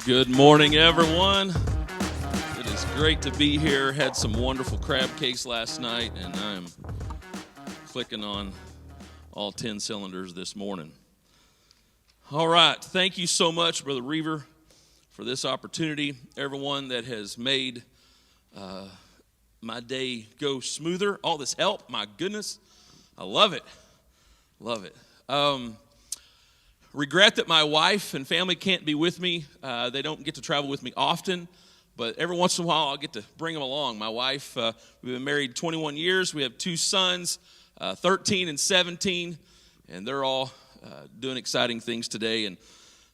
Good morning, everyone. It is great to be here. Had some wonderful crab cakes last night, and I'm clicking on all 10 cylinders this morning. All right. Thank you so much, Brother Reaver, for this opportunity. Everyone that has made my day go smoother. All this help, my goodness. I love it. Love it. Regret that my wife and family can't be with me. They don't get to travel with me often, but every once in a while I'll get to bring them along. My wife, we've been married 21 years. We have two sons, 13 and 17, and they're all doing exciting things today, and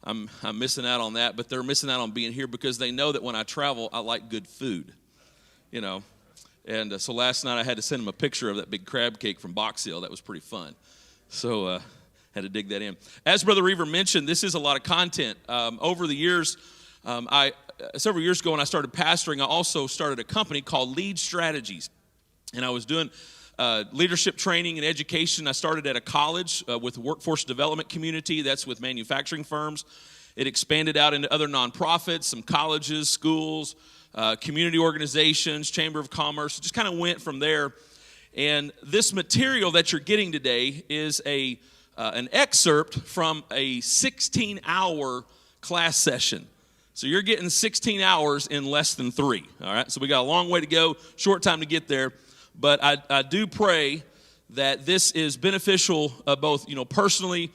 I'm missing out on that, but they're missing out on being here because they know that when I travel, I like good food, you know. And so last night I had to send them a picture of that big crab cake from Box Hill. That was pretty fun. So had to dig that in. As Brother Reaver mentioned, this is a lot of content. Over the years, several years ago when I started pastoring, I also started a company called Lead Strategies. And I was doing leadership training and education. I started at a college with a workforce development community. That's with manufacturing firms. It expanded out into other nonprofits, some colleges, schools, community organizations, Chamber of Commerce. It just kind of went from there. And this material that you're getting today is an excerpt from a 16-hour class session. So you're getting 16 hours in less than 3, all right? So we got a long way to go, short time to get there. But I do pray that this is beneficial both, personally,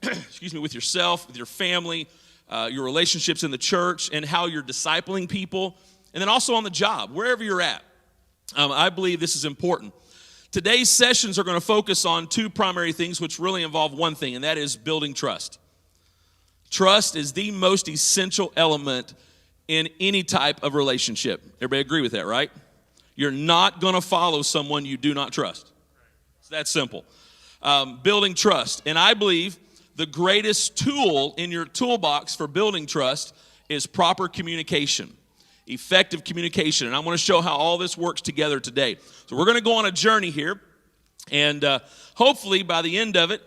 with yourself, with your family, your relationships in the church, and how you're discipling people, and then also on the job, wherever you're at. I believe this is important. Today's sessions are going to focus on two primary things, which really involve one thing, and that is building trust. Trust is the most essential element in any type of relationship. Everybody agree with that, right? You're not going to follow someone you do not trust. It's that simple. Building trust. And I believe the greatest tool in your toolbox for building trust is proper communication. Effective communication. And I'm going to show how all this works together today. So we're going to go on a journey here, and hopefully by the end of it,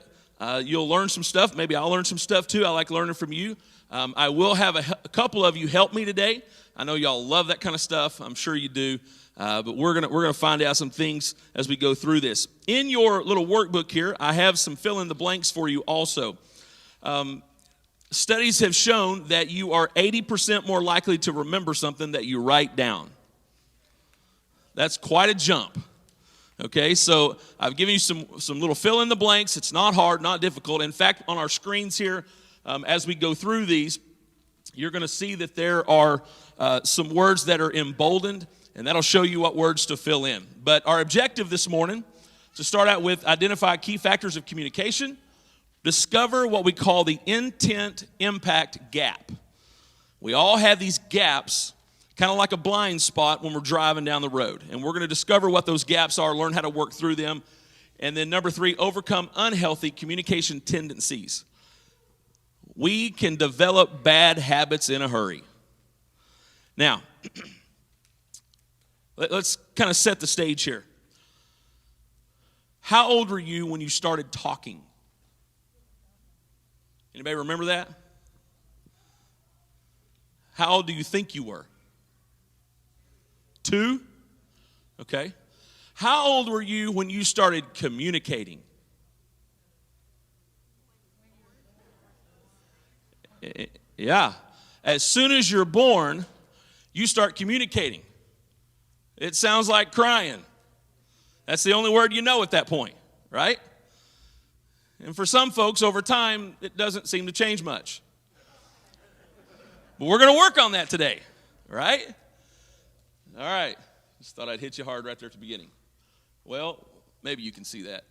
you'll learn some stuff. Maybe I'll learn some stuff too. I like learning from you. I will have a couple of you help me today. I know y'all love that kind of stuff. I'm sure you do. But we're gonna find out some things as we go through this. In your little workbook here, I have some fill in the blanks for you also. Studies have shown that you are 80% more likely to remember something that you write down. That's quite a jump. Okay, so I've given you some little fill in the blanks. It's not hard, not difficult. In fact, on our screens here, as we go through these, you're going to see that there are some words that are emboldened, and that'll show you what words to fill in. But our objective this morning, to start out with, identify key factors of communication. Discover what we call the intent-impact gap. We all have these gaps, kind of like a blind spot when we're driving down the road. And we're going to discover what those gaps are, learn how to work through them. And then number 3, overcome unhealthy communication tendencies. We can develop bad habits in a hurry. Now, let's kind of set the stage here. How old were you when you started talking? Anybody remember that? How old do you think you were? 2? Okay. How old were you when you started communicating? Yeah. As soon as you're born, you start communicating. It sounds like crying. That's the only word you know at that point, right? And for some folks, over time, it doesn't seem to change much. But we're going to work on that today, right? All right. Just thought I'd hit you hard right there at the beginning. Well, maybe you can see that.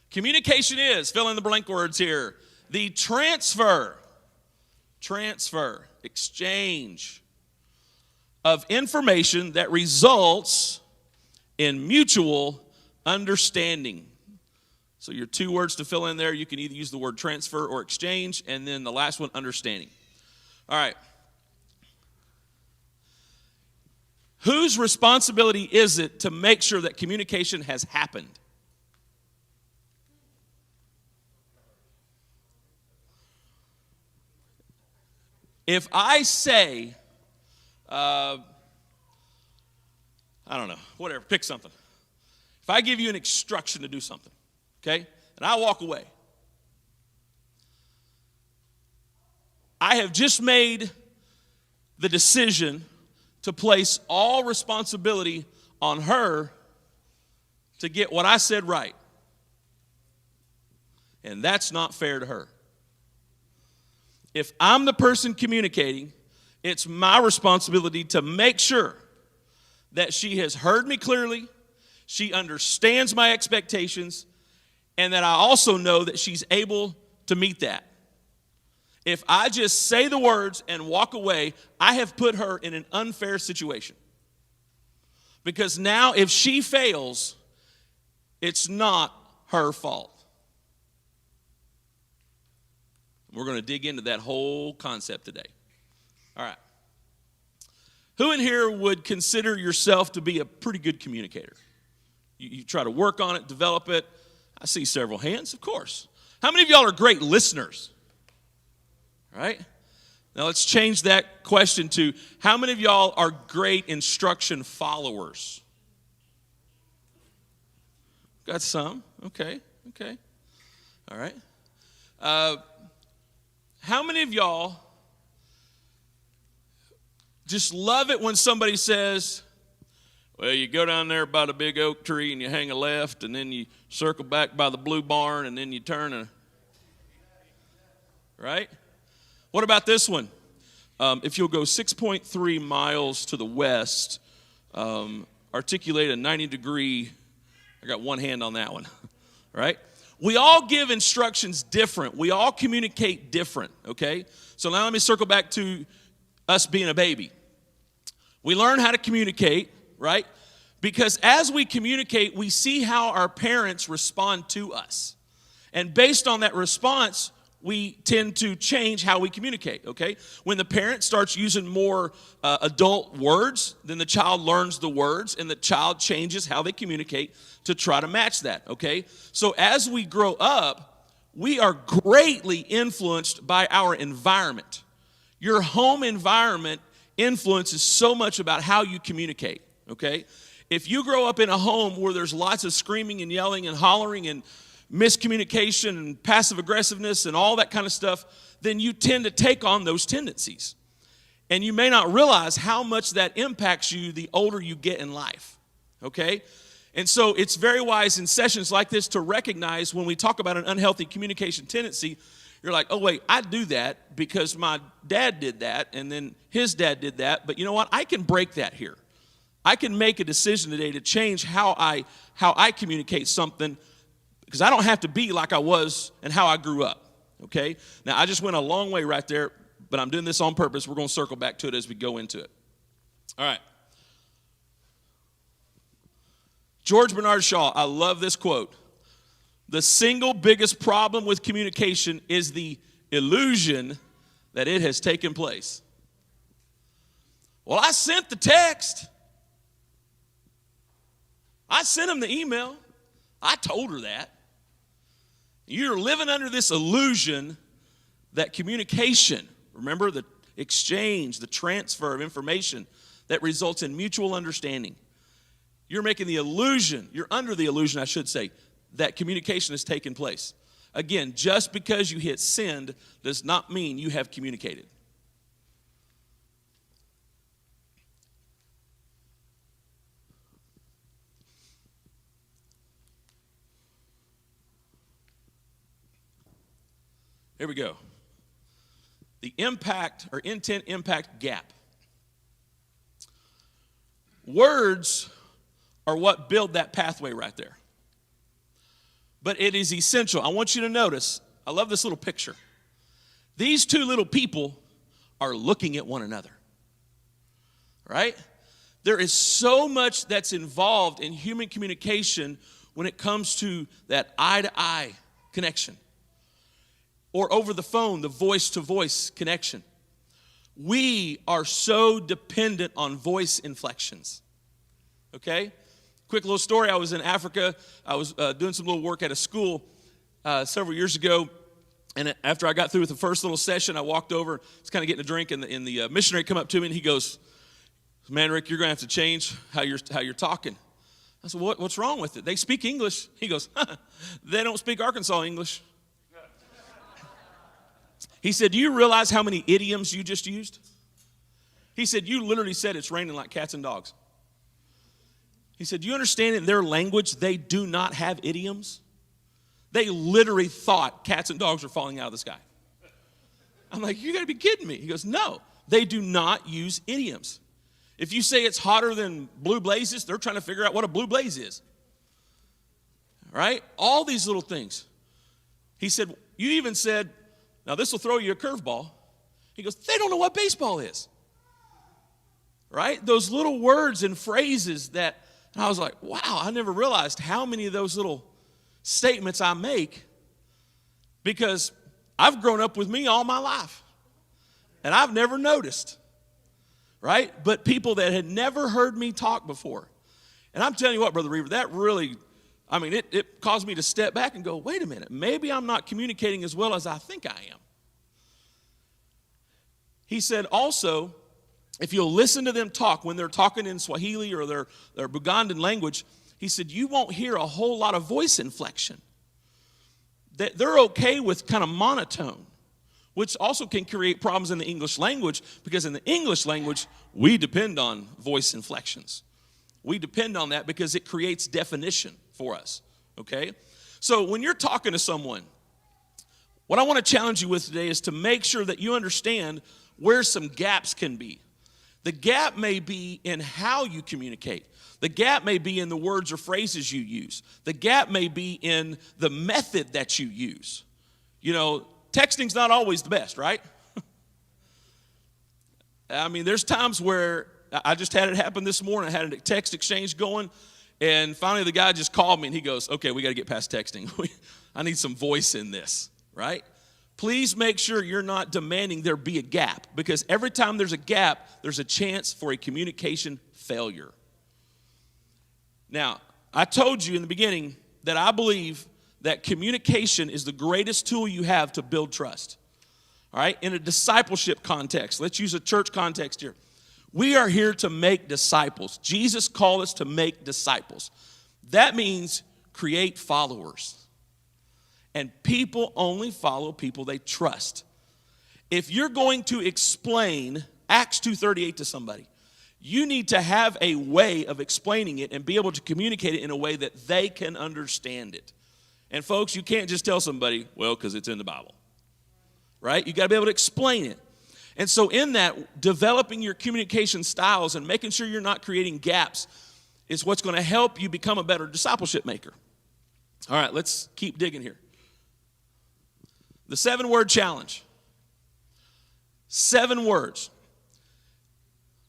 Communication is, fill in the blank words here, the transfer, exchange of information that results in mutual understanding. So your 2 words to fill in there, you can either use the word transfer or exchange, and then the last one, understanding. All right. Whose responsibility is it to make sure that communication has happened? If I say, I don't know, whatever, pick something. If I give you an instruction to do something, okay, and I walk away, I have just made the decision to place all responsibility on her to get what I said right. And that's not fair to her. If I'm the person communicating, it's my responsibility to make sure that she has heard me clearly, she understands my expectations, and that I also know that she's able to meet that. If I just say the words and walk away, I have put her in an unfair situation. Because now if she fails, it's not her fault. We're going to dig into that whole concept today. All right. Who in here would consider yourself to be a pretty good communicator? You try to work on it, develop it. I see several hands, of course. How many of y'all are great listeners? All right. Now let's change that question to how many of y'all are great instruction followers? Got some. Okay. All right. How many of y'all just love it when somebody says, well, you go down there by the big oak tree and you hang a left and then you circle back by the blue barn and then you turn right? What about this one? If you'll go 6.3 miles to the west, articulate a 90-degree, I got one hand on that one, right? We all give instructions different. We all communicate different, okay? So now let me circle back to us being a baby. We learn how to communicate, right? Because as we communicate, we see how our parents respond to us. And based on that response, we tend to change how we communicate, okay? When the parent starts using more adult words, then the child learns the words, and the child changes how they communicate to try to match that, okay? So as we grow up, we are greatly influenced by our environment. Your home environment influences so much about how you communicate, okay? If you grow up in a home where there's lots of screaming and yelling and hollering and miscommunication and passive aggressiveness and all that kind of stuff, then you tend to take on those tendencies. And you may not realize how much that impacts you the older you get in life, okay? And so it's very wise in sessions like this to recognize when we talk about an unhealthy communication tendency, you're like, oh, wait, I do that because my dad did that and then his dad did that. But you know what? I can break that here. I can make a decision today to change how I communicate something because I don't have to be like I was and how I grew up, okay? Now, I just went a long way right there, but I'm doing this on purpose. We're going to circle back to it as we go into it. All right. George Bernard Shaw, I love this quote. The single biggest problem with communication is the illusion that it has taken place. Well, I sent the text. I sent him the email. I told her that. You're living under this illusion that communication, remember the exchange, the transfer of information that results in mutual understanding. You're making the illusion, you're under the illusion, I should say, that communication has taken place. Again, just because you hit send does not mean you have communicated. Here we go. The impact or intent impact gap. Words are what build that pathway right there. But it is essential. I want you to notice, I love this little picture. These two little people are looking at one another, right? There is so much that's involved in human communication when it comes to that eye-to-eye connection. Or over the phone, the voice-to-voice connection. We are so dependent on voice inflections, okay? Quick little story, I was in Africa. I was doing some little work at a school several years ago, And after I got through with the first little session, I walked over, was kind of getting a drink, and the missionary come up to me, and he goes, "Man, Rick, you're going to have to change how you're talking." I said, "What's wrong with it? They speak English." He goes, "They don't speak Arkansas English." He said, "Do you realize how many idioms you just used?" He said, "You literally said it's raining like cats and dogs." He said, "Do you understand in their language they do not have idioms? They literally thought cats and dogs were falling out of the sky." I'm like, "You got to be kidding me." He goes, "No, they do not use idioms. If you say it's hotter than blue blazes, they're trying to figure out what a blue blaze is." Right? All these little things. He said, "You even said, now this will throw you a curveball." He goes, "They don't know what baseball is." Right? Those little words and phrases that, and I was like, wow, I never realized how many of those little statements I make, because I've grown up with me all my life and I've never noticed, right? But people that had never heard me talk before, and I'm telling you what, Brother Reaver, that really, it caused me to step back and go, wait a minute, maybe I'm not communicating as well as I think I am. He said also, if you'll listen to them talk when they're talking in Swahili or their Bugandan language, he said, you won't hear a whole lot of voice inflection. They're okay with kind of monotone, which also can create problems in the English language, because in the English language, we depend on voice inflections. We depend on that because it creates definition for us, okay? So when you're talking to someone, what I want to challenge you with today is to make sure that you understand where some gaps can be. The gap may be in how you communicate. The gap may be in the words or phrases you use. The gap may be in the method that you use. You know, texting's not always the best, right? There's times where I just had it happen this morning. I had a text exchange going, and finally the guy just called me, and he goes, "Okay, we got to get past texting. I need some voice in this," right? Please make sure you're not demanding there be a gap, because every time there's a gap, there's a chance for a communication failure. Now, I told you in the beginning that I believe that communication is the greatest tool you have to build trust. All right? In a discipleship context, let's use a church context here. We are here to make disciples. Jesus called us to make disciples. That means create followers. And people only follow people they trust. If you're going to explain Acts 2:38 to somebody, you need to have a way of explaining it and be able to communicate it in a way that they can understand it. And folks, you can't just tell somebody, well, because it's in the Bible, right? You got to be able to explain it. And so in that, developing your communication styles and making sure you're not creating gaps is what's going to help you become a better discipleship maker. All right, let's keep digging here. The 7-word challenge. 7 words.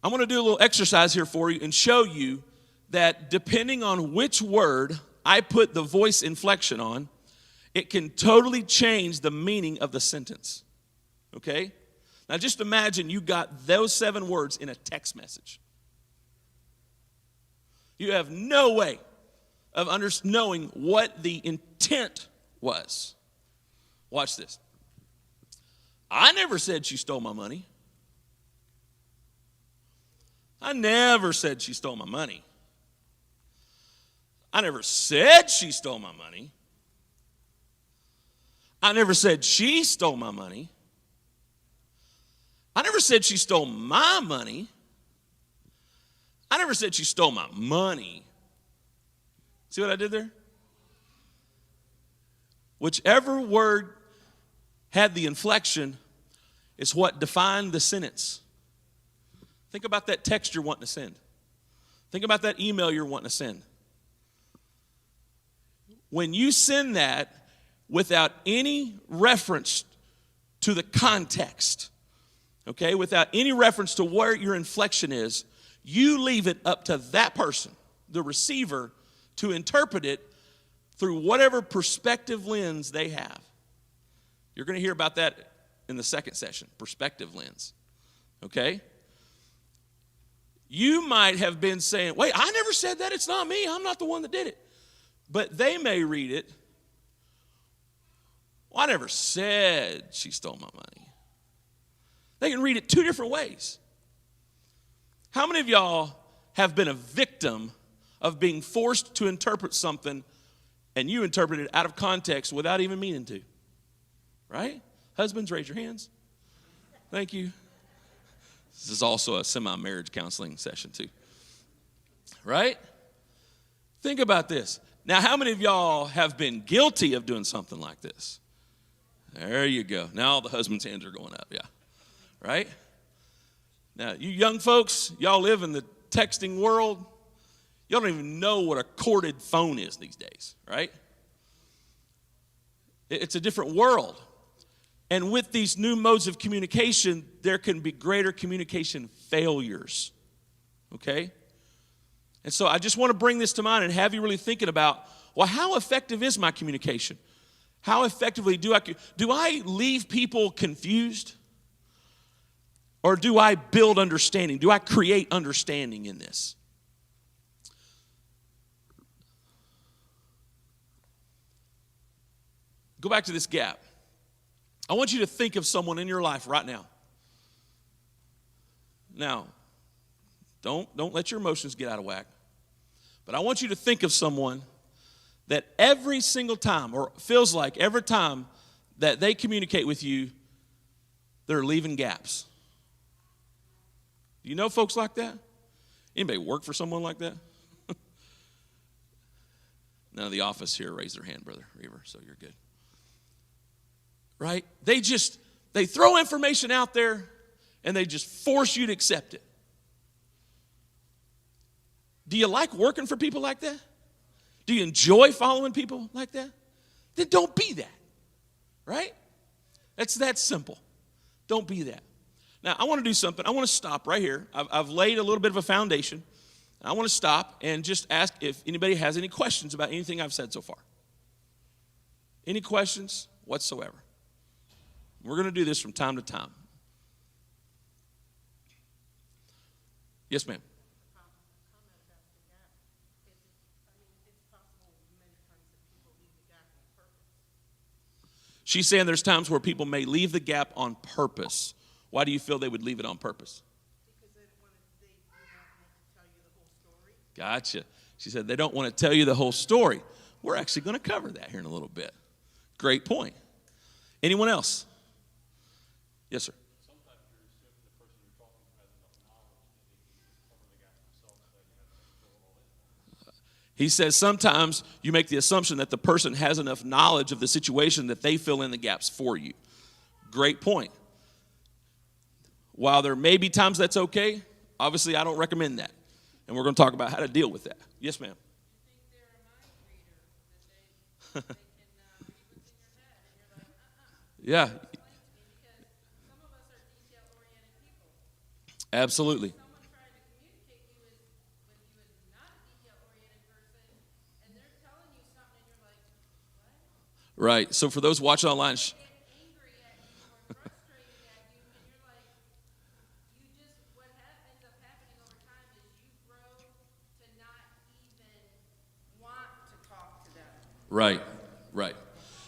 I'm going to do a little exercise here for you and show you that depending on which word I put the voice inflection on, it can totally change the meaning of the sentence. Okay? Now just imagine you got those 7 words in a text message. You have no way of knowing what the intent was. Watch this. I never said she stole my money. I never said she stole my money. I never said she stole my money. I never said she stole my money. I never said she stole my money. I never said she stole my money. See what I did there? Whichever word had the inflection is what defined the sentence. Think about that text you're wanting to send. Think about that email you're wanting to send. When you send that without any reference to the context, okay, without any reference to where your inflection is, you leave it up to that person, the receiver, to interpret it through whatever perspective lens they have. You're going to hear about that in the second session, perspective lens, okay? You might have been saying, wait, I never said that. It's not me. I'm not the one that did it. But they may read it, Well, I never said she stole my money. They can read it two different ways. How many of y'all have been a victim of being forced to interpret something and you interpret it out of context without even meaning to? Right? Husbands, raise your hands. Thank you. This is also a semi-marriage counseling session too. Right? Think about this. Now, how many of y'all have been guilty of doing something like this? There you go. Now all the husbands' hands are going up, yeah. Right? Now, you young folks, y'all live in the texting world. Y'all don't even know what a corded phone is these days, right? It's a different world. And with these new modes of communication, there can be greater communication failures, okay? And so I just want to bring this to mind and have you really thinking about, well, how effective is my communication? How effectively do I leave people confused? Or do I build understanding? Do I create understanding in this? Go back to this gap. I want you to think of someone in your life right now. Now, don't let your emotions get out of whack. But I want you to think of someone that every single time, or feels like every time that they communicate with you, they're leaving gaps. Do you know folks like that? Anybody work for someone like that? None of the office here raised their hand, Brother Reaver, so you're good. Right? They throw information out there and they just force you to accept it. Do you like working for people like that? Do you enjoy following people like that? Then don't be that. Right? It's that simple. Don't be that. Now, I want to do something. I want to stop right here. I've laid a little bit of a foundation. I want to stop and just ask if anybody has any questions about anything I've said so far. Any questions whatsoever? We're going to do this from time to time. Yes, ma'am. She's saying there's times where people may leave the gap on purpose. Why do you feel they would leave it on purpose? Because they don't want to tell you the whole story. Gotcha. She said they don't want to tell you the whole story. We're actually going to cover that here in a little bit. Great point. Anyone else? Yes, sir. Sometimes you're assuming the person you're talking to has enough knowledge that they can cover the gap themselves so that you have to fill it all in. He says sometimes you make the assumption that the person has enough knowledge of the situation that they fill in the gaps for you. Great point. While there may be times that's okay, obviously I don't recommend that. And we're going to talk about how to deal with that. Yes, ma'am. You think they're a mind reader, that they can read what's in your head, and you're like, Yeah, explain to me, because some of us are detail-oriented people. absolutely. Someone trying to communicate with you is not a detail-oriented person, and they're telling you something, and you're like, what? Right. So for those watching online, They get angry at you or frustrated at you, and you're like, what ends up happening over time is you grow to not even want to talk to them. right.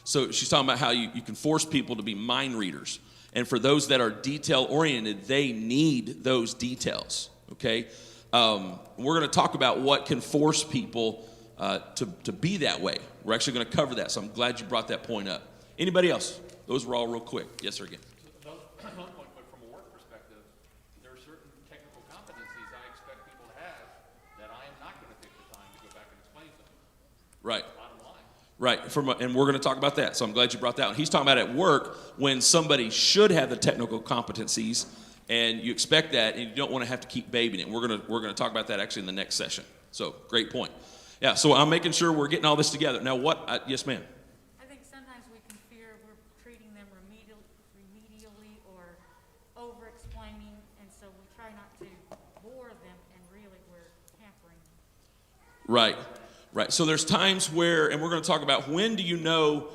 So she's talking about how you can force people to be mind readers. And for those that are detail-oriented, they need those details, okay? We're going to talk about what can force people to be that way. We're actually going to cover that, so I'm glad you brought that point up. Anybody else? Those were all real quick. Yes, sir, again. Another point, but from a work perspective, there are certain technical competencies I expect people to have that I am not going to take the time to go back and explain to them. Right. Bottom line. Right, and we're going to talk about that, so I'm glad you brought that one. He's talking about at work when somebody should have the technical competencies, and you expect that, and you don't want to have to keep babying it. We're going to talk about that actually in the next session. So, great point. Yeah, so I'm making sure we're getting all this together. Now, yes, ma'am. I think sometimes we can fear we're treating them remedially or over-explaining, and so we try not to bore them, and really we're hampering them. Right. So there's times where, and we're going to talk about when do you know,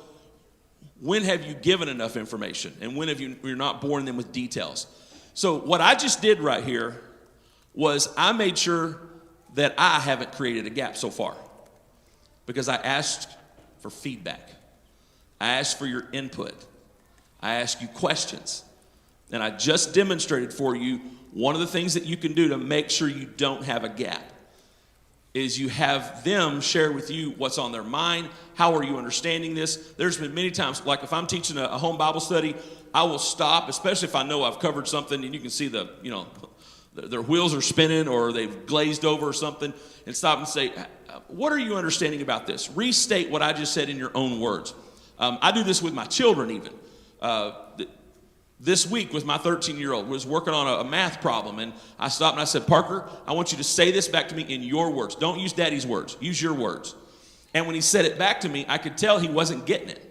when have you given enough information, and when have you're not boring them with details. So what I just did right here was I made sure that I haven't created a gap so far because I asked for feedback. I ask for your input. I ask you questions. And I just demonstrated for you one of the things that you can do to make sure you don't have a gap is you have them share with you what's on their mind. How are you understanding this? There's been many times, like if I'm teaching a home Bible study, I will stop, especially if I know I've covered something and you can see their wheels are spinning or they've glazed over or something, and stop and say, what are you understanding about this? Restate what I just said in your own words. I do this with my children even. This week with my 13-year-old was working on a math problem, and I stopped and I said, Parker, I want you to say this back to me in your words. Don't use Daddy's words. Use your words. And when he said it back to me, I could tell he wasn't getting it.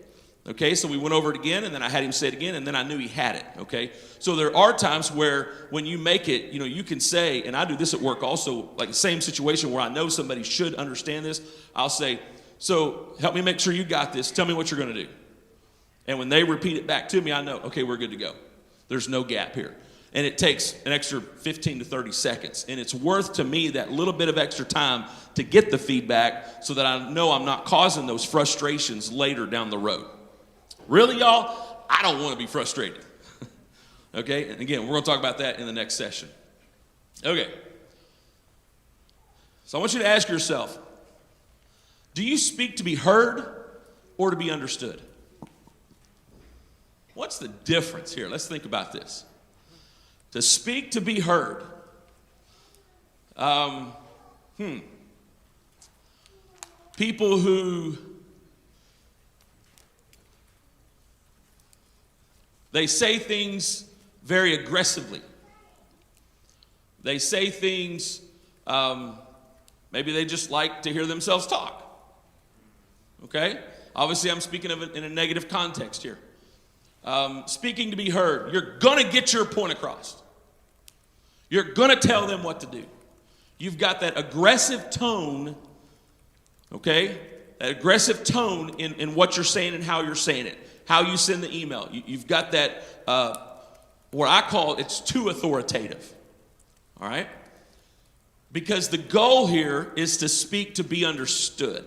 Okay, so we went over it again, and then I had him say it again, and then I knew he had it. Okay, so there are times where when you make it, you can say, and I do this at work also, like the same situation where I know somebody should understand this. I'll say, so help me make sure you got this. Tell me what you're going to do. And when they repeat it back to me, I know, okay, we're good to go. There's no gap here. And it takes an extra 15 to 30 seconds. And it's worth to me that little bit of extra time to get the feedback so that I know I'm not causing those frustrations later down the road. Really, y'all? I don't want to be frustrated. Okay? And again, we're going to talk about that in the next session. Okay. So I want you to ask yourself, do you speak to be heard or to be understood? What's the difference here? Let's think about this. To speak to be heard. People who they say things very aggressively. They say things, maybe they just like to hear themselves talk. Okay? Obviously, I'm speaking of it in a negative context here. Speaking to be heard. You're going to get your point across. You're going to tell them what to do. You've got that aggressive tone, okay? That aggressive tone in what you're saying and how you're saying it. How you send the email. You've got that, what I call it's too authoritative. All right? Because the goal here is to speak to be understood.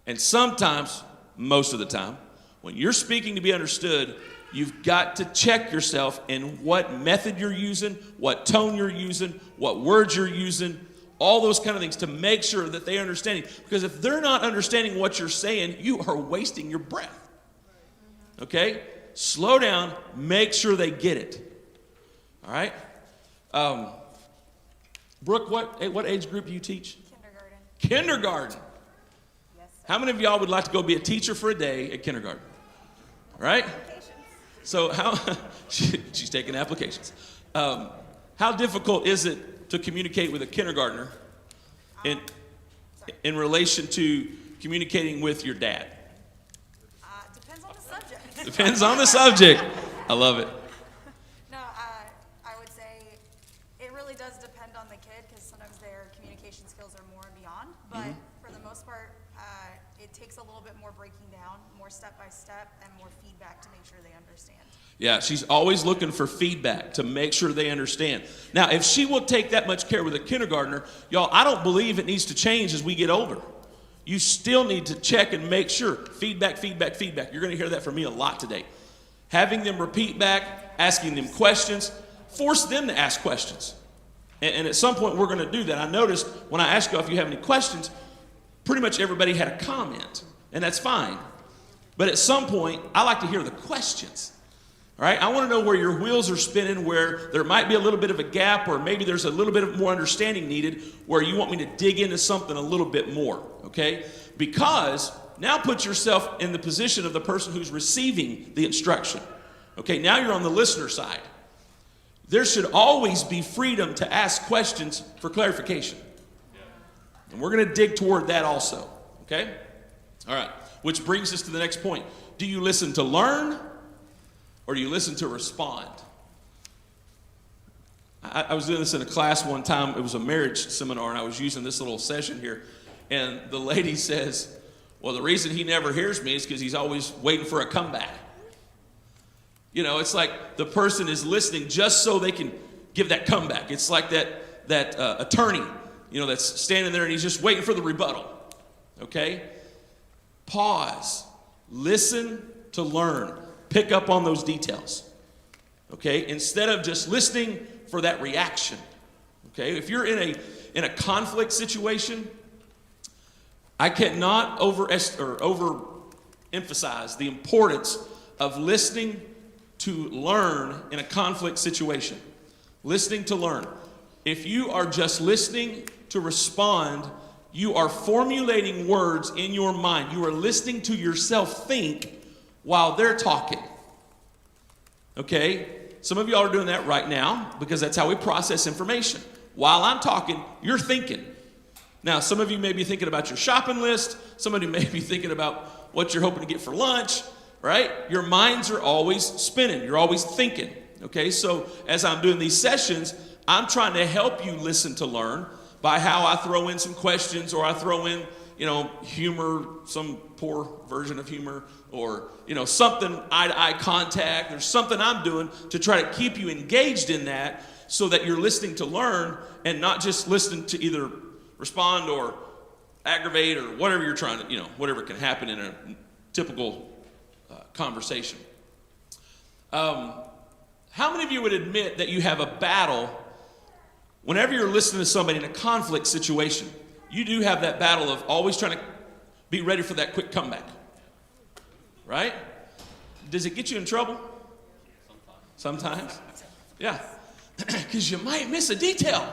And sometimes, most of the time, when you're speaking to be understood, you've got to check yourself in what method you're using, what tone you're using, what words you're using, all those kind of things to make sure that they understand. Because if they're not understanding what you're saying, you are wasting your breath. Okay? Slow down. Make sure they get it. All right? Brooke, what age group do you teach? Kindergarten. Yes, sir. How many of y'all would like to go be a teacher for a day at kindergarten? Right? So she's taking applications. How difficult is it to communicate with a kindergartner in relation to communicating with your dad? Depends on the subject. Depends on the subject. I love it. No, I would say it really does depend on the kid because sometimes their communication skills are more and beyond. But for the most part, it takes a little bit more breaking down, more step by step, and more feedback to make sure they understand. Yeah, she's always looking for feedback to make sure they understand. Now, if she will take that much care with a kindergartner, y'all, I don't believe it needs to change as we get older. You still need to check and make sure. Feedback, feedback, feedback. You're going to hear that from me a lot today. Having them repeat back, asking them questions, force them to ask questions. And at some point, we're going to do that. I noticed when I asked you if you have any questions, pretty much everybody had a comment, and that's fine. But at some point, I like to hear the questions. All right, I want to know where your wheels are spinning, where there might be a little bit of a gap, or maybe there's a little bit of more understanding needed, where you want me to dig into something a little bit more, okay? Because now put yourself in the position of the person who's receiving the instruction. Okay, now you're on the listener side. There should always be freedom to ask questions for clarification. And we're going to dig toward that also, okay? All right, which brings us to the next point. Do you listen to learn? Or do you listen to respond? I was doing this in a class one time. It was a marriage seminar, and I was using this little session here. And the lady says, well, the reason he never hears me is because he's always waiting for a comeback. You know, it's like the person is listening just so they can give that comeback. It's like that attorney, you know, that's standing there and he's just waiting for the rebuttal. Okay? Pause. Listen to learn. Pick up on those details. Okay? Instead of just listening for that reaction. Okay? If you're in a conflict situation, I cannot overemphasize the importance of listening to learn in a conflict situation. Listening to learn. If you are just listening to respond, you are formulating words in your mind. You are listening to yourself think while they're talking. Okay? Some of y'all are doing that right now because that's how we process information. While I'm talking, you're thinking. Now, some of you may be thinking about your shopping list. Some of you may be thinking about what you're hoping to get for lunch, right? Your minds are always spinning. You're always thinking. Okay? So as I'm doing these sessions, I'm trying to help you listen to learn by how I throw in some questions, or I throw in, humor, some poor version of humor, or, something eye-to-eye contact. There's something I'm doing to try to keep you engaged in that so that you're listening to learn and not just listening to either respond or aggravate or whatever you're trying to, whatever can happen in a typical conversation. How many of you would admit that you have a battle whenever you're listening to somebody in a conflict situation? You do have that battle of always trying to be ready for that quick comeback. Right? Does it get you in trouble? Sometimes. Yeah. Because you might miss a detail.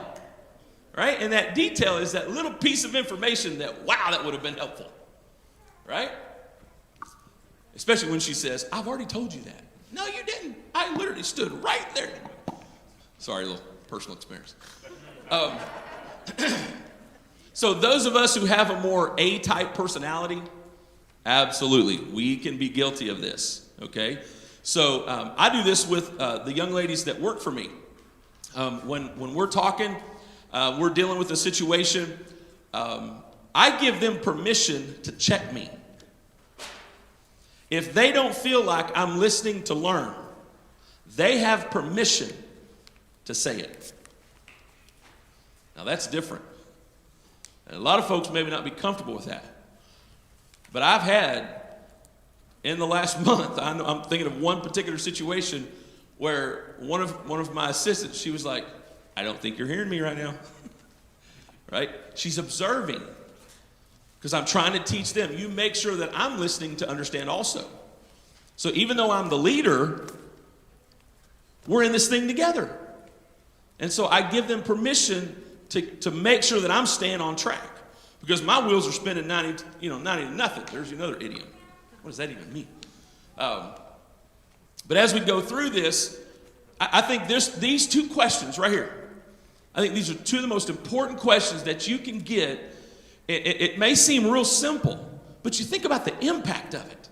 Right? And that detail is that little piece of information that, wow, that would have been helpful. Right? Especially when she says, I've already told you that. No, you didn't. I literally stood right there. Sorry, a little personal experience. So those of us who have a more A-type personality, absolutely, we can be guilty of this, okay? So I do this with the young ladies that work for me. When we're talking, we're dealing with a situation, I give them permission to check me. If they don't feel like I'm listening to learn, they have permission to say it. Now that's different. And a lot of folks may not be comfortable with that. But I've had, in the last month, I'm thinking of one particular situation where one of my assistants, she was like, I don't think you're hearing me right now. Right? She's observing. Because I'm trying to teach them. You make sure that I'm listening to understand also. So even though I'm the leader, we're in this thing together. And so I give them permission to make sure that I'm staying on track. Because my wheels are spinning 90 to nothing. There's another idiom. What does that even mean? But as we go through this, I think these two questions right here, I think these are two of the most important questions that you can get. It may seem real simple, but you think about the impact of it.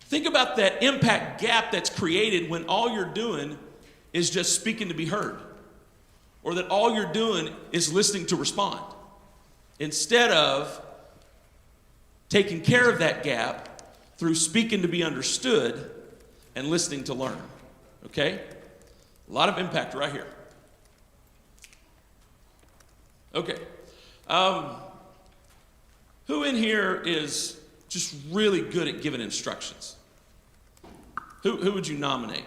Think about that impact gap that's created when all you're doing is just speaking to be heard. Or that all you're doing is listening to respond. Instead of taking care of that gap through speaking to be understood and listening to learn. Okay? A lot of impact right here. Okay. Who in here is just really good at giving instructions? Who would you nominate?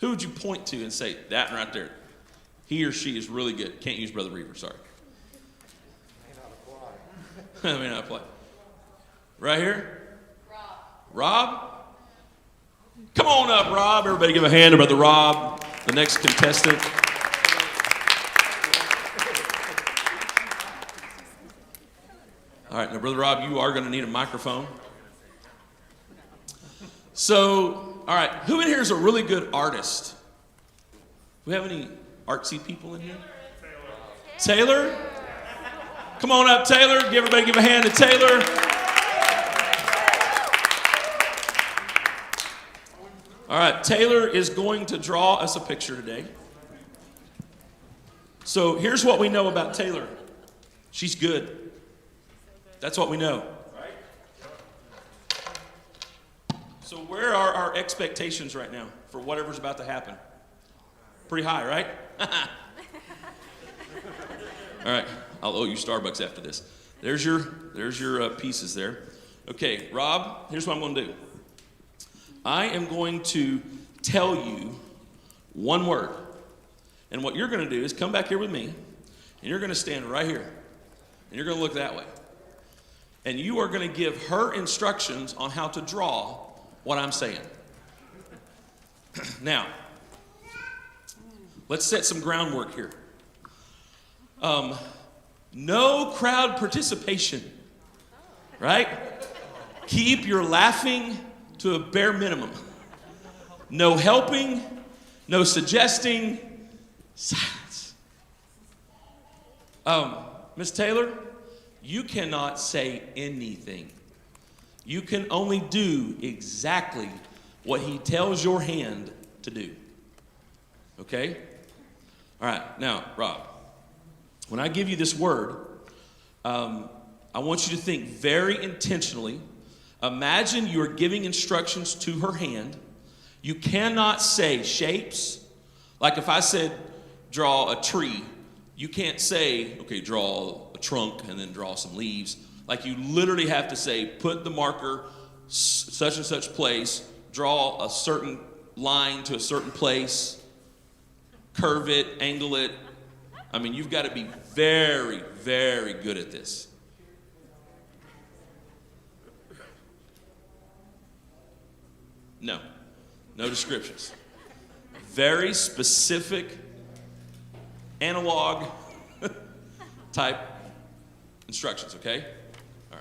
Who would you point to and say, that right there, he or she is really good. Can't use Brother Reaver, sorry. May not apply. Right here? Rob? Come on up, Rob. Everybody give a hand to Brother Rob, the next contestant. All right, now, Brother Rob, you are going to need a microphone. So, all right, who in here is a really good artist? Do we have any artsy people in here? Taylor? Come on up, Taylor. Everybody give a hand to Taylor. All right, Taylor is going to draw us a picture today. So here's what we know about Taylor. She's good. That's what we know. So where are our expectations right now for whatever's about to happen? Pretty high, right? All right, I'll owe you Starbucks after this. There's your pieces there. Okay, Rob, here's what I'm going to do. I am going to tell you one word. And what you're going to do is come back here with me, and you're going to stand right here. And you're going to look that way. And you are going to give her instructions on how to draw what I'm saying. Now, let's set some groundwork here. No crowd participation, right? Keep your laughing to a bare minimum. No helping, no suggesting, silence. Miss Taylor, you cannot say anything. You can only do exactly what he tells your hand to do. Okay? All right, now, Rob, when I give you this word, I want you to think very intentionally. Imagine you are giving instructions to her hand. You cannot say shapes. Like if I said draw a tree, you can't say, okay, draw a trunk and then draw some leaves. Like you literally have to say, put the marker such and such place, draw a certain line to a certain place, curve it, angle it. I mean, you've got to be very, very good at this. No descriptions. Very specific, analog type instructions, okay? All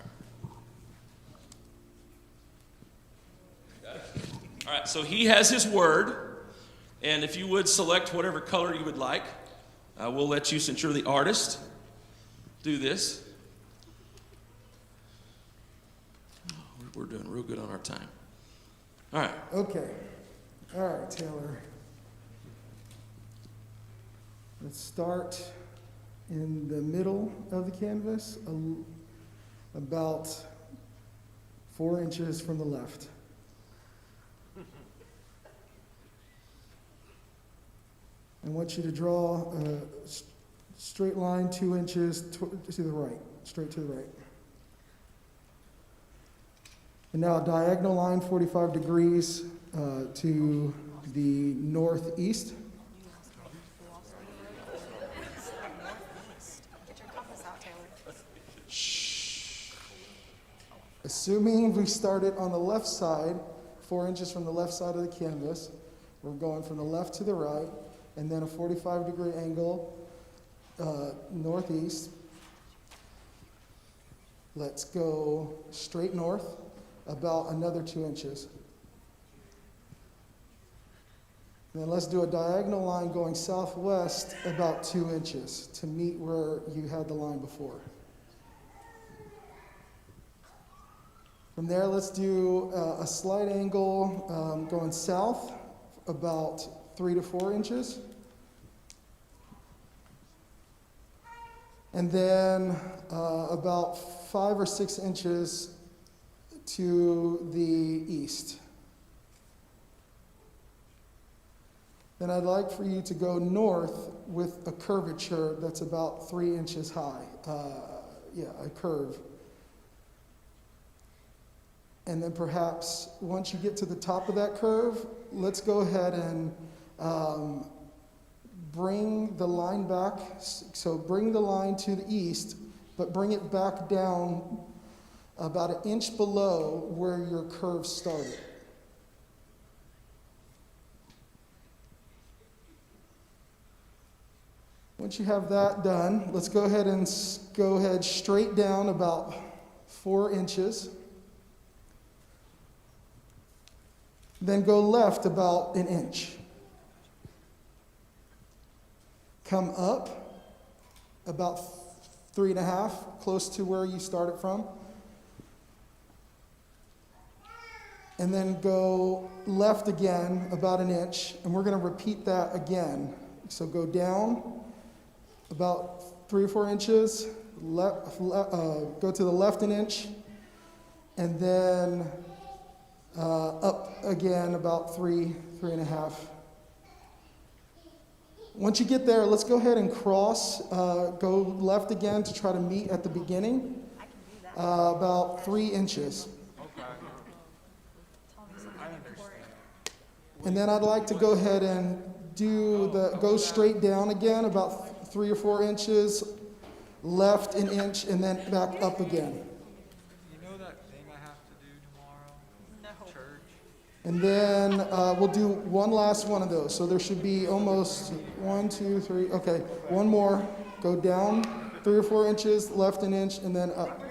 right. All right, so he has his word, and if you would select whatever color you would like, we'll let you, since you're the artist, do this. We're doing real good on our time. All right. Okay. All right, Taylor. Let's start in the middle of the canvas, about 4 inches from the left. I want you to draw a straight line 2 inches to the right, straight to the right. And now a diagonal line 45 degrees to the northeast. Get your compass out, Taylor. Assuming we started on the left side, 4 inches from the left side of the canvas, we're going from the left to the right, and then a 45-degree angle northeast. Let's go straight north, about another 2 inches. And then let's do a diagonal line going southwest about 2 inches to meet where you had the line before. From there, let's do a slight angle going south about 3 to 4 inches. And then about 5 or 6 inches to the east. Then I'd like for you to go north with a curvature that's about 3 inches high. A curve. And then perhaps once you get to the top of that curve, let's go ahead and bring the line back. So bring the line to the east, but bring it back down about 1 inch below where your curve started. Once you have that done, let's go ahead straight down about 4 inches. Then go left about 1 inch. Come up about 3.5, close to where you started from. And then go left again about 1 inch, and we're going to repeat that again. So go down about 3 or 4 inches, go to the left 1 inch, and then up again about 3.5. Once you get there, let's go ahead and cross, go left again to try to meet at the beginning, about 3 inches. And then I'd like to go ahead and go straight down again, about 3 or 4 inches, left an inch, and then back up again. You know that thing I have to do tomorrow? No. Church? And then we'll do one last one of those. So there should be almost 1, 2, 3. Okay, one more. Go down 3 or 4 inches, left an inch, and then up.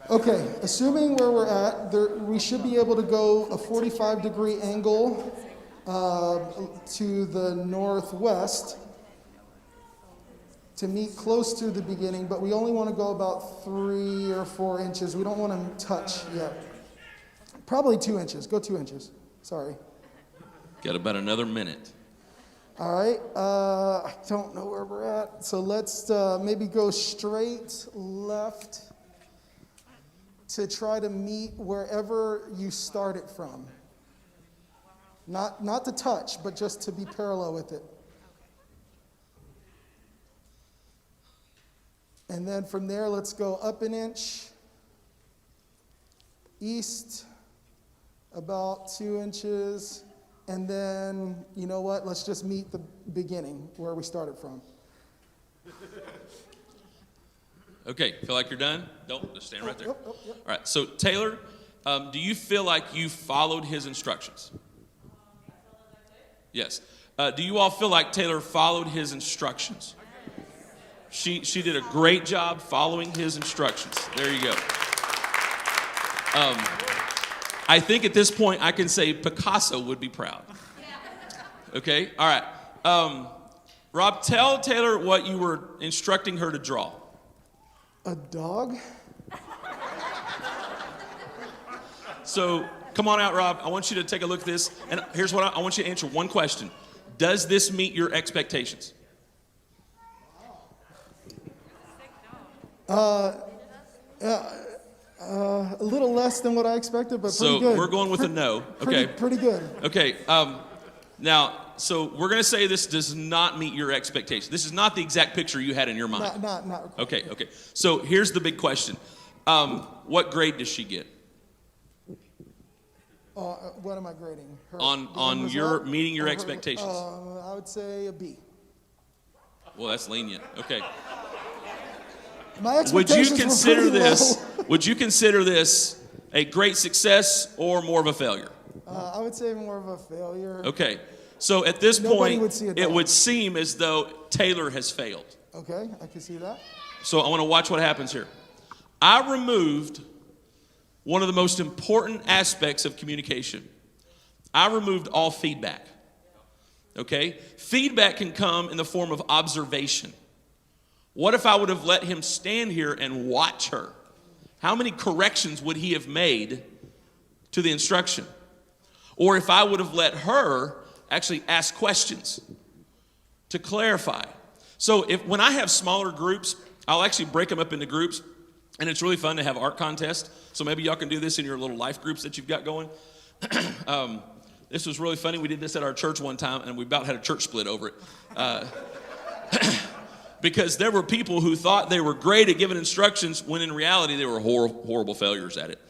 Okay, assuming where we're at, we should be able to go a 45-degree angle to the northwest to meet close to the beginning, but we only want to go about 3 or 4 inches. We don't want to touch yet. Probably 2 inches. Go 2 inches. Sorry. Got about another minute. All right. I don't know where we're at. So let's maybe go straight left to try to meet wherever you started from. Not to touch, but just to be parallel with it. And then from there, let's go up an inch, east about 2 inches, and then, you know what, let's just meet the beginning, where we started from. Okay, feel like you're done? Don't, just stand right there. Yep. All right, so Taylor, do you feel like you followed his instructions? Yes. Do you all feel like Taylor followed his instructions? She did a great job following his instructions. There you go. I think at this point I can say Picasso would be proud. Okay, all right. Rob, tell Taylor what you were instructing her to draw. A dog? So come on out, Rob. I want you to take a look at this. And here's what I want you to answer one question. Does this meet your expectations? A little less than what I expected, but pretty So good. we're going with a no. Okay. Pretty good. Okay. Now, so we're going to say this does not meet your expectations. This is not the exact picture you had in your mind. Not Okay. So here's the big question. What grade does she get? What am I grading? Her, On your meeting your expectations? I would say a B. Well, that's lenient. Okay. My Would you expectations consider were pretty this? low. Would you consider this a great success or more of a failure? I would say more of a failure. Okay. So at this Nobody point, would see a it dog. would seem as though Taylor has failed. Okay, I can see that. So I want to watch what happens here. I removed one of the most important aspects of communication. I removed all feedback. Okay? Feedback can come in the form of observation. What if I would have let him stand here and watch her? How many corrections would he have made to the instruction? Or if I would have let her actually ask questions to clarify. So when I have smaller groups, I'll actually break them up into groups, and it's really fun to have art contests. So maybe y'all can do this in your little life groups that you've got going. This was really funny. We did this at our church one time, and we about had a church split over it. Because there were people who thought they were great at giving instructions when in reality they were horrible failures at it.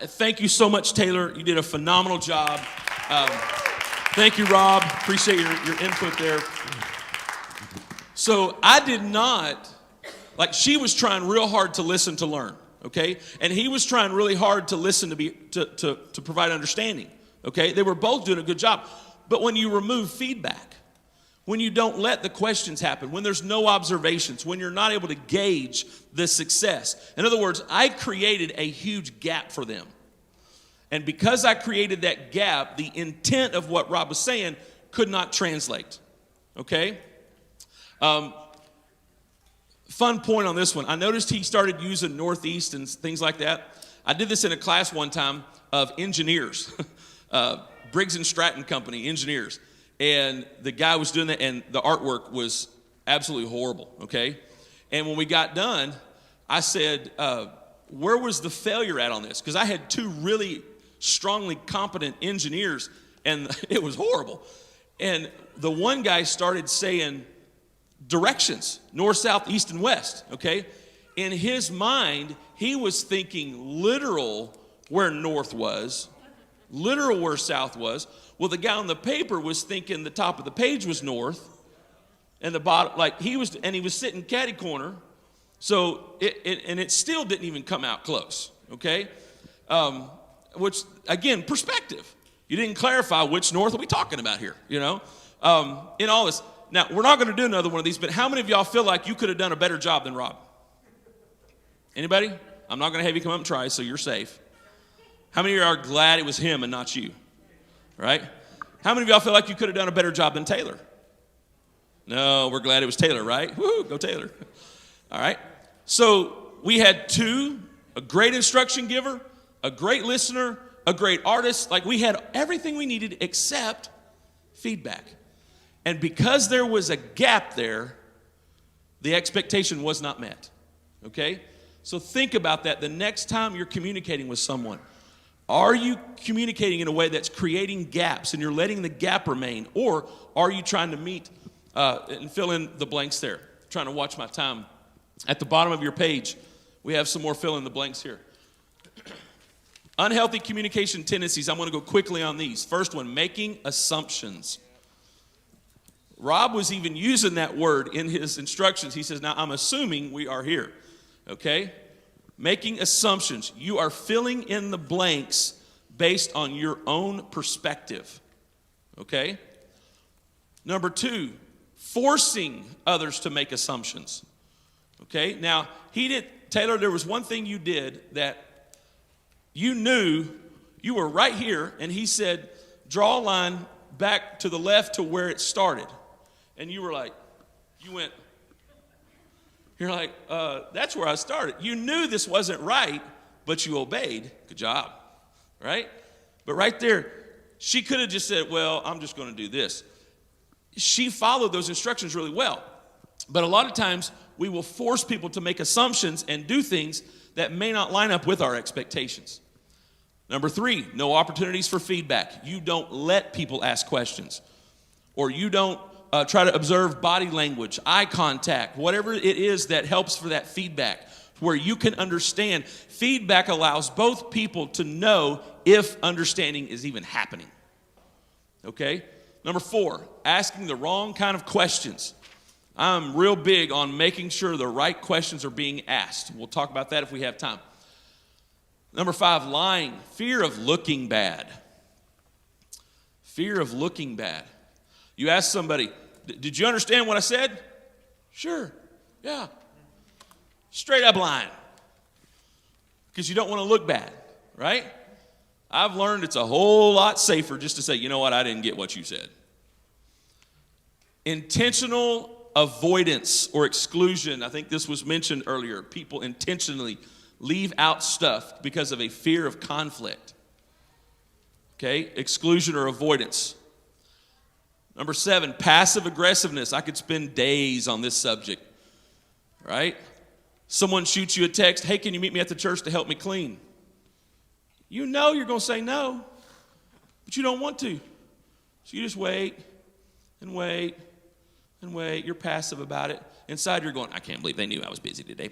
Thank you so much, Taylor. You did a phenomenal job. Thank you, Rob. Appreciate your input there. So I did not, she was trying real hard to listen to learn, okay? And he was trying really hard to listen to provide understanding, okay? They were both doing a good job. But when you remove feedback, when you don't let the questions happen, when there's no observations, when you're not able to gauge the success. In other words, I created a huge gap for them. And because I created that gap, the intent of what Rob was saying could not translate. Okay? Fun point on this one. I noticed he started using Northeast and things like that. I did this in a class one time of engineers. Briggs and Stratton Company, engineers. And the guy was doing that, and the artwork was absolutely horrible, okay? And when we got done, I said, where was the failure at on this? Because I had two really strongly competent engineers, and it was horrible. And the one guy started saying directions, north, south, east, and west, okay? In his mind, he was thinking literal where north was, literal where south was. Well, the guy on the paper was thinking the top of the page was north, and the bottom, like he was sitting catty corner, so it still didn't even come out close. Okay, which again, perspective. You didn't clarify which north are we talking about here. You know, in all this. Now we're not going to do another one of these, but how many of y'all feel like you could have done a better job than Rob? Anybody? I'm not going to have you come up and try, so you're safe. How many of you are glad it was him and not you? Right? How many of y'all feel like you could have done a better job than Taylor? No, we're glad it was Taylor, right? Woo, go Taylor. All right. So we had two, a great instruction giver, a great listener, a great artist. Like we had everything we needed except feedback. And because there was a gap there, the expectation was not met. Okay? So think about that the next time you're communicating with someone. Are you communicating in a way that's creating gaps and you're letting the gap remain? Or are you trying to meet and fill in the blanks there? I'm trying to watch my time. At the bottom of your page, we have some more fill in the blanks here. Unhealthy communication tendencies. I'm going to go quickly on these. First one, making assumptions. Rob was even using that word in his instructions. He says, now I'm assuming we are here. Okay? Making assumptions. You are filling in the blanks based on your own perspective. Okay? Number two, forcing others to make assumptions. Okay? Now, Taylor, there was one thing you did that you knew you were right here, and he said, draw a line back to the left to where it started. And you were like, you're like, that's where I started. You knew this wasn't right, but you obeyed. Good job, right? But right there, she could have just said, well, I'm just going to do this. She followed those instructions really well. But a lot of times, we will force people to make assumptions and do things that may not line up with our expectations. Number three, no opportunities for feedback. You don't let people ask questions. Or you don't try to observe body language, eye contact, whatever it is that helps for that feedback, where you can understand. Feedback allows both people to know if understanding is even happening. Okay? Number four, asking the wrong kind of questions. I'm real big on making sure the right questions are being asked. We'll talk about that if we have time. Number five, lying. Fear of looking bad. Fear of looking bad. You ask somebody, did you understand what I said? Sure. Yeah. Straight up lying. Because you don't want to look bad, right? I've learned it's a whole lot safer just to say, you know what, I didn't get what you said. Intentional avoidance or exclusion. I think this was mentioned earlier. People intentionally leave out stuff because of a fear of conflict. Okay? Exclusion or avoidance. Number seven, passive aggressiveness. I could spend days on this subject, right? Someone shoots you a text, hey, can you meet me at the church to help me clean? You know you're going to say no, but you don't want to. So you just wait and wait and wait. You're passive about it. Inside you're going, I can't believe they knew I was busy today.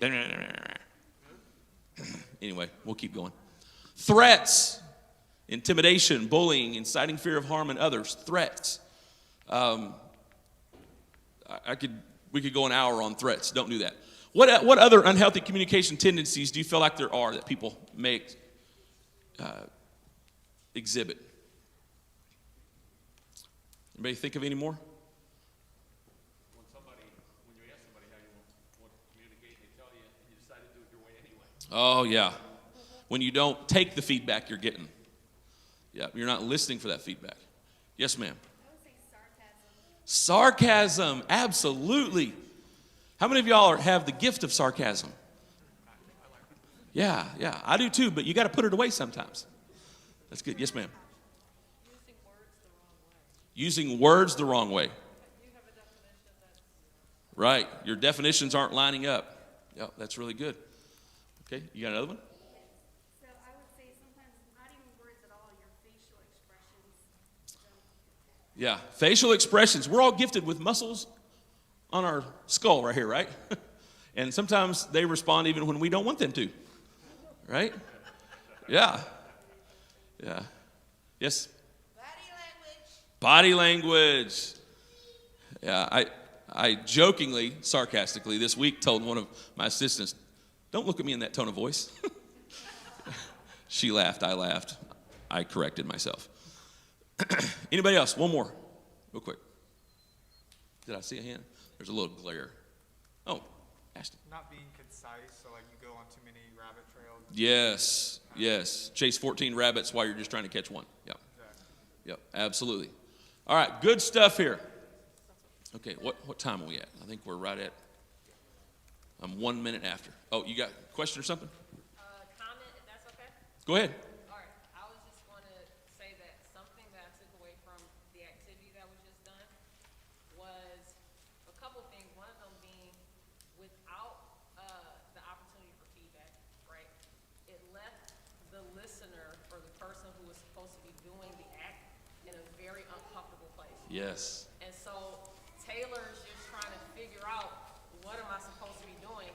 Anyway, we'll keep going. Threats, intimidation, bullying, inciting fear of harm in others. Threats. We could go an hour on threats. Don't do that. What other unhealthy communication tendencies do you feel like there are that people may exhibit? Anybody think of any more? When you ask somebody how you want to communicate, they tell you, and you decide to do it your way anyway. Oh, yeah. When you don't take the feedback you're getting. Yeah, you're not listening for that feedback. Yes, ma'am. Sarcasm, absolutely. How many of y'all have the gift of sarcasm? Yeah, I do too, but you got to put it away sometimes. That's good. Yes, ma'am. Using words the wrong way. Right, your definitions aren't lining up. Yep, that's really good. Okay, you got another one? So I would say sometimes not even words at all, your facial expressions. Yeah, facial expressions. We're all gifted with muscles on our skull right here, right? And sometimes they respond even when we don't want them to, right? Yeah, Yes? Body language. Body language. Yeah, I jokingly, sarcastically, this week told one of my assistants, don't look at me in that tone of voice. She laughed, I laughed. I corrected myself. Anybody else? One more, real quick. Did I see a hand? There's a little glare. Oh, Ashton. Not being concise, so like you go on too many rabbit trails. Yes, yes. Chase 14 rabbits while you're just trying to catch one. Yep. Exactly. Yep, absolutely. All right, good stuff here. Okay, what time are we at? I think we're right at, I'm 1 minute after. Oh, you got a question or something? Comment, if that's okay? Go ahead. All right, I was just going to say that something that I took away from the activity that was just done was a couple of things. One of them being without the opportunity for feedback, right? It left the listener or the person who was supposed to be doing the act in a very uncomfortable place. Yes. And so Taylor's just trying to figure out, what am I supposed to be doing?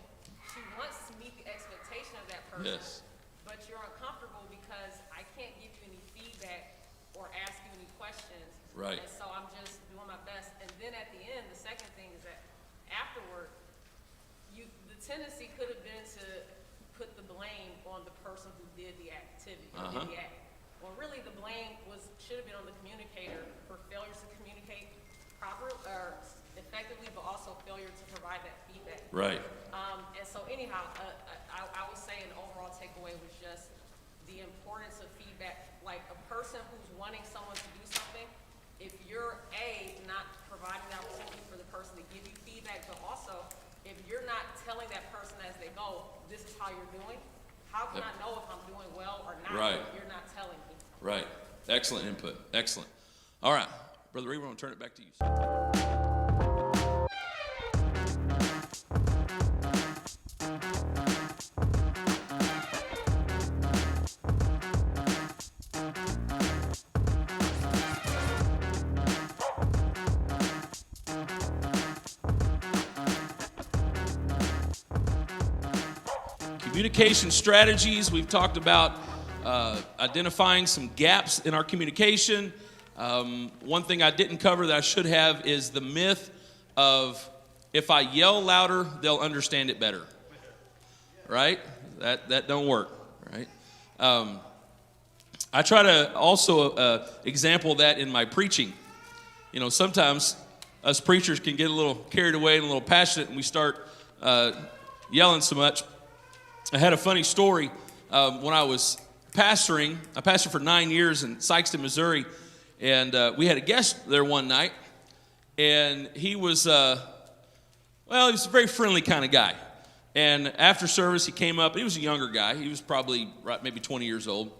She wants to meet the expectation of that person. Yes. But you're uncomfortable because I can't give you any feedback or ask you any questions. Right. And so I'm just doing my best. And then at the end, the second thing is that afterward, the tendency could have been to put the blame on the person who did the activity, or did the act. Well, really, the blame should have been on the communicator for failures to communicate properly or effectively, but also failure to provide that feedback. Right. And so anyhow, I would say an overall takeaway was just the importance of feedback. Like a person who's wanting someone to do something, if you're not providing the opportunity for the person to give you feedback, but also if you're not telling that person as they go, this is how you're doing, how can I know if I'm doing well or not Right. if you're not telling me? Right. Excellent input. Excellent. All right. Brother Reed, we're going to turn it back to you, sir. Communication strategies. We've talked about identifying some gaps in our communication. One thing I didn't cover that I should have is the myth of if I yell louder, they'll understand it better. Right? That don't work. Right? I try to also example that in my preaching. You know, sometimes us preachers can get a little carried away and a little passionate, and we start yelling so much. I had a funny story when I was pastoring. I pastored for 9 years in Sikeston, Missouri, and we had a guest there one night, and he was, he was a very friendly kind of guy. And after service, he came up. He was a younger guy. He was probably maybe 20 years old.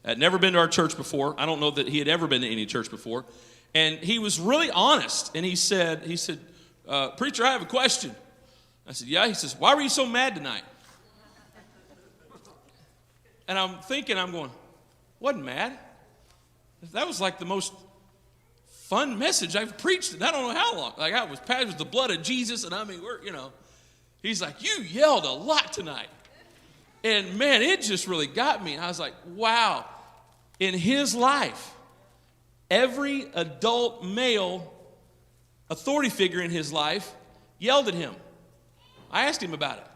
Had never been to our church before. I don't know that he had ever been to any church before. And he was really honest, and he said, "Preacher, I have a question." I said, "Yeah." He says, "Why were you so mad tonight?" And I'm going, wasn't mad. That was like the most fun message I've preached in I don't know how long. Like I was passed with the blood of Jesus, and I mean, he's like, "You yelled a lot tonight." And man, it just really got me. I was like, wow. In his life, every adult male authority figure in his life yelled at him. I asked him about it.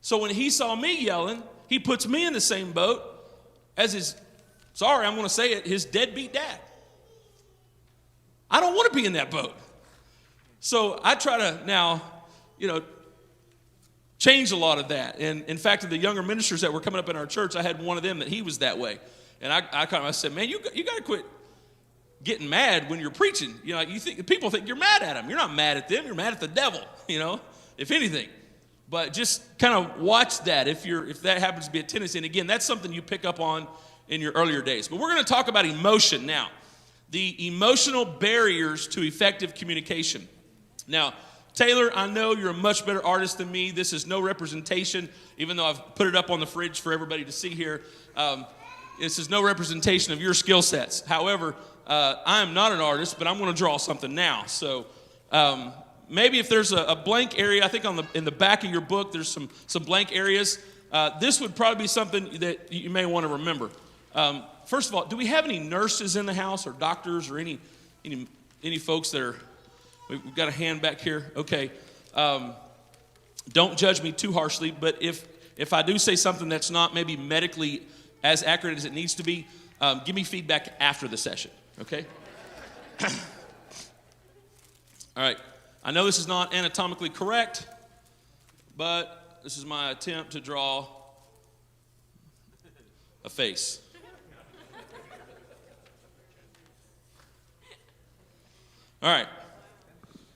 So when he saw me yelling, he puts me in the same boat as his deadbeat dad. I don't want to be in that boat. So I try to now, change a lot of that. And in fact, of the younger ministers that were coming up in our church, I had one of them that he was that way. And I said, "Man, you got to quit getting mad when you're preaching. People think you're mad at them. You're not mad at them. You're mad at the devil, if anything. But just kind of watch that if that happens to be a tendency. And again, that's something you pick up on in your earlier days. But we're going to talk about emotion now. The emotional barriers to effective communication. Now, Taylor, I know you're a much better artist than me. This is no representation, even though I've put it up on the fridge for everybody to see here. This is no representation of your skill sets. However, I am not an artist, but I'm going to draw something now. So maybe if there's a blank area, I think in the back of your book, there's some blank areas. This would probably be something that you may want to remember. First of all, do we have any nurses in the house or doctors or any folks that are, we've got a hand back here? Okay. Don't judge me too harshly, but if I do say something that's not maybe medically as accurate as it needs to be, give me feedback after the session, okay? All right. I know this is not anatomically correct, but this is my attempt to draw a face. All right.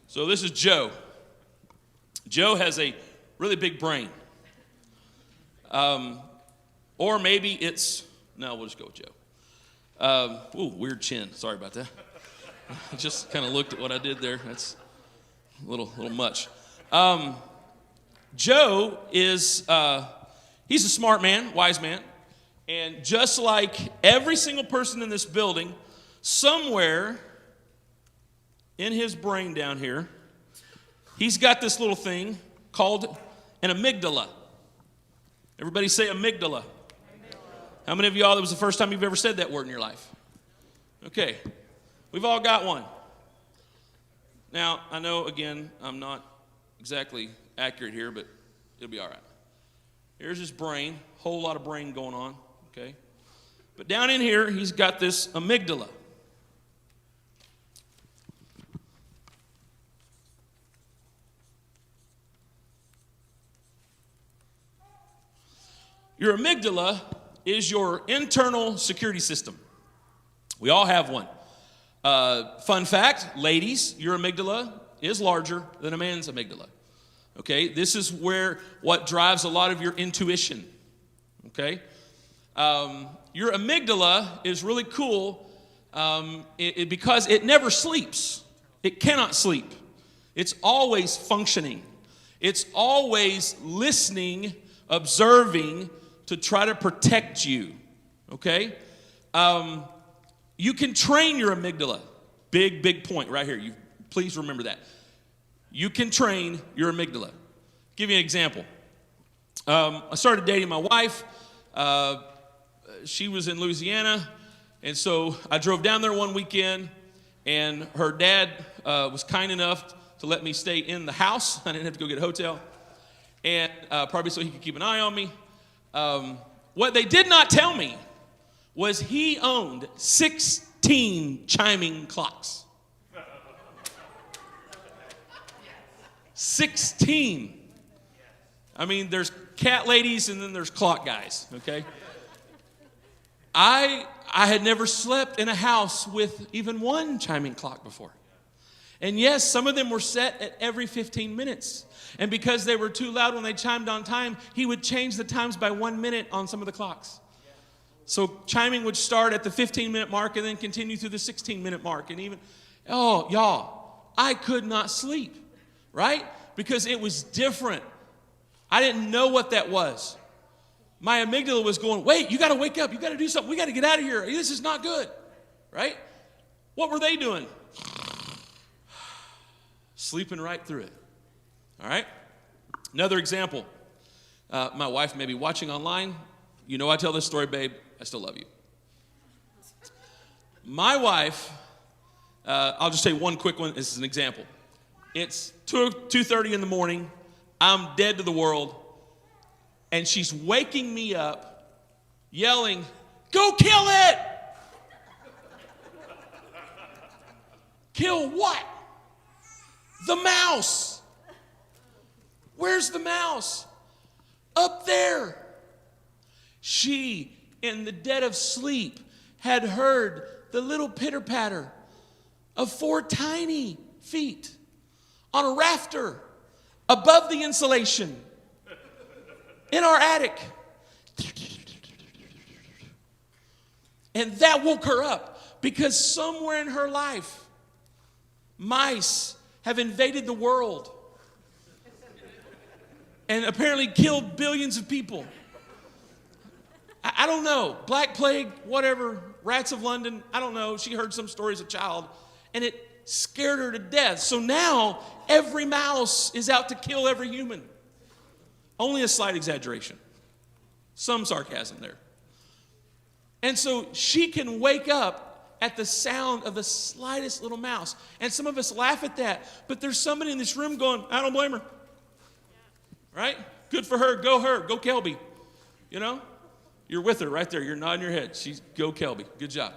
So this is Joe. Joe has a really big brain. Or maybe no, we'll just go with Joe. Weird chin. Sorry about that. I just kind of looked at what I did there. That's a little much. Joe is, he's a smart man, wise man. And just like every single person in this building, somewhere in his brain down here, he's got this little thing called an amygdala. Everybody say amygdala. How many of y'all, that was the first time you've ever said that word in your life? Okay. We've all got one. Now, I know, again, I'm not exactly accurate here, but it'll be all right. Here's his brain. Whole lot of brain going on. Okay. But down in here, he's got this amygdala. Your amygdala is your internal security system. We all have one. Fun fact, ladies, your amygdala is larger than a man's amygdala. Okay, this is what drives a lot of your intuition. Okay, your amygdala is really cool because it never sleeps. It cannot sleep. It's always functioning. It's always listening, observing, to try to protect you, okay? You can train your amygdala. Big point right here. Please remember that. You can train your amygdala. Give you an example. I started dating my wife. She was in Louisiana, and so I drove down there one weekend, and her dad was kind enough to let me stay in the house. I didn't have to go get a hotel, and probably so he could keep an eye on me. What they did not tell me was he owned 16 chiming clocks. 16. I mean, there's cat ladies and then there's clock guys, okay? I had never slept in a house with even one chiming clock before. And yes, some of them were set at every 15 minutes. And because they were too loud when they chimed on time, he would change the times by 1 minute on some of the clocks. So chiming would start at the 15-minute mark and then continue through the 16-minute mark. And even, y'all, I could not sleep, right? Because it was different. I didn't know what that was. My amygdala was going, wait, you got to wake up. You got to do something. We got to get out of here. This is not good, right? What were they doing? Sleeping right through it. All right? Another example. My wife may be watching online. You know I tell this story, babe. I still love you. My wife, I'll just say one quick one. This is an example. It's 2:30 in the morning. I'm dead to the world. And she's waking me up, yelling, go kill it! Kill what? The mouse. Where's the mouse? Up there. She, in the dead of sleep, had heard the little pitter-patter of 4 tiny feet on a rafter above the insulation in our attic. And that woke her up because somewhere in her life, mice have invaded the world and apparently killed billions of people. I don't know. Black Plague, whatever, Rats of London, I don't know. She heard some story as a child, and it scared her to death. So now every mouse is out to kill every human. Only a slight exaggeration. Some sarcasm there. And so she can wake up at the sound of the slightest little mouse. And some of us laugh at that. But there's somebody in this room going, I don't blame her. Right? Good for her. Go Kelby. You know? You're with her right there. You're nodding your head. She's go Kelby. Good job.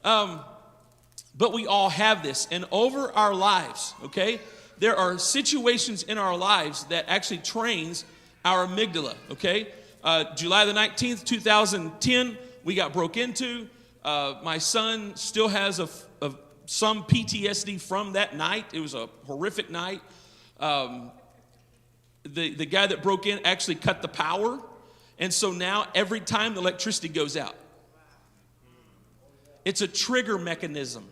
But we all have this. And over our lives, okay, there are situations in our lives that actually trains our amygdala, okay? July the 19th, 2010, we got broke into. My son still has some PTSD from that night. It was a horrific night. The guy that broke in actually cut the power. And so now every time the electricity goes out, it's a trigger mechanism,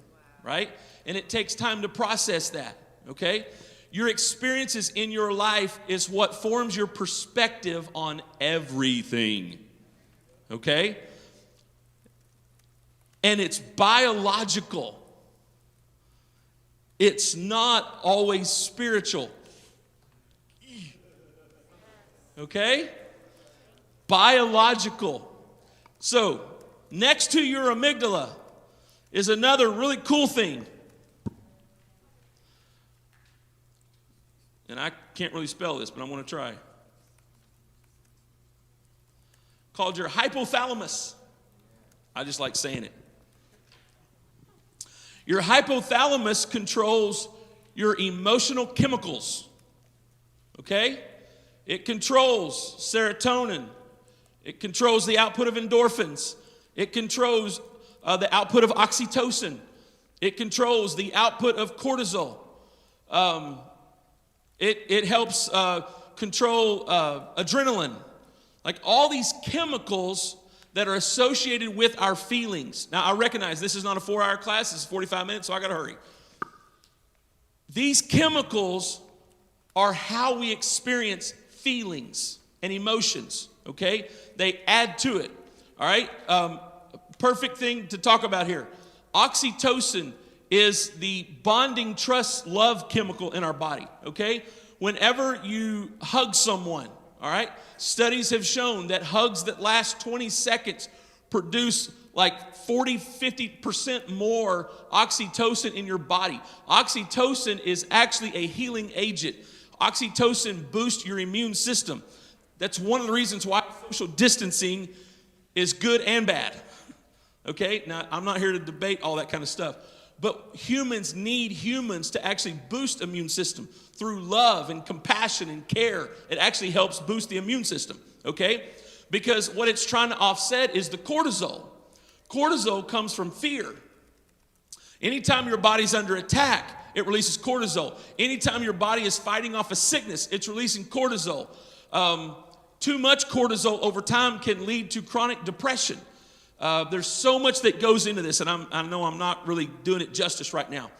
right? And it takes time to process that, okay? Your experiences in your life is what forms your perspective on everything, okay? And it's biological. It's not always spiritual, okay? Biological. So, next to your amygdala is another really cool thing. And I can't really spell this, but I'm going to try. Called your hypothalamus. I just like saying it. Your hypothalamus controls your emotional chemicals. Okay? It controls serotonin. It controls the output of endorphins. It controls the output of oxytocin. It controls the output of cortisol. It helps control adrenaline. Like all these chemicals that are associated with our feelings. Now, I recognize this is not a 4-hour class. This is 45 minutes, so I got to hurry. These chemicals are how we experience feelings and emotions, okay? They add to it, all right? Perfect thing to talk about here. Oxytocin is the bonding, trust, love chemical in our body, okay? Whenever you hug someone, all right, studies have shown that hugs that last 20 seconds produce like 40, 50% more oxytocin in your body. Oxytocin is actually a healing agent. Oxytocin boosts your immune system. That's one of the reasons why social distancing is good and bad. Okay, now I'm not here to debate all that kind of stuff. But humans need humans to actually boost immune system through love and compassion and care. It actually helps boost the immune system, okay? Because what it's trying to offset is the cortisol. Cortisol comes from fear. Anytime your body's under attack, it releases cortisol. Anytime your body is fighting off a sickness, it's releasing cortisol. Too much cortisol over time can lead to chronic depression. There's so much that goes into this, and I know I'm not really doing it justice right now.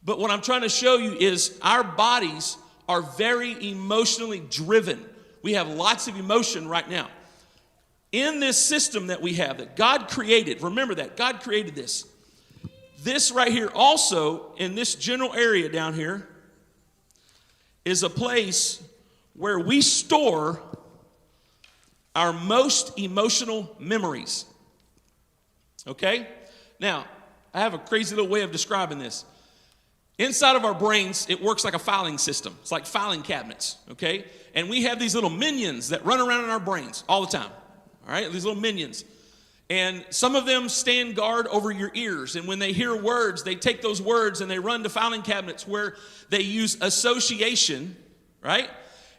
But what I'm trying to show you is our bodies are very emotionally driven. We have lots of emotion right now. In this system that we have, that God created, remember that, God created this. This right here also, in this general area down here, is a place where we store our most emotional memories. Okay? Now, I have a crazy little way of describing this. Inside of our brains, it works like a filing system. It's like filing cabinets, okay? And we have these little minions that run around in our brains all the time, all right? These little minions. And some of them stand guard over your ears. And when they hear words, they take those words and they run to filing cabinets where they use association, right?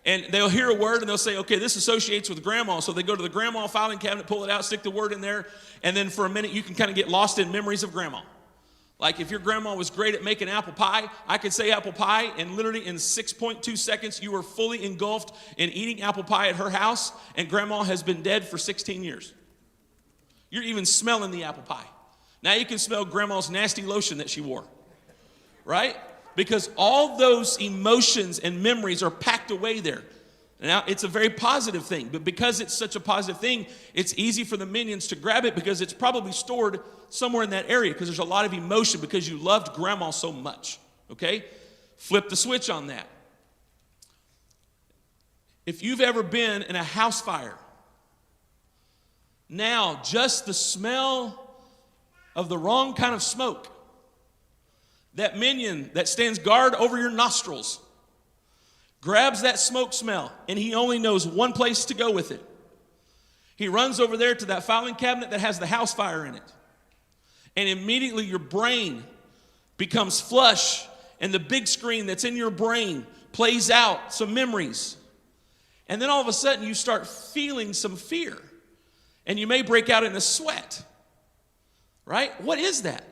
And they'll hear a word and they'll say, okay, this associates with grandma. So they go to the grandma filing cabinet, pull it out, stick the word in there. And then for a minute, you can kind of get lost in memories of grandma. Like if your grandma was great at making apple pie, I could say apple pie, and literally in 6.2 seconds, you were fully engulfed in eating apple pie at her house, and grandma has been dead for 16 years. You're even smelling the apple pie. Now you can smell grandma's nasty lotion that she wore, right? Because all those emotions and memories are packed away there. Now, it's a very positive thing, but because it's such a positive thing, it's easy for the minions to grab it because it's probably stored somewhere in that area because there's a lot of emotion because you loved grandma so much, okay? Flip the switch on that. If you've ever been in a house fire, Now, just the smell of the wrong kind of smoke, that minion that stands guard over your nostrils, grabs that smoke smell, and he only knows one place to go with it. He runs over there to that filing cabinet that has the house fire in it. And immediately your brain becomes flush, and the big screen that's in your brain plays out some memories. And then all of a sudden you start feeling some fear, and you may break out in a sweat. Right? What is that?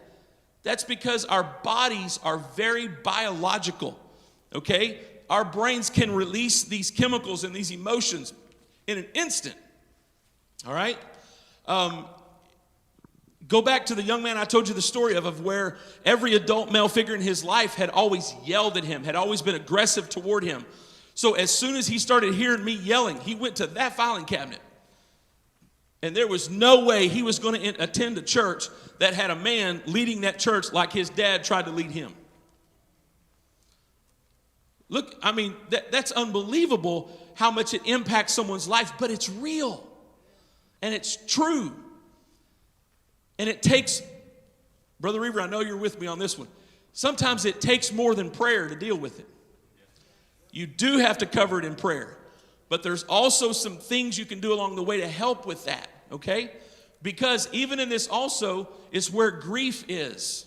That's because our bodies are very biological. Okay? Our brains can release these chemicals and these emotions in an instant. All right? Go back to the young man I told you the story of where every adult male figure in his life had always yelled at him, had always been aggressive toward him. So as soon as he started hearing me yelling, he went to that filing cabinet. And there was no way he was going to attend a church that had a man leading that church like his dad tried to lead him. Look, I mean, that's unbelievable how much it impacts someone's life, but it's real. And it's true. And it takes, Brother Reaver, I know you're with me on this one. Sometimes it takes more than prayer to deal with it. You do have to cover it in prayer. But there's also some things you can do along the way to help with that, okay? Because even in this also is where grief is.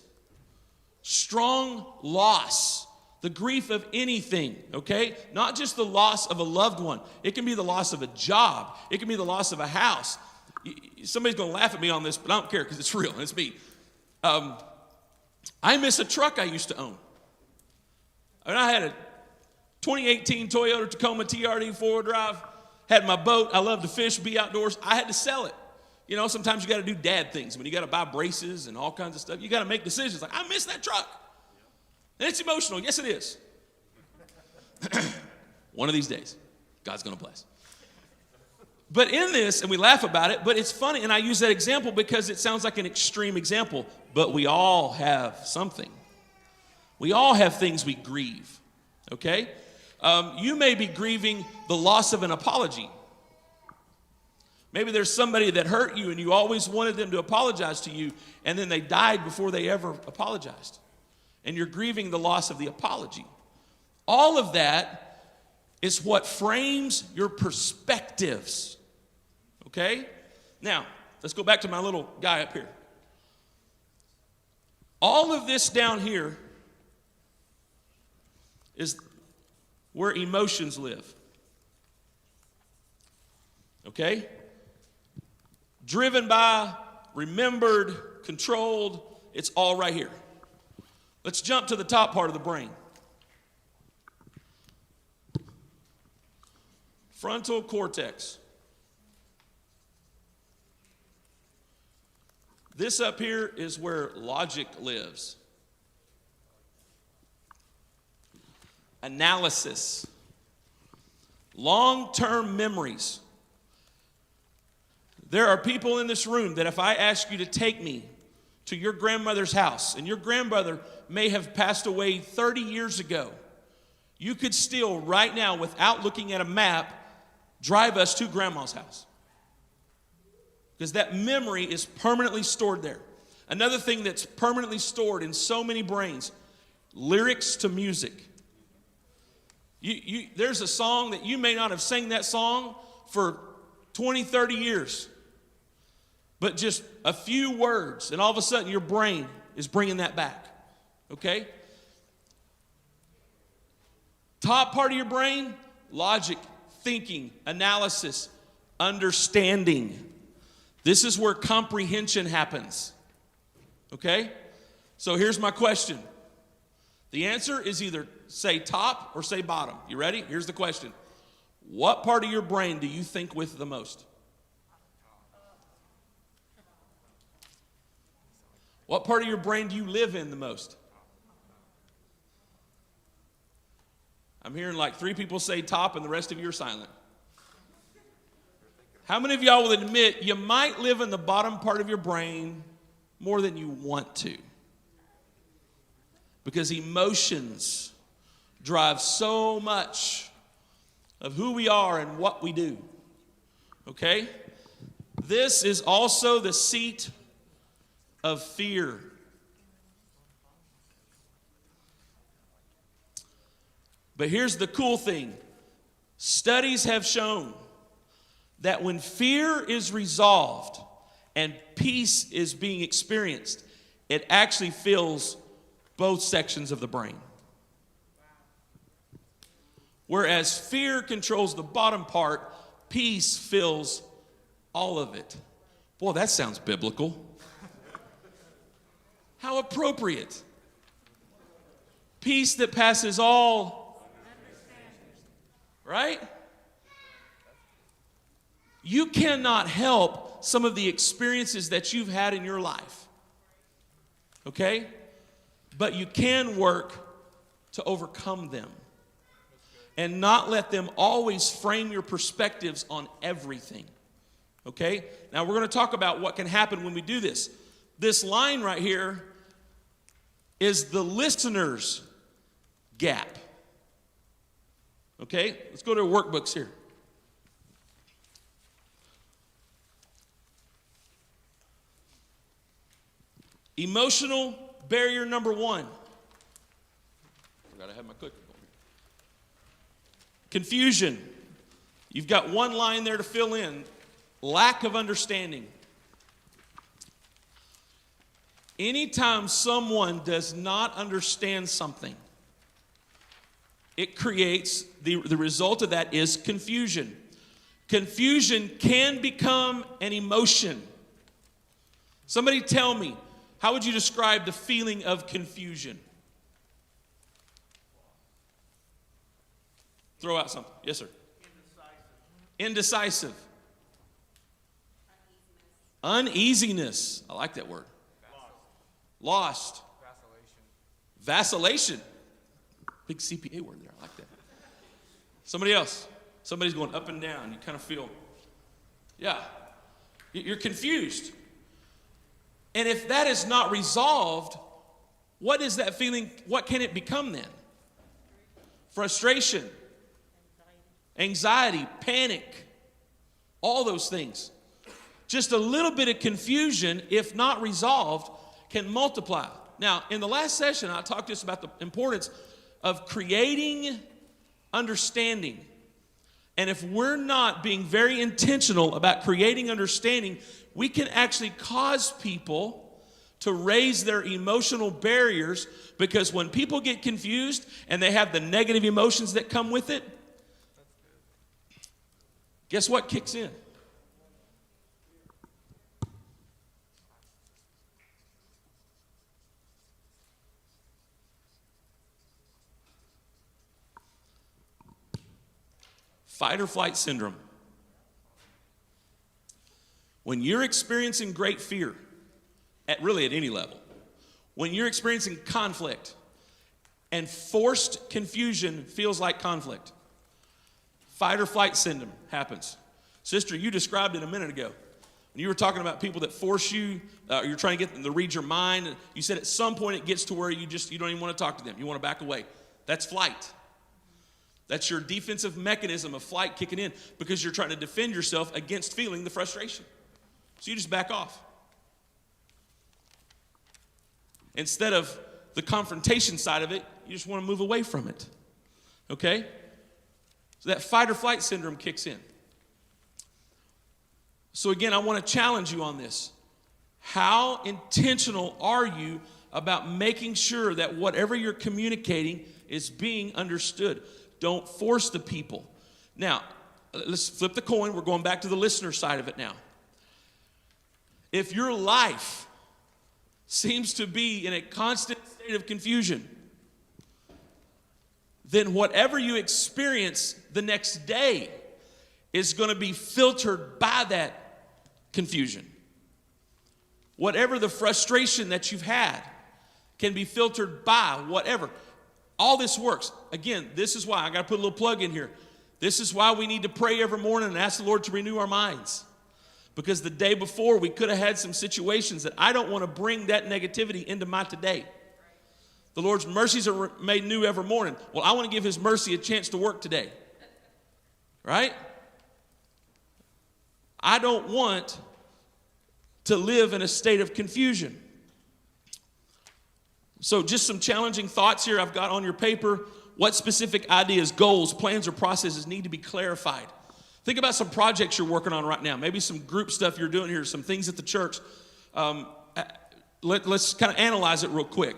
Strong loss. The grief of anything, okay? Not just the loss of a loved one. It can be the loss of a job. It can be the loss of a house. Somebody's going to laugh at me on this, but I don't care because it's real. It's me. I miss a truck I used to own. I mean, I had a 2018 Toyota Tacoma TRD 4-wheel drive. Had my boat. I love to fish, be outdoors. I had to sell it. You know, sometimes you got to do dad things. When you got to buy braces and all kinds of stuff, you got to make decisions. Like, I miss that truck. And it's emotional. Yes, it is. One of these days, God's going to bless. But in this, and we laugh about it, but it's funny, and I use that example because it sounds like an extreme example, but we all have something. We all have things we grieve, okay? You may be grieving the loss of an apology. Maybe there's somebody that hurt you and you always wanted them to apologize to you, and then they died before they ever apologized. And you're grieving the loss of the apology. All of that is what frames your perspectives. Okay? Now, let's go back to my little guy up here. All of this down here is where emotions live. Okay? Driven by, remembered, controlled, it's all right here. Let's jump to the top part of the brain. Frontal cortex. This up here is where logic lives. Analysis. Long-term memories. There are people in this room that if I ask you to take me to your grandmother's house, and your grandmother may have passed away 30 years ago, you could still, right now, without looking at a map, drive us to grandma's house. Because that memory is permanently stored there. Another thing that's permanently stored in so many brains, lyrics to music. There's a song that you may not have sang that song for 20, 30 years. But just a few words, and all of a sudden your brain is bringing that back. Okay? Top part of your brain, logic, thinking, analysis, understanding. This is where comprehension happens. Okay? So here's my question. The answer is either say top or say bottom. You ready? Here's the question. What part of your brain do you think with the most? What part of your brain do you live in the most? I'm hearing like 3 people say top and the rest of you are silent. How many of y'all will admit you might live in the bottom part of your brain more than you want to? Because emotions drive so much of who we are and what we do. Okay? This is also the seat of fear. But here's the cool thing. Studies have shown that when fear is resolved and peace is being experienced, it actually fills both sections of the brain. Whereas fear controls the bottom part, peace fills all of it. Boy, that sounds biblical. How appropriate. Peace that passes all, right? You cannot help some of the experiences that you've had in your life, okay? But you can work to overcome them and not let them always frame your perspectives on everything, okay? Now, we're going to talk about what can happen when we do this. This line right here is the listener's gap, okay? Let's go to our workbooks here. Emotional barrier number 1. Forgot I had my cookie going here. Confusion. You've got one line there to fill in. Lack of understanding. Anytime someone does not understand something, it creates, the result of that is confusion. Confusion can become an emotion. Somebody tell me, how would you describe the feeling of confusion? Throw out something. Yes, sir. Indecisive. Uneasiness. I like that word. Lost. Vacillation. Big CPA word there. I like that. Somebody else. Somebody's going up and down. You kind of feel, yeah, you're confused. And if that is not resolved, what is that feeling? What can it become then? Frustration, anxiety, panic, all those things. Just a little bit of confusion, if not resolved, can multiply. Now, in the last session, I talked to us about the importance of creating understanding. And if we're not being very intentional about creating understanding, we can actually cause people to raise their emotional barriers, because when people get confused and they have the negative emotions that come with it, guess what kicks in? Fight or flight syndrome. When you're experiencing great fear, at any level, when you're experiencing conflict, and forced confusion feels like conflict, fight or flight syndrome happens. Sister, you described it a minute ago. When you were talking about people that force you, you're trying to get them to read your mind. You said at some point it gets to where you don't even want to talk to them. You want to back away. That's flight. That's your defensive mechanism of flight kicking in, because you're trying to defend yourself against feeling the frustration. So you just back off. Instead of the confrontation side of it, you just want to move away from it. Okay? So that fight or flight syndrome kicks in. So again, I want to challenge you on this. How intentional are you about making sure that whatever you're communicating is being understood? Don't force the people. Now, let's flip the coin. We're going back to the listener side of it now. If your life seems to be in a constant state of confusion, then whatever you experience the next day is going to be filtered by that confusion. Whatever the frustration that you've had can be filtered by whatever. All this works. Again, this is why I got to put a little plug in here. This is why we need to pray every morning and ask the Lord to renew our minds. Because the day before, we could have had some situations that I don't want to bring that negativity into my today. The Lord's mercies are made new every morning. Well, I want to give his mercy a chance to work today. Right? I don't want to live in a state of confusion. So just some challenging thoughts here I've got on your paper. What specific ideas, goals, plans, or processes need to be clarified? Think about some projects you're working on right now. Maybe some group stuff you're doing here, some things at the church. Let's kind of analyze it real quick.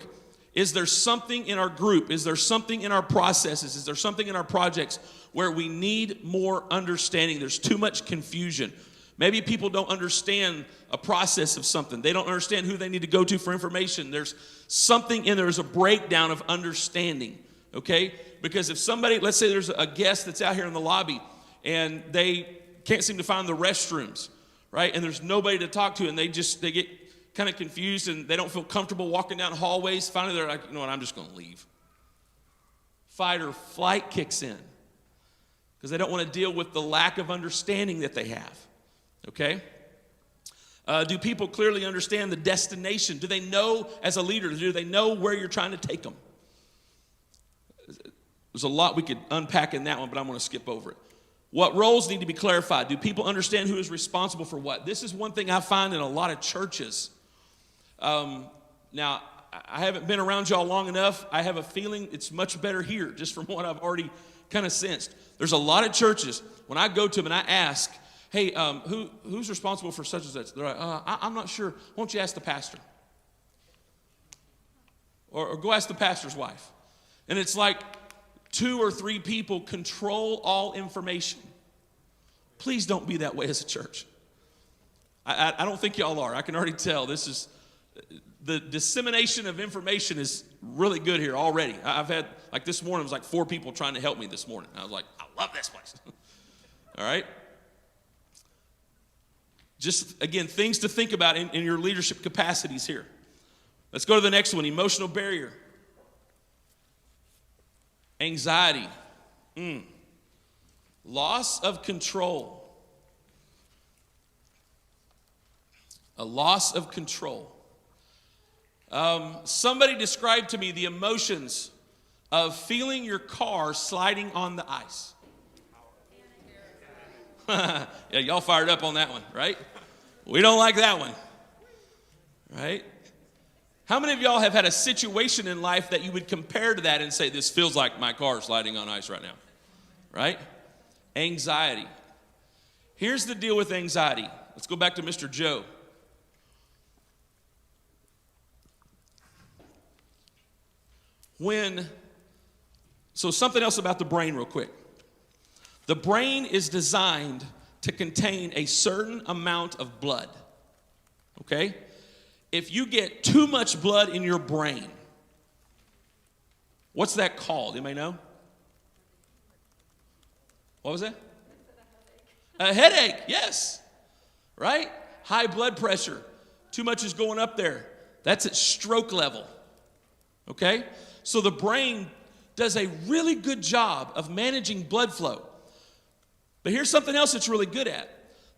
Is there something in our group? Is there something in our processes? Is there something in our projects where we need more understanding? There's too much confusion. Maybe people don't understand a process of something. They don't understand who they need to go to for information. There's something in there. There's a breakdown of understanding, okay? Because if somebody, let's say there's a guest that's out here in the lobby and they can't seem to find the restrooms, right? And there's nobody to talk to, and they get kind of confused and they don't feel comfortable walking down hallways. Finally, they're like, you know what, I'm just going to leave. Fight or flight kicks in because they don't want to deal with the lack of understanding that they have, okay? Do people clearly understand the destination? Do they know, as a leader, do they know where you're trying to take them? There's a lot we could unpack in that one, but I'm going to skip over it. What roles need to be clarified? Do people understand who is responsible for what? This is one thing I find in a lot of churches. Now, I haven't been around y'all long enough. I have a feeling it's much better here, just from what I've already kind of sensed. There's a lot of churches, when I go to them and I ask, hey, who's responsible for such and such? They're like, I'm not sure. Why don't you ask the pastor? Or go ask the pastor's wife. And it's like 2 or 3 people control all information. Please don't be that way as a church. I don't think y'all are. I can already tell this is, the dissemination of information is really good here already. I've had, like this morning, it was like 4 people trying to help me this morning. I was like, I love this place. All right? Just, again, things to think about in your leadership capacities here. Let's go to the next one, emotional barrier. Anxiety. Loss of control. A loss of control. Somebody described to me the emotions of feeling your car sliding on the ice. Yeah, y'all fired up on that one, right? We don't like that one, right? How many of y'all have had a situation in life that you would compare to that and say, this feels like my car sliding on ice right now, right? Anxiety. Here's the deal with anxiety. Let's go back to Mr. Joe. So something else about the brain real quick. The brain is designed to contain a certain amount of blood, okay? If you get too much blood in your brain, what's that called? Anybody know? What was that? A headache, yes, right? High blood pressure, too much is going up there. That's at stroke level, okay? So the brain does a really good job of managing blood flow. But here's something else it's really good at.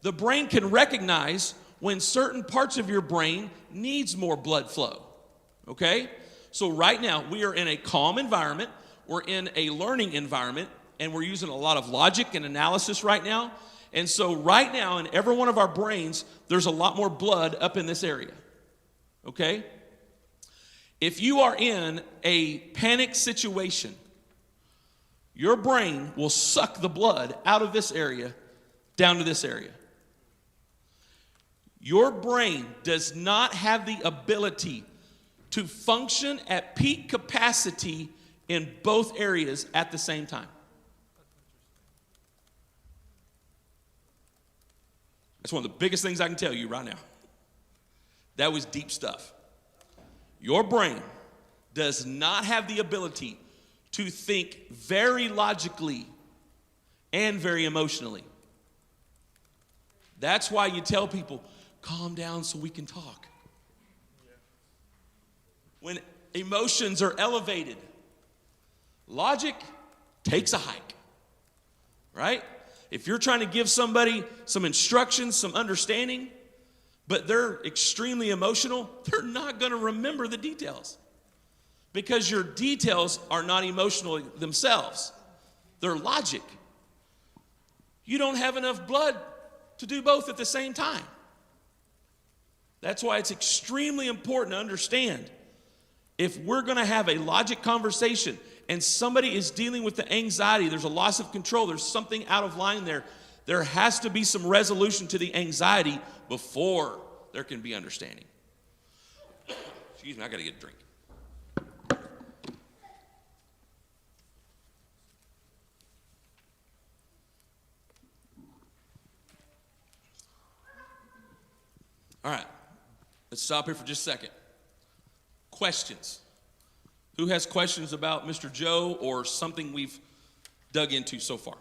The brain can recognize when certain parts of your brain needs more blood flow, okay? So right now, we are in a calm environment. We're in a learning environment, and we're using a lot of logic and analysis right now. And so right now, in every one of our brains, there's a lot more blood up in this area, okay? If you are in a panic situation, your brain will suck the blood out of this area down to this area. Your brain does not have the ability to function at peak capacity in both areas at the same time. That's one of the biggest things I can tell you right now. That was deep stuff. Your brain does not have the ability to think very logically and very emotionally. That's why you tell people, calm down so we can talk. When emotions are elevated, logic takes a hike, right? If you're trying to give somebody some instructions, some understanding, but they're extremely emotional, they're not going to remember the details because your details are not emotional themselves. They're logic. You don't have enough blood to do both at the same time. That's why it's extremely important to understand if we're going to have a logic conversation and somebody is dealing with the anxiety, there's a loss of control, there's something out of line there, there has to be some resolution to the anxiety before there can be understanding. Excuse me, I got to get a drink. All right, let's stop here for just a second. Questions. Who has questions about Mr. Joe or something we've dug into so far?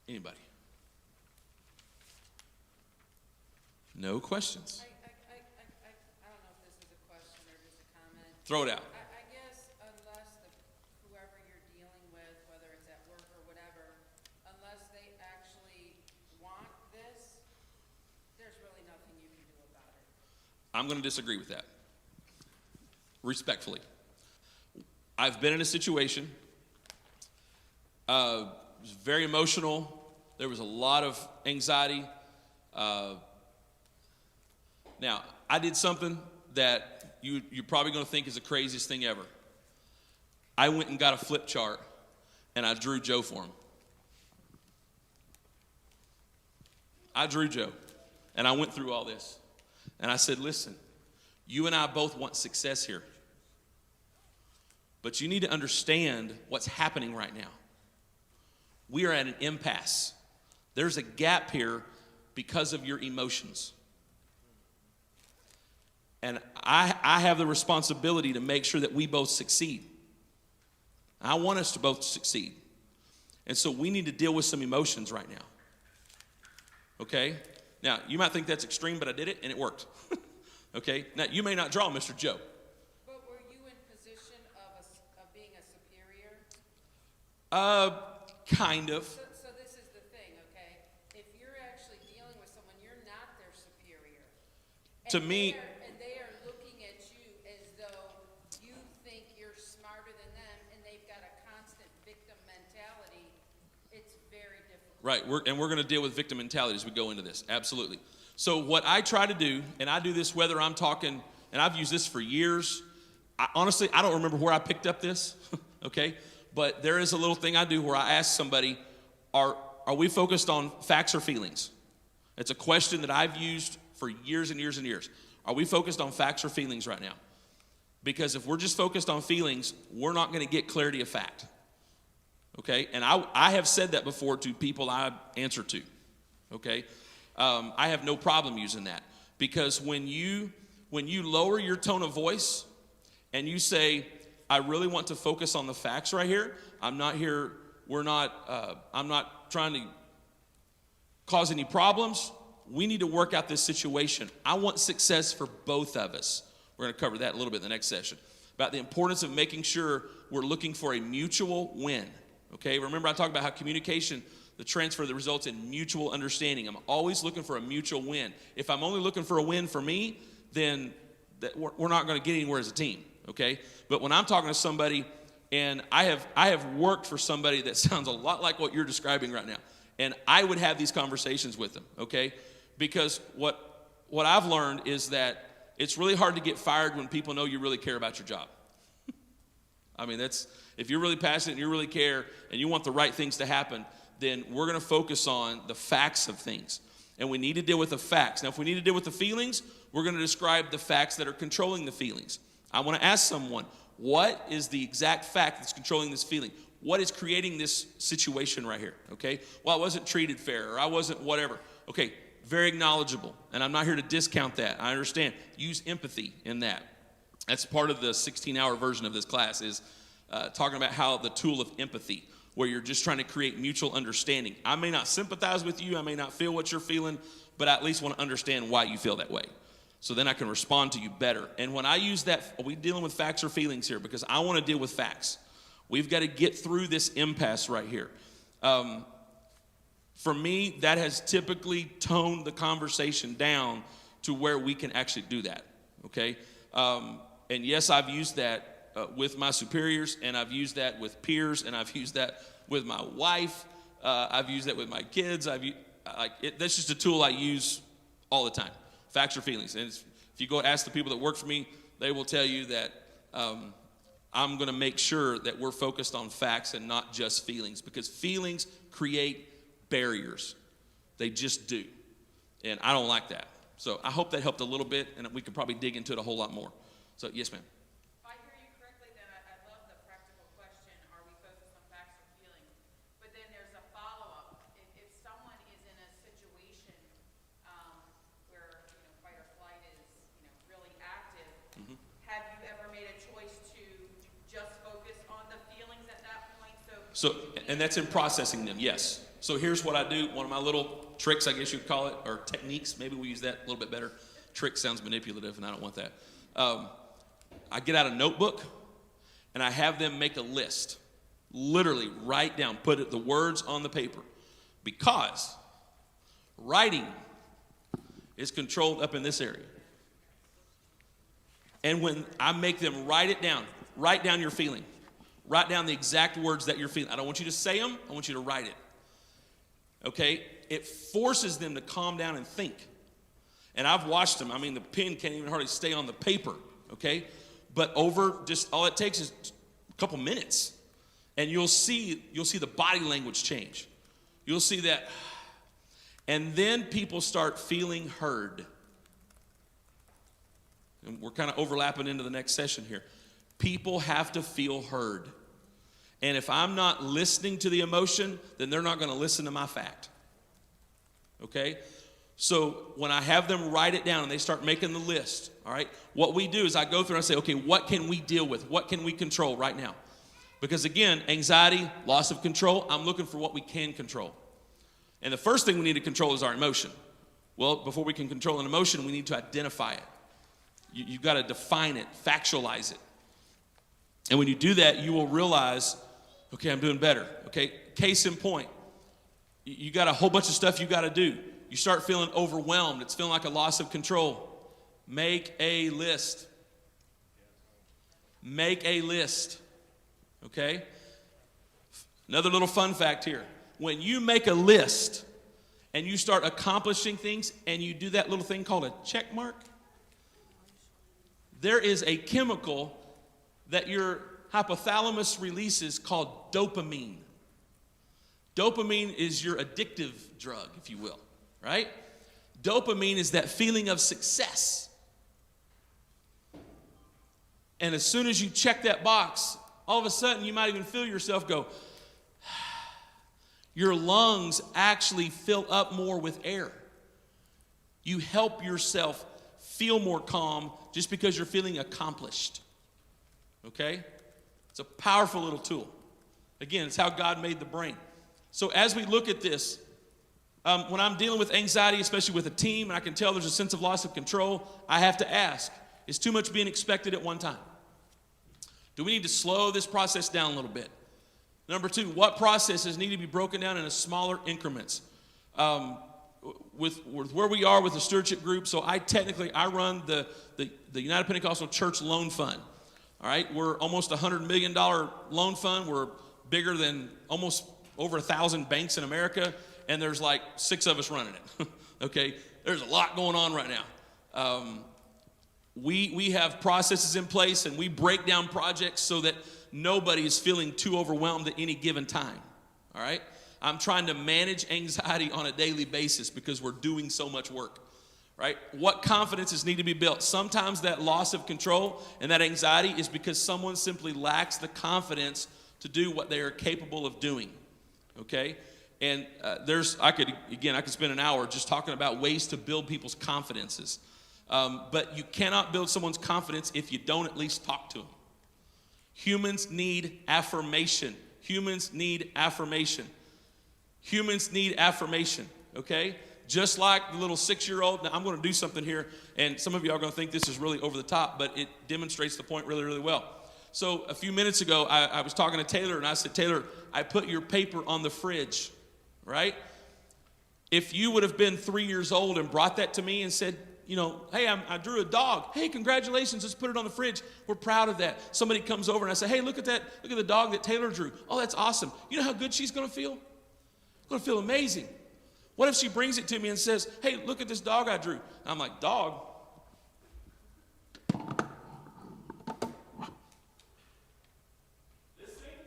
Anybody? No questions. I don't know if this is a question or just a comment. Throw it out. I guess unless whoever you're dealing with, whether it's at work or whatever, unless they actually want this, there's really nothing you can do about it. I'm going to disagree with that. Respectfully. I've been in a situation, it was very emotional. There was a lot of anxiety. Now, I did something that you're probably going to think is the craziest thing ever. I went and got a flip chart, and I drew Joe for him. I drew Joe, and I went through all this. And I said, listen, you and I both want success here. But you need to understand what's happening right now. We are at an impasse. There's a gap here because of your emotions. And I have the responsibility to make sure that we both succeed. I want us to both succeed. And so we need to deal with some emotions right now. Okay? Now, you might think that's extreme, but I did it and it worked. Okay? Now, you may not draw Mr. Joe. But were you in position of being a superior? Kind of. So this is the thing, okay? If you're actually dealing with someone, you're not their superior. To me, And they are looking at you as though you think you're smarter than them, and they've got a constant victim mentality. It's very difficult. right, we're going to deal with victim mentality as we go into this. Absolutely. So what I try to do, and I do this whether I'm talking, and I've used this for years. Honestly, I don't remember where I picked up this, okay? But there is a little thing I do where I ask somebody, are we focused on facts or feelings? It's a question that I've used for years and years and years. Are we focused on facts or feelings right now? Because if we're just focused on feelings, we're not going to get clarity of fact. Okay? And I have said that before to people I answer to. Okay? I have no problem using that. Because when you lower your tone of voice and you say, I really want to focus on the facts right here. I'm not trying to cause any problems. We need to work out this situation. I want success for both of us. We're going to cover that a little bit in the next session. About the importance of making sure we're looking for a mutual win. Okay, remember I talked about how communication, the transfer that results in mutual understanding. I'm always looking for a mutual win. If I'm only looking for a win for me, then we're not going to get anywhere as a team. Okay, but when I'm talking to somebody, and I have worked for somebody that sounds a lot like what you're describing right now, and I would have these conversations with them. Okay, because what I've learned is that it's really hard to get fired when people know you really care about your job. I mean, if you're really passionate and you really care and you want the right things to happen, then we're going to focus on the facts of things. And we need to deal with the facts. Now, if we need to deal with the feelings, we're going to describe the facts that are controlling the feelings. I want to ask someone, what is the exact fact that's controlling this feeling? What is creating this situation right here? Okay? Well, I wasn't treated fair, or I wasn't whatever. Okay, very acknowledgeable. And I'm not here to discount that. I understand. Use empathy in that. That's part of the 16-hour version of this class is talking about how the tool of empathy, where you're just trying to create mutual understanding. I may not sympathize with you. I may not feel what you're feeling, but I at least want to understand why you feel that way. So then I can respond to you better. And when I use that, are we dealing with facts or feelings here? Because I want to deal with facts. We've got to get through this impasse right here. For me, that has typically toned the conversation down to where we can actually do that, okay? And yes, I've used that with my superiors, and I've used that with peers, and I've used that with my wife. I've used that with my kids. That's just a tool I use all the time. Facts or feelings. And if you go ask the people that work for me, they will tell you that I'm going to make sure that we're focused on facts and not just feelings, because feelings create barriers. They just do. And I don't like that. So I hope that helped a little bit, and we could probably dig into it a whole lot more. So, yes, ma'am. If I hear you correctly, then I love the practical question, are we focused on facts or feelings? But then there's a follow-up. If someone is in a situation where, fight or flight is, really active, have you ever made a choice to just focus on the feelings at that point? And that's in processing them, yes. So here's what I do. One of my little tricks, I guess you'd call it, or techniques. Maybe we use that a little bit better. Trick sounds manipulative, and I don't want that. I get out a notebook, and I have them make a list. Literally write down, put the words on the paper. Because writing is controlled up in this area. And when I make them write down your feeling. Write down the exact words that you're feeling. I don't want you to say them. I want you to write it. Okay? It forces them to calm down and think. And I've watched them. I mean, the pen can't even hardly stay on the paper. Okay? But over just all it takes is a couple minutes. And you'll see the body language change. You'll see that. And then people start feeling heard. And we're kind of overlapping into the next session here. People have to feel heard. And if I'm not listening to the emotion, then they're not going to listen to my fact. Okay? So when I have them write it down and they start making the list, all right, what we do is I go through and I say, okay, what can we deal with? What can we control right now? Because again, anxiety, loss of control, I'm looking for what we can control. And the first thing we need to control is our emotion. Well, before we can control an emotion, we need to identify it. You've got to define it, factualize it. And when you do that, you will realize, okay, I'm doing better. Okay, case in point, you got a whole bunch of stuff you got to do. You start feeling overwhelmed. It's feeling like a loss of control. Make a list. Make a list. Okay? Another little fun fact here. When you make a list and you start accomplishing things and you do that little thing called a check mark, there is a chemical that your hypothalamus releases called dopamine. Dopamine is your addictive drug, if you will, right? Dopamine is that feeling of success. And as soon as you check that box, all of a sudden you might even feel yourself go, your lungs actually fill up more with air. You help yourself feel more calm just because you're feeling accomplished. Okay? It's a powerful little tool. Again, it's how God made the brain. So as we look at this, when I'm dealing with anxiety, especially with a team, and I can tell there's a sense of loss of control, I have to ask, is too much being expected at one time? Do we need to slow this process down a little bit? Number two, what processes need to be broken down into smaller increments? With where we are with the stewardship group, so I run the United Pentecostal Church Loan Fund. All right, we're almost a $100 million loan fund. We're bigger than almost over 1,000 banks in America, and there's like 6 of us running it. Okay, there's a lot going on right now. We have processes in place, and we break down projects so that nobody is feeling too overwhelmed at any given time. All right, I'm trying to manage anxiety on a daily basis because we're doing so much work. Right? What confidences need to be built? Sometimes that loss of control and that anxiety is because someone simply lacks the confidence to do what they are capable of doing. Okay? And I could spend an hour just talking about ways to build people's confidences. But you cannot build someone's confidence if you don't at least talk to them. Humans need affirmation. Humans need affirmation. Humans need affirmation. Okay? Just like the little 6-year-old. Now, I'm going to do something here, and some of you are going to think this is really over the top, but it demonstrates the point really, really well. So a few minutes ago, I was talking to Taylor, and I said, Taylor, I put your paper on the fridge, right? If you would have been 3 years old and brought that to me and said, hey, I drew a dog. Hey, congratulations, let's put it on the fridge. We're proud of that. Somebody comes over, and I say, hey, look at that. Look at the dog that Taylor drew. Oh, that's awesome. You know how good she's going to feel? Going to feel amazing. What if she brings it to me and says, hey, look at this dog I drew? And I'm like, dog? This thing?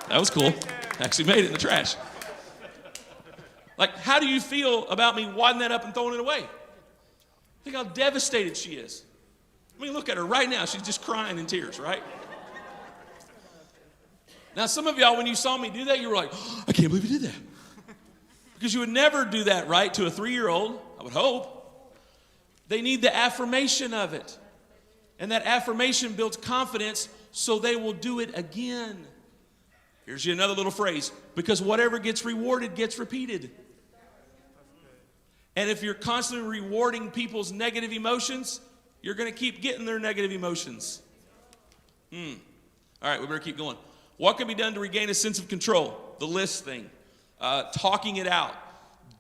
That was cool. Actually made it in the trash. Like, how do you feel about me wadding that up and throwing it away? Think how devastated she is. I mean, look at her right now. She's just crying in tears, right? Now, some of y'all, when you saw me do that, you were like, oh, I can't believe you did that. Because you would never do that, right, to a 3-year-old, I would hope. They need the affirmation of it. And that affirmation builds confidence so they will do it again. Here's you another little phrase. Because whatever gets rewarded gets repeated. And if you're constantly rewarding people's negative emotions, you're going to keep getting their negative emotions. All right, we better keep going. What can be done to regain a sense of control? The list thing. Talking it out.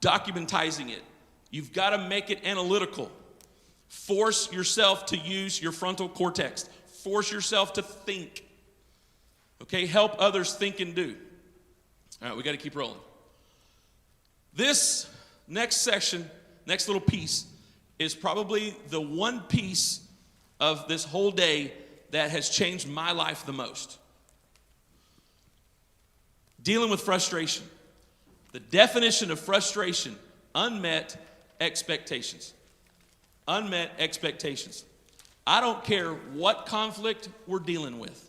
Documentizing it. You've got to make it analytical. Force yourself to use your frontal cortex. Force yourself to think. Okay, help others think and do. All right, we got to keep rolling. This next section, next little piece, is probably the one piece of this whole day that has changed my life the most. Dealing with frustration. The definition of frustration, unmet expectations. Unmet expectations. I don't care what conflict we're dealing with.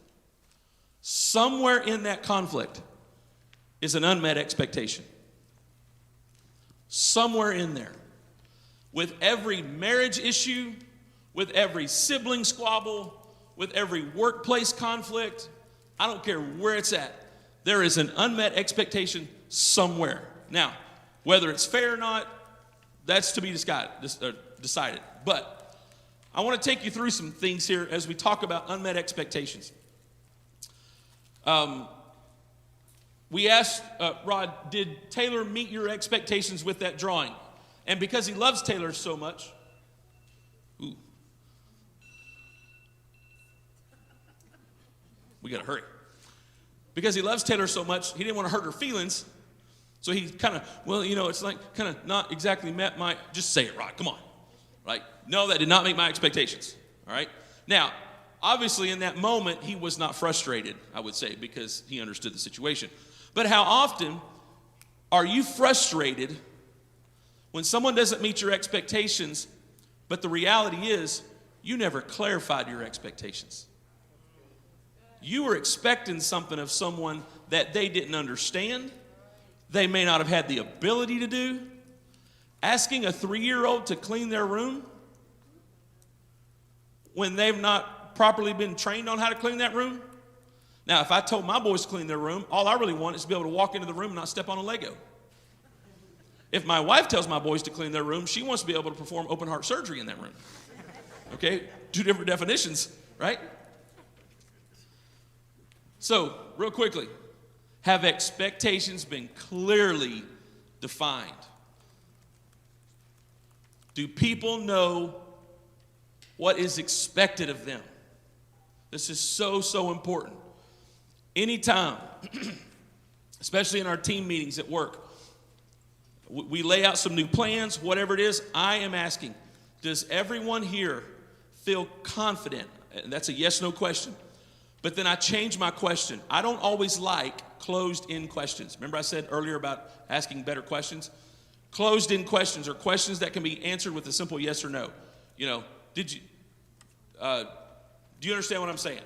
Somewhere in that conflict is an unmet expectation. Somewhere in there. With every marriage issue, with every sibling squabble, with every workplace conflict, I don't care where it's at, there is an unmet expectation somewhere. Now, whether it's fair or not, that's to be decided. But I want to take you through some things here as we talk about unmet expectations. We asked Rod, did Taylor meet your expectations with that drawing? And because he loves Taylor so much, we got to hurry. Because he loves Taylor so much, he didn't want to hurt her feelings. So he kind of, it's like kind of not exactly met my, just say it, Rod, come on. Right? No, that did not meet my expectations. All right? Now, obviously in that moment, he was not frustrated, I would say, because he understood the situation. But how often are you frustrated when someone doesn't meet your expectations, but the reality is you never clarified your expectations? You were expecting something of someone that they didn't understand. They may not have had the ability to do. Asking a 3-year-old to clean their room when they've not properly been trained on how to clean that room. Now, if I told my boys to clean their room, all I really want is to be able to walk into the room and not step on a Lego. If my wife tells my boys to clean their room, she wants to be able to perform open heart surgery in that room. Okay? 2 different definitions, right? So, real quickly, have expectations been clearly defined? Do people know what is expected of them? This is so, so important. Anytime, especially in our team meetings at work, we lay out some new plans, whatever it is, I am asking, does everyone here feel confident? And that's a yes-no question. But then I change my question. I don't always like closed-end questions. Remember I said earlier about asking better questions? Closed-end questions are questions that can be answered with a simple yes or no. Do you understand what I'm saying?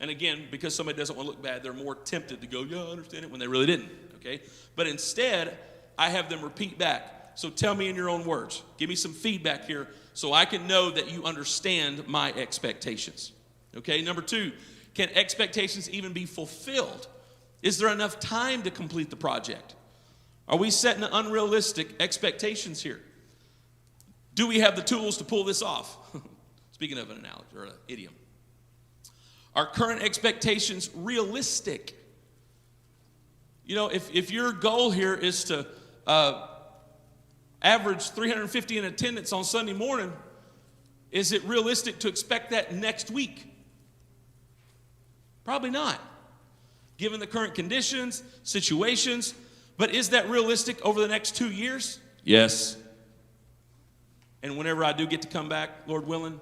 And again, because somebody doesn't want to look bad, they're more tempted to go, yeah, I understand it, when they really didn't, okay? But instead, I have them repeat back. So tell me in your own words. Give me some feedback here so I can know that you understand my expectations. Okay, number 2, can expectations even be fulfilled? Is there enough time to complete the project? Are we setting unrealistic expectations here? Do we have the tools to pull this off? Speaking of an analogy or an idiom. Are current expectations realistic? If your goal here is to average 350 in attendance on Sunday morning, is it realistic to expect that next week? Probably not. given the current conditions, situations. But is that realistic over the next 2 years? Yes. And whenever I do get to come back, Lord willing,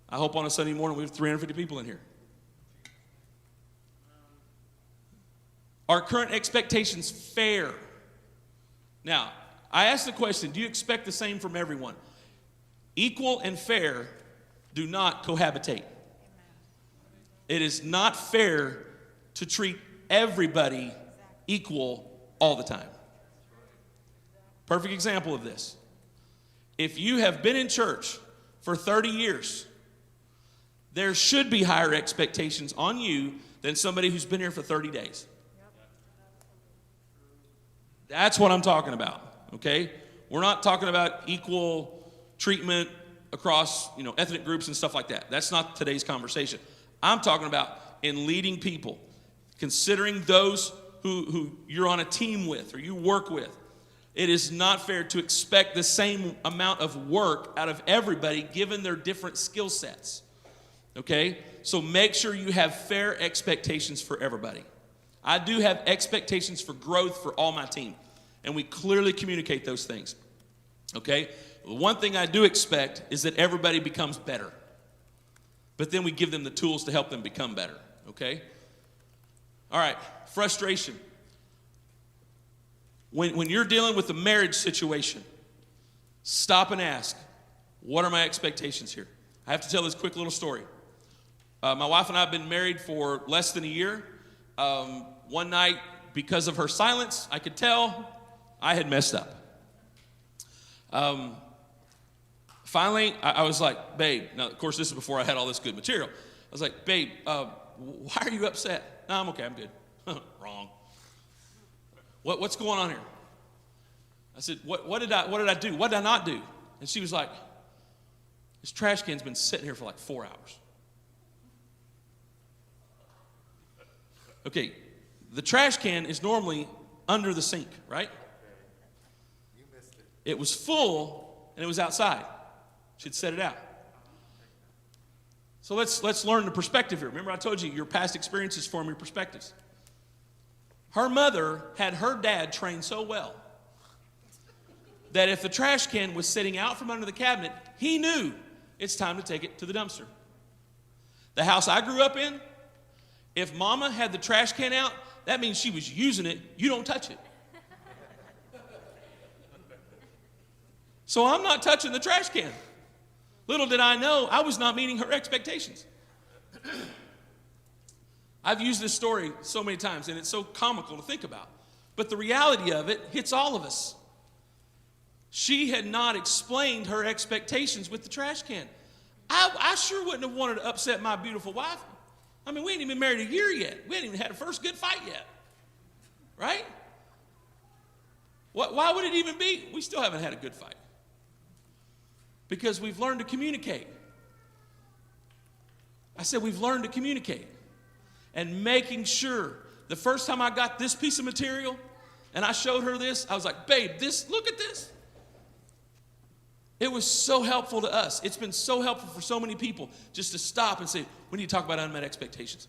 I hope on a Sunday morning we have 350 people in here. Are current expectations fair? Now, I ask the question, do you expect the same from everyone? Equal and fair do not cohabitate. It is not fair to treat everybody equal all the time. Perfect example of this. If you have been in church for 30 years, there should be higher expectations on you than somebody who's been here for 30 days. That's what I'm talking about, okay? We're not talking about equal treatment across, ethnic groups and stuff like that. That's not today's conversation. I'm talking about in leading people, considering those who you're on a team with or you work with. It is not fair to expect the same amount of work out of everybody given their different skill sets, okay? So make sure you have fair expectations for everybody. I do have expectations for growth for all my team, and we clearly communicate those things, okay? The one thing I do expect is that everybody becomes better, but then we give them the tools to help them become better, okay? All right, frustration. When you're dealing with a marriage situation, stop and ask, what are my expectations here? I have to tell this quick little story. My wife and I have been married for less than a year. One night, because of her silence, I could tell I had messed up. Finally, I was like, babe, now of course this is before I had all this good material. I was like, babe, why are you upset? No, I'm okay, I'm good. Wrong. What's going on here? I said, what did I do? What did I not do? And she was like, this trash can's been sitting here for like 4 hours. Okay, the trash can is normally under the sink, right? You missed it. It was full and it was outside. She'd set it out. So let's learn the perspective here. Remember I told you your past experiences form your perspectives. Her mother had her dad trained so well that if the trash can was sitting out from under the cabinet, he knew it's time to take it to the dumpster. The house I grew up in, if mama had the trash can out, that means she was using it. You don't touch it. So I'm not touching the trash can. Little did I know, I was not meeting her expectations. I've used this story so many times, and it's so comical to think about. But the reality of it hits all of us. She had not explained her expectations with the trash can. I sure wouldn't have wanted to upset my beautiful wife. I mean, we ain't even been married a year yet. We ain't even had a first good fight yet. Right? Why would it even be? We still haven't had a good fight. Because we've learned to communicate. I said we've learned to communicate. And making sure, the first time I got this piece of material and I showed her this, I was like, babe, look at this. It was so helpful to us. It's been so helpful for so many people just to stop and say, we need to talk about unmet expectations.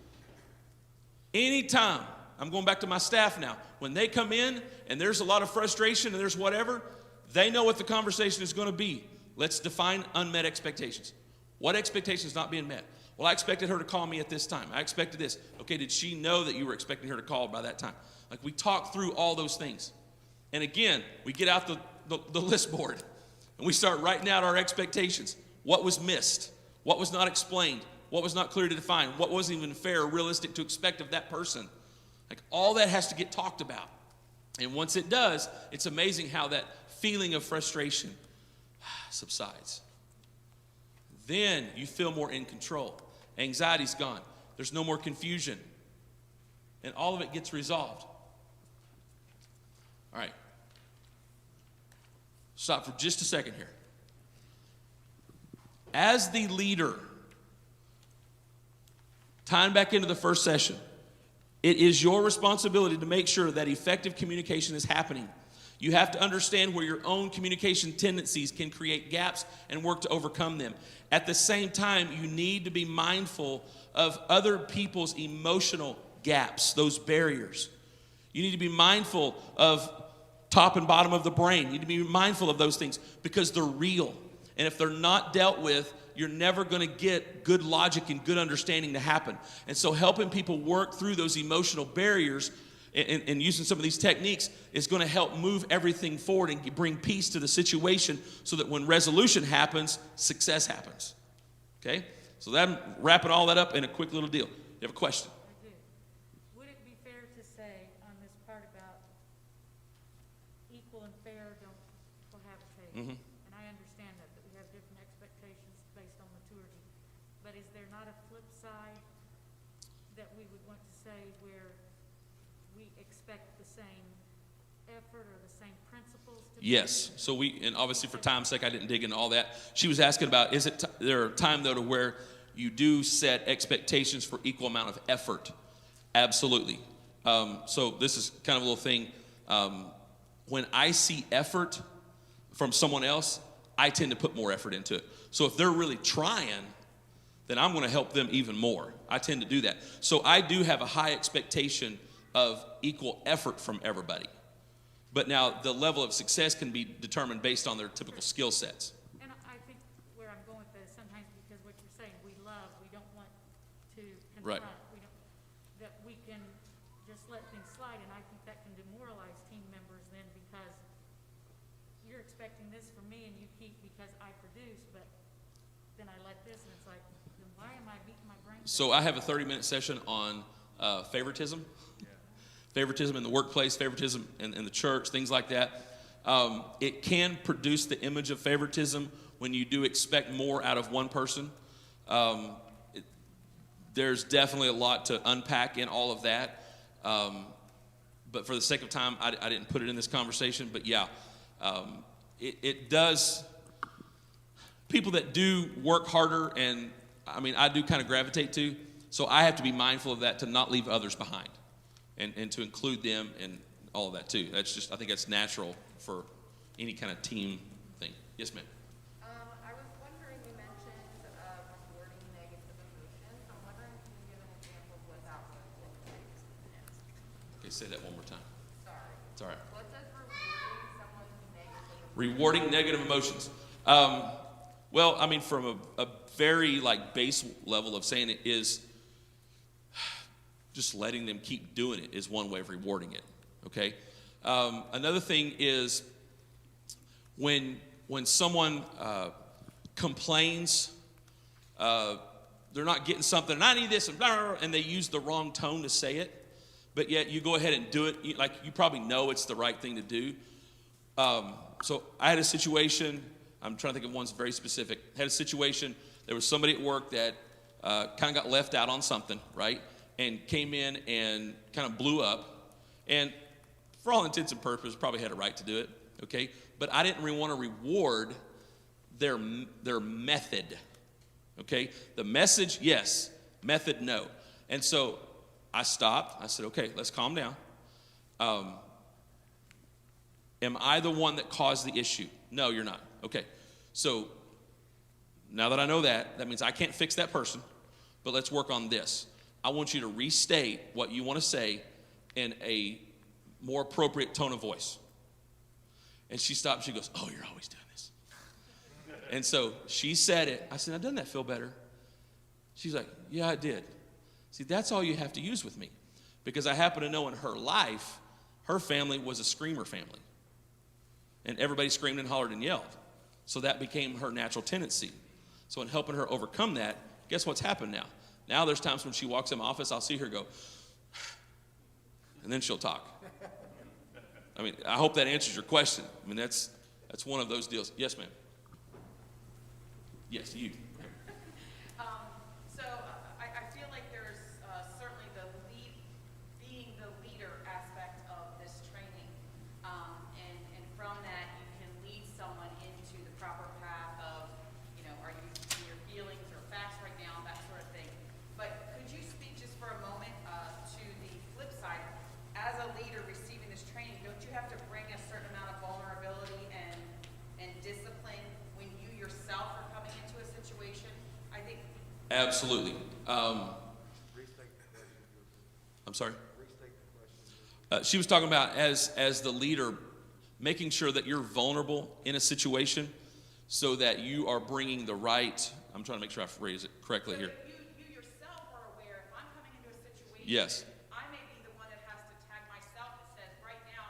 Anytime, I'm going back to my staff now, when they come in and there's a lot of frustration and there's whatever, they know what the conversation is going to be. Let's define unmet expectations. What expectation is not being met? Well, I expected her to call me at this time. I expected this. Okay, did she know that you were expecting her to call by that time? Like, we talk through all those things. And again, we get out the list board and we start writing out our expectations. What was missed? What was not explained? What was not clear to define? What wasn't even fair or realistic to expect of that person? Like, all that has to get talked about. And once it does, it's amazing how that feeling of frustration subsides. Then you feel more in control. Anxiety's gone. There's no more confusion. And all of it gets resolved. All right. Stop for just a second here. As the leader, tying back into the first session, it is your responsibility to make sure that effective communication is happening. You have to understand where your own communication tendencies can create gaps and work to overcome them. At the same time, you need to be mindful of other people's emotional gaps, those barriers. You need to be mindful of top and bottom of the brain. You need to be mindful of those things because they're real. And if they're not dealt with, you're never going to get good logic and good understanding to happen. And so helping people work through those emotional barriers and using some of these techniques is going to help move everything forward and bring peace to the situation so that when resolution happens, success happens. Okay? So I'm wrapping all that up in a quick little deal. You have a question? I do. Would it be fair to say on this part about equal and fair don't cohabitate? Mm-hmm. And I understand that we have different expectations based on maturity. But is there not a flip side that we would want to say where we expect the same effort or the same principles to Yes. So and obviously for time's sake, I didn't dig into all that. She was asking about, is it there a time though to where you do set expectations for equal amount of effort? Absolutely. So this is kind of a little thing. When I see effort from someone else, I tend to put more effort into it. So if they're really trying, then I'm going to help them even more. I tend to do that. So I do have a high expectation of equal effort from everybody. But now the level of success can be determined based on their typical skill sets. And I think where I'm going with that is sometimes because what you're saying, we don't want to confront. Right. That we can just let things slide, and I think that can demoralize team members then because you're expecting this from me and you keep because I produce, but then I let this and it's like, then why am I beating my brain? So I have a 30-minute session on favoritism. Favoritism in the workplace, favoritism in the church, things like that. It can produce the image of favoritism when you do expect more out of one person. There's definitely a lot to unpack in all of that. But for the sake of time, I didn't put it in this conversation. But yeah, it does. People that do work harder, and I mean, I do kind of gravitate to. So I have to be mindful of that to not leave others behind. And to include them and all of that too. That's just, I think that's natural for any kind of team thing. Yes, ma'am. I was wondering, you mentioned rewarding negative emotions. I'm wondering, can you give an example of what that would look like? Okay, say that one more time. Sorry. It's all right. What does rewarding someone's negative Rewarding negative emotions. Well, I mean, from a very like base level of saying it is just letting them keep doing it is one way of rewarding it, okay? Another thing is when someone complains, they're not getting something, and I need this, and they use the wrong tone to say it, but yet you go ahead and do it, like you probably know it's the right thing to do. So I had a situation, I'm trying to think of one's very specific. I had a situation, there was somebody at work that kind of got left out on something, right? And came in and kind of blew up. And for all intents and purposes, probably had a right to do it, okay? But I didn't really want to reward their method, okay? The message, yes. Method, no. And so I stopped. I said, okay, let's calm down. Am I the one that caused the issue? No, you're not. Okay. So now that I know that, that means I can't fix that person, but let's work on this. I want you to restate what you want to say in a more appropriate tone of voice. And she stopped. She goes, oh, you're always doing this. And so she said it. I said, now, doesn't that feel better? She's like, yeah, I did. See, that's all you have to use with me. Because I happen to know in her life, her family was a screamer family. And everybody screamed and hollered and yelled. So that became her natural tendency. So in helping her overcome that, guess what's happened now? Now there's times when she walks in my office, I'll see her go, and then she'll talk. I mean, I hope that answers your question. I mean, that's one of those deals. Yes, ma'am. Yes, you. So I feel like there's certainly being the leader aspect of this training. And from that, you can lead someone into the proper path of, are you using your feelings or facts right now, that sort of thing. But could you speak just for a moment to the flip side? As a leader receiving this training, don't you have to bring a certain amount of vulnerability and discipline when you yourself are coming into a situation? I think. Absolutely. I'm sorry? She was talking about as the leader, making sure that you're vulnerable in a situation so that you are bringing the right, I'm trying to make sure I phrase it correctly here. You yourself are aware, if I'm coming into a situation, Yes. I may be the one that has to tag myself that says, right now,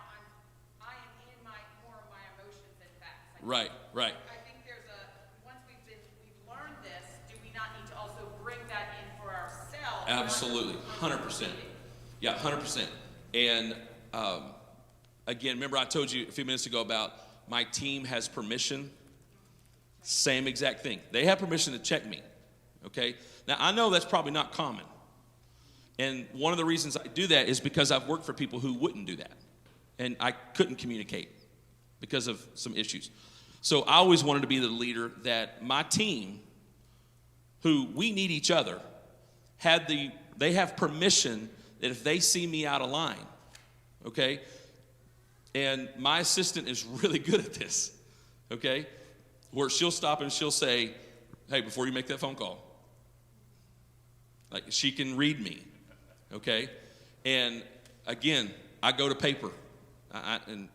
I am in more of my emotions than facts. Right. I think once we've learned this, do we not need to also bring that in for ourselves? Absolutely, 100%. Yeah, 100%. And again, remember I told you a few minutes ago about my team has permission. Same exact thing. They have permission to check me. Okay? Now, I know that's probably not common. And one of the reasons I do that is because I've worked for people who wouldn't do that. And I couldn't communicate because of some issues. So I always wanted to be the leader that my team, who we need each other, they have permission that if they see me out of line, okay? And my assistant is really good at this, okay? Where she'll stop and she'll say, hey, before you make that phone call. Like, she can read me, okay? And again, I go to paper, and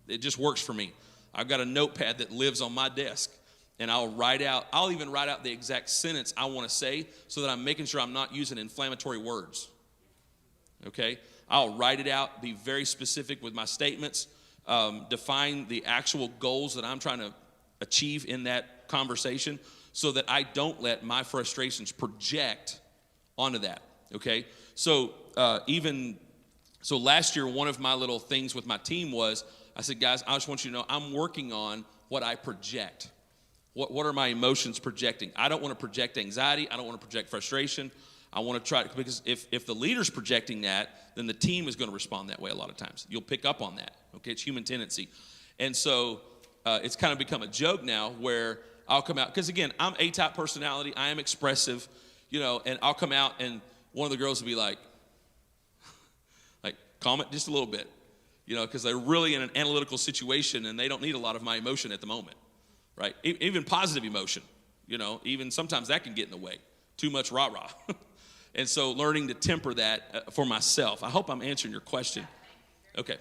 it just works for me. I've got a notepad that lives on my desk, and I'll even write out the exact sentence I want to say so that I'm making sure I'm not using inflammatory words, okay? I'll write it out, be very specific with my statements, define the actual goals that I'm trying to achieve in that conversation so that I don't let my frustrations project onto that, okay? So last year, one of my little things with my team was, I said, guys, I just want you to know I'm working on what I project. What are my emotions projecting? I don't want to project anxiety. I don't want to project frustration. I want to try to, because if the leader's projecting that, then the team is going to respond that way a lot of times. You'll pick up on that, okay? It's human tendency. And so it's kind of become a joke now where I'll come out, because again, I'm A-type personality. I am expressive, and I'll come out and one of the girls will be like, calm it just a little bit, because they're really in an analytical situation and they don't need a lot of my emotion at the moment, right? Even positive emotion, even sometimes that can get in the way. Too much rah-rah. And so learning to temper that for myself. I hope I'm answering your question. Okay,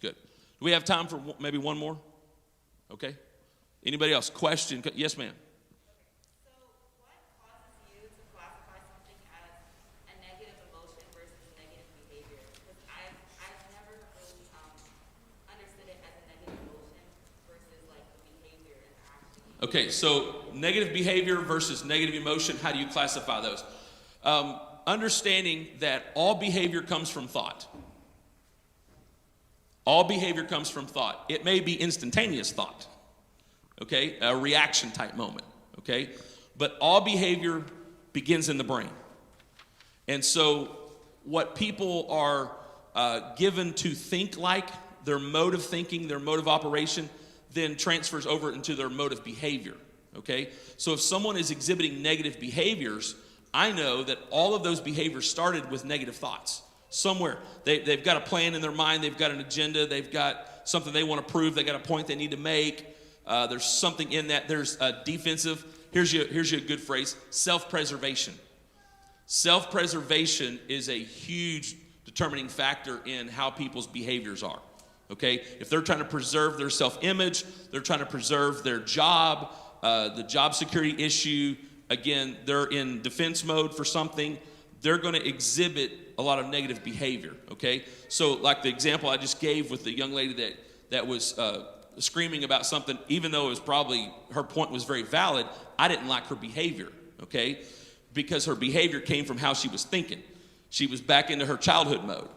good. Do we have time for maybe one more? Okay. Anybody else? Question? Yes, ma'am. So what causes you to classify something as a negative emotion versus negative behavior? Because I've never really understood it as a negative emotion versus like the behavior and action. Okay, so negative behavior versus negative emotion, how do you classify those? Understanding that all behavior comes from thought. All behavior comes from thought. It may be instantaneous thought, okay, a reaction type moment, okay? But all behavior begins in the brain. And so what people are given to think like, their mode of thinking, their mode of operation, then transfers over into their mode of behavior, okay? So if someone is exhibiting negative behaviors, I know that all of those behaviors started with negative thoughts. Somewhere. They've got a plan in their mind. They've got an agenda. They've got something they want to prove. They got a point they need to make. There's something in that. There's a defensive. Here's your good phrase, self-preservation. Self-preservation is a huge determining factor in how people's behaviors are. Okay? If they're trying to preserve their self-image, they're trying to preserve their job, the job security issue, again, they're in defense mode for something, they're going to exhibit a lot of negative behavior, okay? So like the example I just gave with the young lady that was screaming about something, even though it was probably, her point was very valid, I didn't like her behavior, okay? Because her behavior came from how she was thinking. She was back into her childhood mode.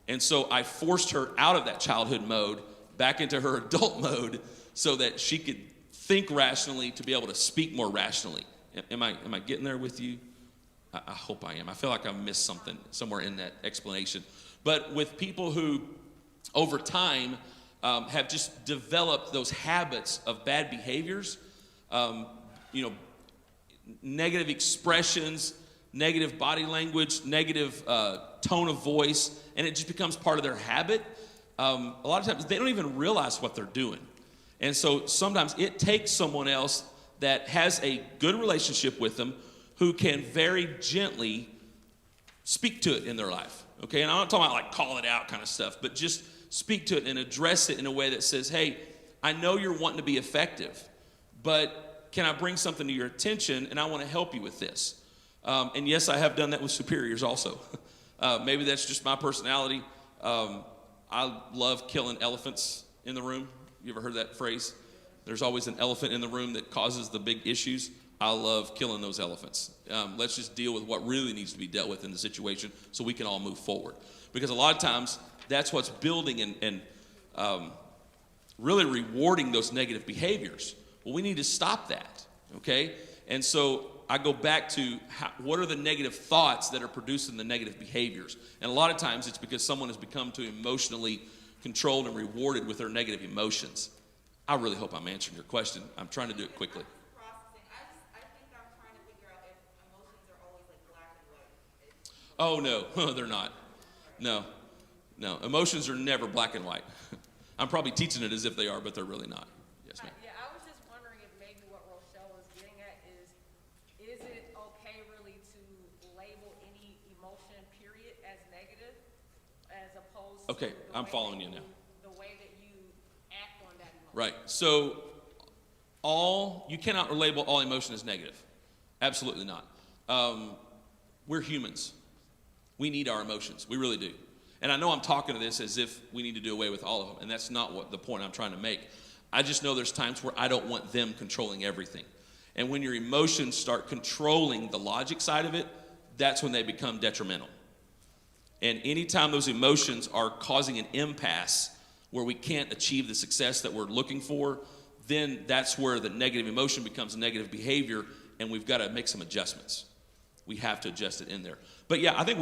And so I forced her out of that childhood mode, back into her adult mode, so that she could think rationally to be able to speak more rationally. Am I getting there with you? I hope I am. I feel like I missed something somewhere in that explanation. But with people who, over time, have just developed those habits of bad behaviors, negative expressions, negative body language, negative tone of voice, and it just becomes part of their habit. A lot of times they don't even realize what they're doing. And so sometimes it takes someone else that has a good relationship with them who can very gently speak to it in their life, Okay, and I'm not talking about like call it out kind of stuff, but just speak to it and address it in a way that says, hey, I know you're wanting to be effective, but can I bring something to your attention, and I want to help you with this. And yes, I have done that with superiors also. Maybe that's just my personality. I love killing elephants in the room. You ever heard that phrase? There's always an elephant in the room that causes the big issues. I love killing those elephants. Let's just deal with what really needs to be dealt with in the situation so we can all move forward. Because a lot of times, that's what's building and really rewarding those negative behaviors. Well, we need to stop that, okay? And so I go back to what are the negative thoughts that are producing the negative behaviors? And a lot of times it's because someone has become too emotionally controlled and rewarded with their negative emotions. I really hope I'm answering your question. I'm trying to do it quickly. Processing. I think I'm trying to figure out if emotions are always like black and white. Oh, no, they're not. No, emotions are never black and white. I'm probably teaching it as if they are, but they're really not. Yes, ma'am. Yeah, I was just wondering if maybe what Rochelle was getting at is it okay really to label any emotion, period, as negative, as opposed to Okay, I'm following you now. the way that you act on that emotion? Right. So you cannot label all emotion as negative. Absolutely not. We're humans. We need our emotions. We really do. And I know I'm talking to this as if we need to do away with all of them, and that's not what the point I'm trying to make. I just know there's times where I don't want them controlling everything. And when your emotions start controlling the logic side of it, that's when they become detrimental. And anytime those emotions are causing an impasse where we can't achieve the success that we're looking for, then that's where the negative emotion becomes a negative behavior, and we've got to make some adjustments. We have to adjust it in there. But yeah, I think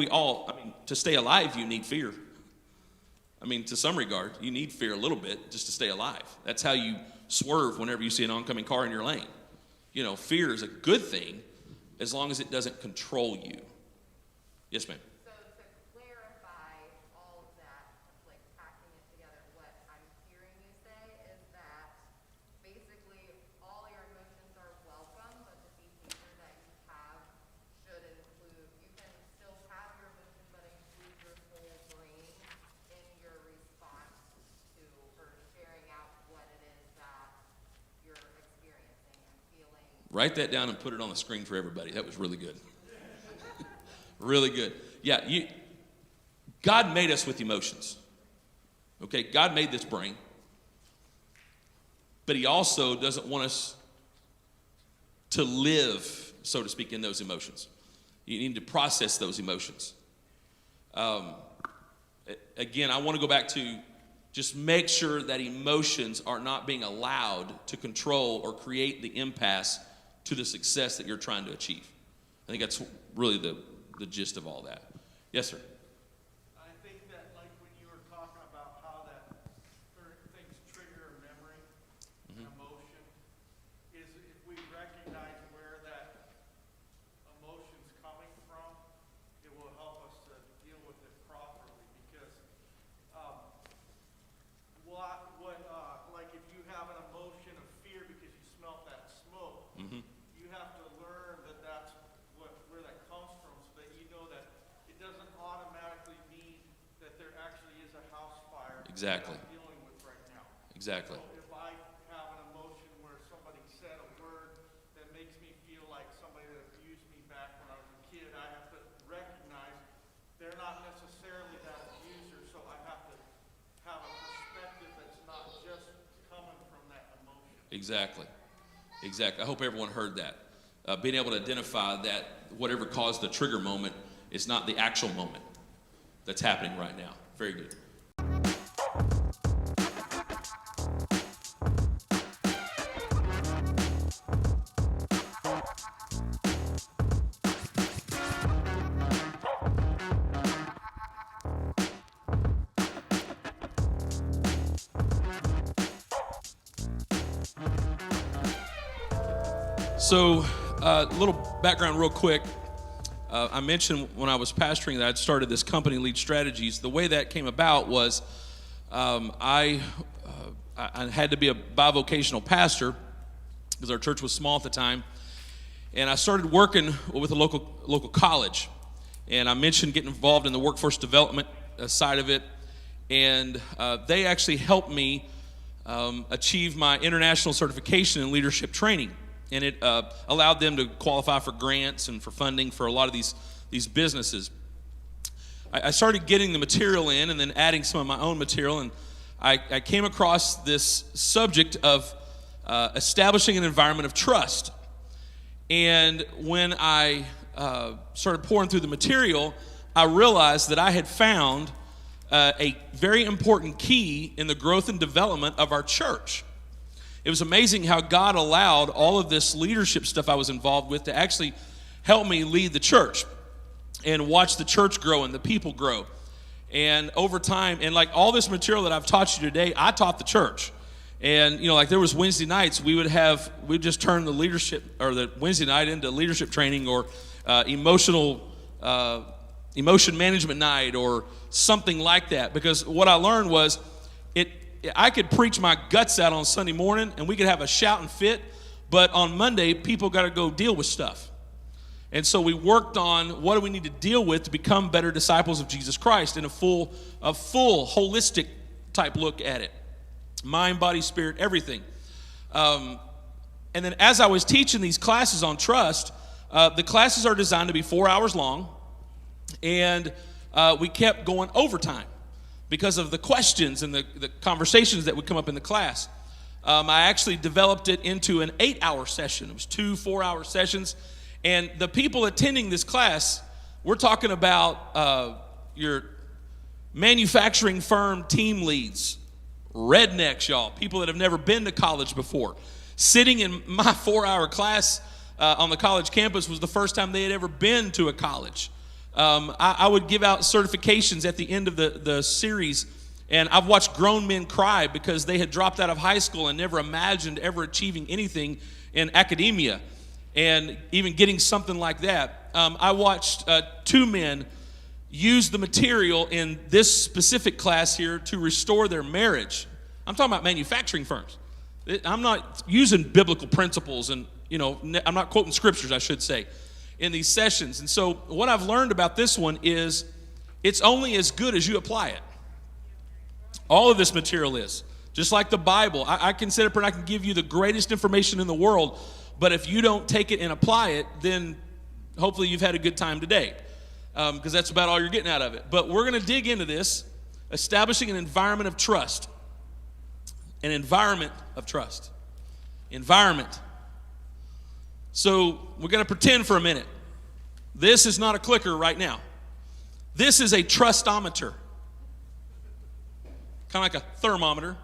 to stay alive, you need fear. To some regard, you need fear a little bit just to stay alive. That's how you swerve whenever you see an oncoming car in your lane. Fear is a good thing as long as it doesn't control you. Yes, ma'am. So to clarify all of that, like packing it together, what I'm hearing you say is that basically all your emotions are welcome, but the behavior that you have should include, you can still have your emotions, but include your whole brain in your response to or sharing out what it is that you're experiencing and feeling. Write that down and put it on the screen for everybody. That was really good. Really good. Yeah, God made us with emotions. Okay, God made this brain. But he also doesn't want us to live, so to speak, in those emotions. You need to process those emotions. Again, I want to go back to just make sure that emotions are not being allowed to control or create the impasse to the success that you're trying to achieve. I think that's really the gist of all that. Yes, sir. I think that, like when you were talking about how that certain things trigger a memory, an emotion, is if we recognize where that emotion's coming from, it will help us to deal with it properly. Because like if you have an emotion of fear because you smelt that smoke, you have to learn that that's where that comes from, so that you know that it doesn't automatically mean that there actually is a house fire Exactly. that I'm dealing with right now. Exactly. So if I have an emotion where somebody said a word that makes me feel like somebody that abused me back when I was a kid, I have to recognize they're not necessarily that abuser, so I have to have a perspective that's not just coming from that emotion. Exactly. I hope everyone heard that. Being able to identify that whatever caused the trigger moment is not the actual moment that's happening right now. Very good. So, a little background real quick. I mentioned when I was pastoring that I'd started this company, Lead Strategies. The way that came about was I had to be a bivocational pastor because our church was small at the time. And I started working with a local college. And I mentioned getting involved in the workforce development side of it. And they actually helped me achieve my international certification in leadership training. And it allowed them to qualify for grants and for funding for a lot of these businesses. I started getting the material in and then adding some of my own material. And I came across this subject of establishing an environment of trust. And when I started pouring through the material, I realized that I had found a very important key in the growth and development of our church. It was amazing how God allowed all of this leadership stuff I was involved with to actually help me lead the church and watch the church grow and the people grow. And over time, and like all this material that I've taught you today, I taught the church. And, you know, like there was Wednesday nights, we'd just turn the leadership, or the Wednesday night into leadership training or emotion management night or something like that. Because what I learned was I could preach my guts out on Sunday morning and we could have a shouting fit, but on Monday, people got to go deal with stuff. And so we worked on what do we need to deal with to become better disciples of Jesus Christ in a full holistic type look at it. Mind, body, spirit, everything. And then as I was teaching these classes on trust, the classes are designed to be 4 hours long, and we kept going overtime because of the questions and the conversations that would come up in the class. I actually developed it into an 8-hour session. It was 2 4-hour sessions. And the people attending this class, we're talking about your manufacturing firm team leads, rednecks, y'all, people that have never been to college before. Sitting in my 4-hour class on the college campus was the first time they had ever been to a college. I would give out certifications at the end of the series, and I've watched grown men cry because they had dropped out of high school and never imagined ever achieving anything in academia and even getting something like that. I watched 2 men use the material in this specific class here to restore their marriage. I'm talking about manufacturing firms. I'm not using biblical principles and, I'm not quoting scriptures, I should say, in these sessions. And so what I've learned about this one is it's only as good as you apply it. All of this material is. Just like the Bible. I can sit up and I can give you the greatest information in the world, but if you don't take it and apply it, then hopefully you've had a good time today, because that's about all you're getting out of it. But we're going to dig into this, establishing an environment of trust. An environment of trust. Environment. So we're going to pretend for a minute. This is not a clicker right now. This is a trustometer. Kind of like a thermometer,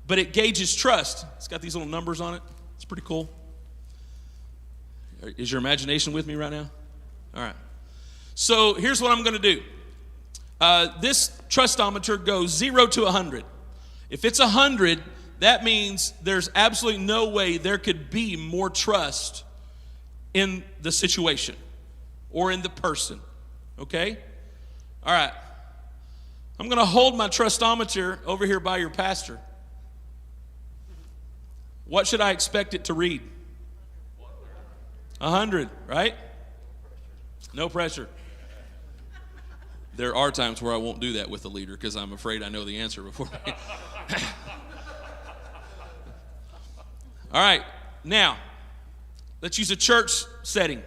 but it gauges trust. It's got these little numbers on it. It's pretty cool. Is your imagination with me right now? All right. So here's what I'm going to do. This trustometer goes 0 to 100. If it's 100, that means there's absolutely no way there could be more trust in the situation or in the person. Okay? All right. I'm going to hold my trustometer over here by your pastor. What should I expect it to read? 100, right? No pressure. There are times where I won't do that with the leader because I'm afraid I know the answer before. All right, now, let's use a church setting.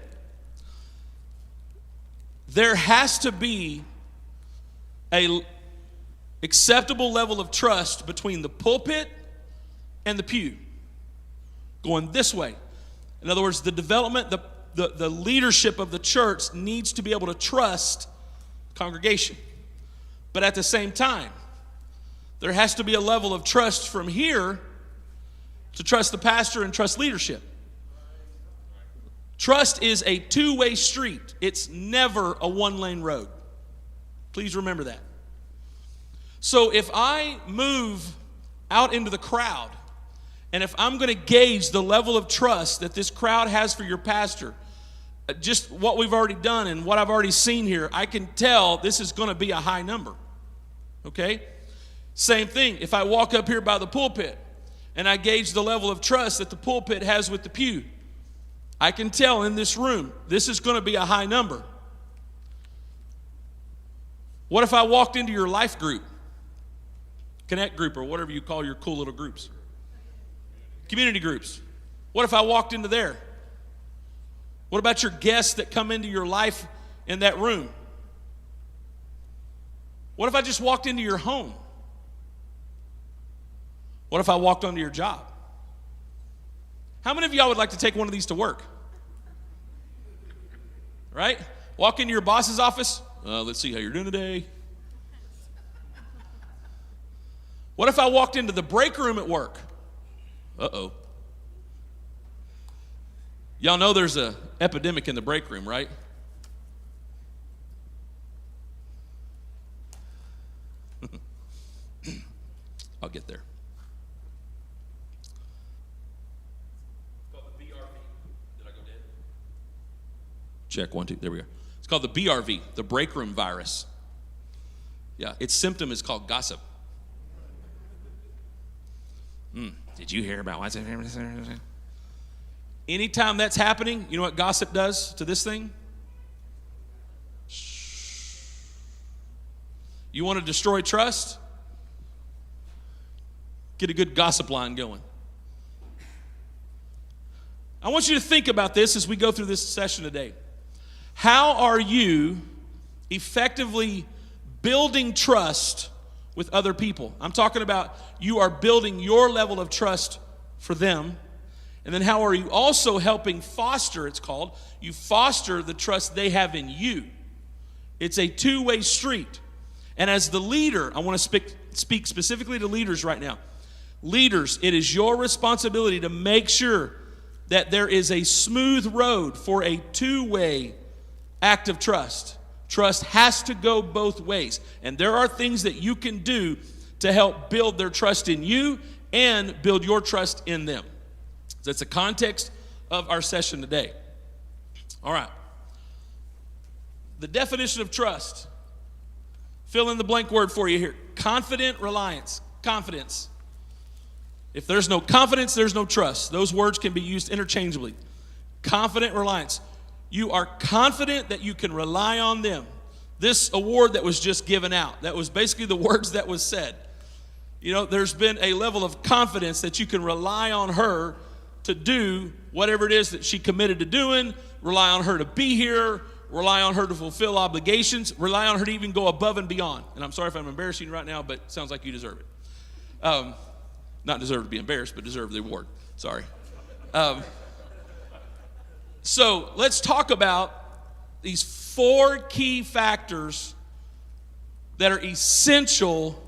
There has to be an acceptable level of trust between the pulpit and the pew, going this way. In other words, the development, the leadership of the church needs to be able to trust the congregation. But at the same time, there has to be a level of trust from here to trust the pastor and trust leadership. Trust is a two-way street. It's never a one-lane road. Please remember that. So if I move out into the crowd, and if I'm going to gauge the level of trust that this crowd has for your pastor, just what we've already done and what I've already seen here, I can tell this is going to be a high number. Okay? Same thing. If I walk up here by the pulpit and I gauge the level of trust that the pulpit has with the pew, I can tell in this room this is going to be a high number. What if I walked into your life group, connect group, or whatever you call your cool little groups? Community groups. What if I walked into there? What about your guests that come into your life in that room? What if I just walked into your home? What if I walked onto your job? How many of y'all would like to take one of these to work? Right? Walk into your boss's office. Let's see how you're doing today. What if I walked into the break room at work? Uh-oh. Y'all know there's an epidemic in the break room, right? I'll get there. It's called the BRV. Did I go dead? Check, 1, 2, there we go. It's called the BRV, the break room virus. Yeah, its symptom is called gossip. Did you hear about what's happening? Anytime that's happening, you know what gossip does to this thing? You want to destroy trust? Get a good gossip line going. I want you to think about this as we go through this session today. How are you effectively building trust with other people? I'm talking about you are building your level of trust for them. And then how are you also helping foster, it's called, you foster the trust they have in you. It's a two-way street. And as the leader, I want to speak specifically to leaders right now. Leaders, it is your responsibility to make sure that there is a smooth road for a two-way act of trust. Trust has to go both ways. And there are things that you can do to help build their trust in you and build your trust in them. That's the context of our session today. All right. The definition of trust. Fill in the blank word for you here. Confident reliance. Confidence. If there's no confidence, there's no trust. Those words can be used interchangeably. Confident reliance. You are confident that you can rely on them. This award that was just given out, that was basically the words that was said. You know, there's been a level of confidence that you can rely on her to do whatever it is that she committed to doing, rely on her to be here, rely on her to fulfill obligations, rely on her to even go above and beyond. And I'm sorry if I'm embarrassing you right now, but it sounds like you deserve it. Not deserve to be embarrassed, but deserve the award. Sorry. So let's talk about these 4 key factors that are essential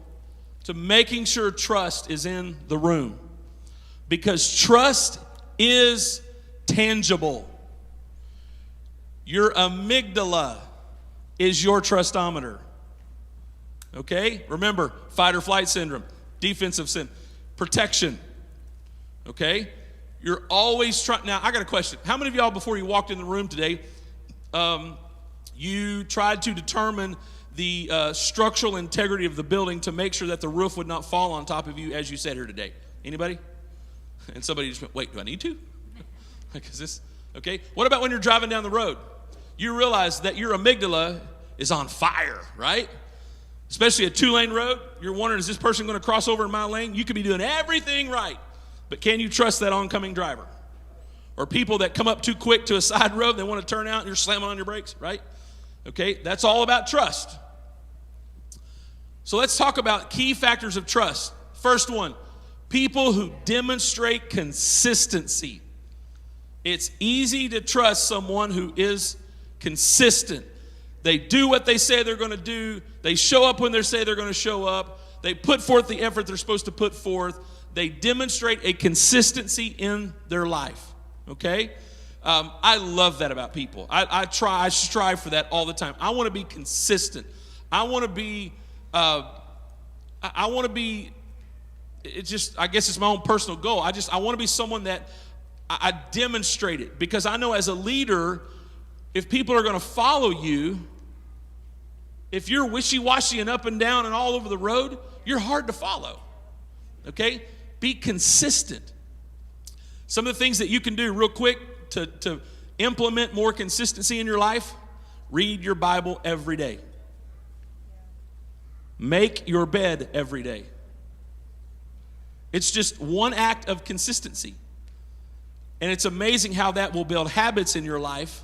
to making sure trust is in the room. Because trust is tangible. Your amygdala is your trustometer. Okay? Remember, fight or flight syndrome, defensive syndrome, protection. Okay? You're always trying. Now, I got a question. How many of y'all, before you walked in the room today, you tried to determine the structural integrity of the building to make sure that the roof would not fall on top of you as you sat here today? Anybody? And somebody just went, wait, do I need to? Like, is this, okay? What about when you're driving down the road? You realize that your amygdala is on fire, right? Especially a 2-lane road. You're wondering, is this person going to cross over in my lane? You could be doing everything right, but can you trust that oncoming driver? Or people that come up too quick to a side road, they want to turn out and you're slamming on your brakes, right? Okay, that's all about trust. So let's talk about key factors of trust. First one, people who demonstrate consistency. It's easy to trust someone who is consistent. They do what they say they're going to do. They show up when they say they're going to show up. They put forth the effort they're supposed to put forth. They demonstrate a consistency in their life. Okay? I love that about people. I strive for that all the time. I want to be consistent. I want to be, it's just, I guess it's my own personal goal. I want to be someone that I demonstrate it, because I know as a leader, if people are going to follow you, if you're wishy-washy and up and down and all over the road, you're hard to follow. Okay? Be consistent. Some of the things that you can do real quick to implement more consistency in your life: read your Bible every day. Make your bed every day. It's just one act of consistency. And it's amazing how that will build habits in your life.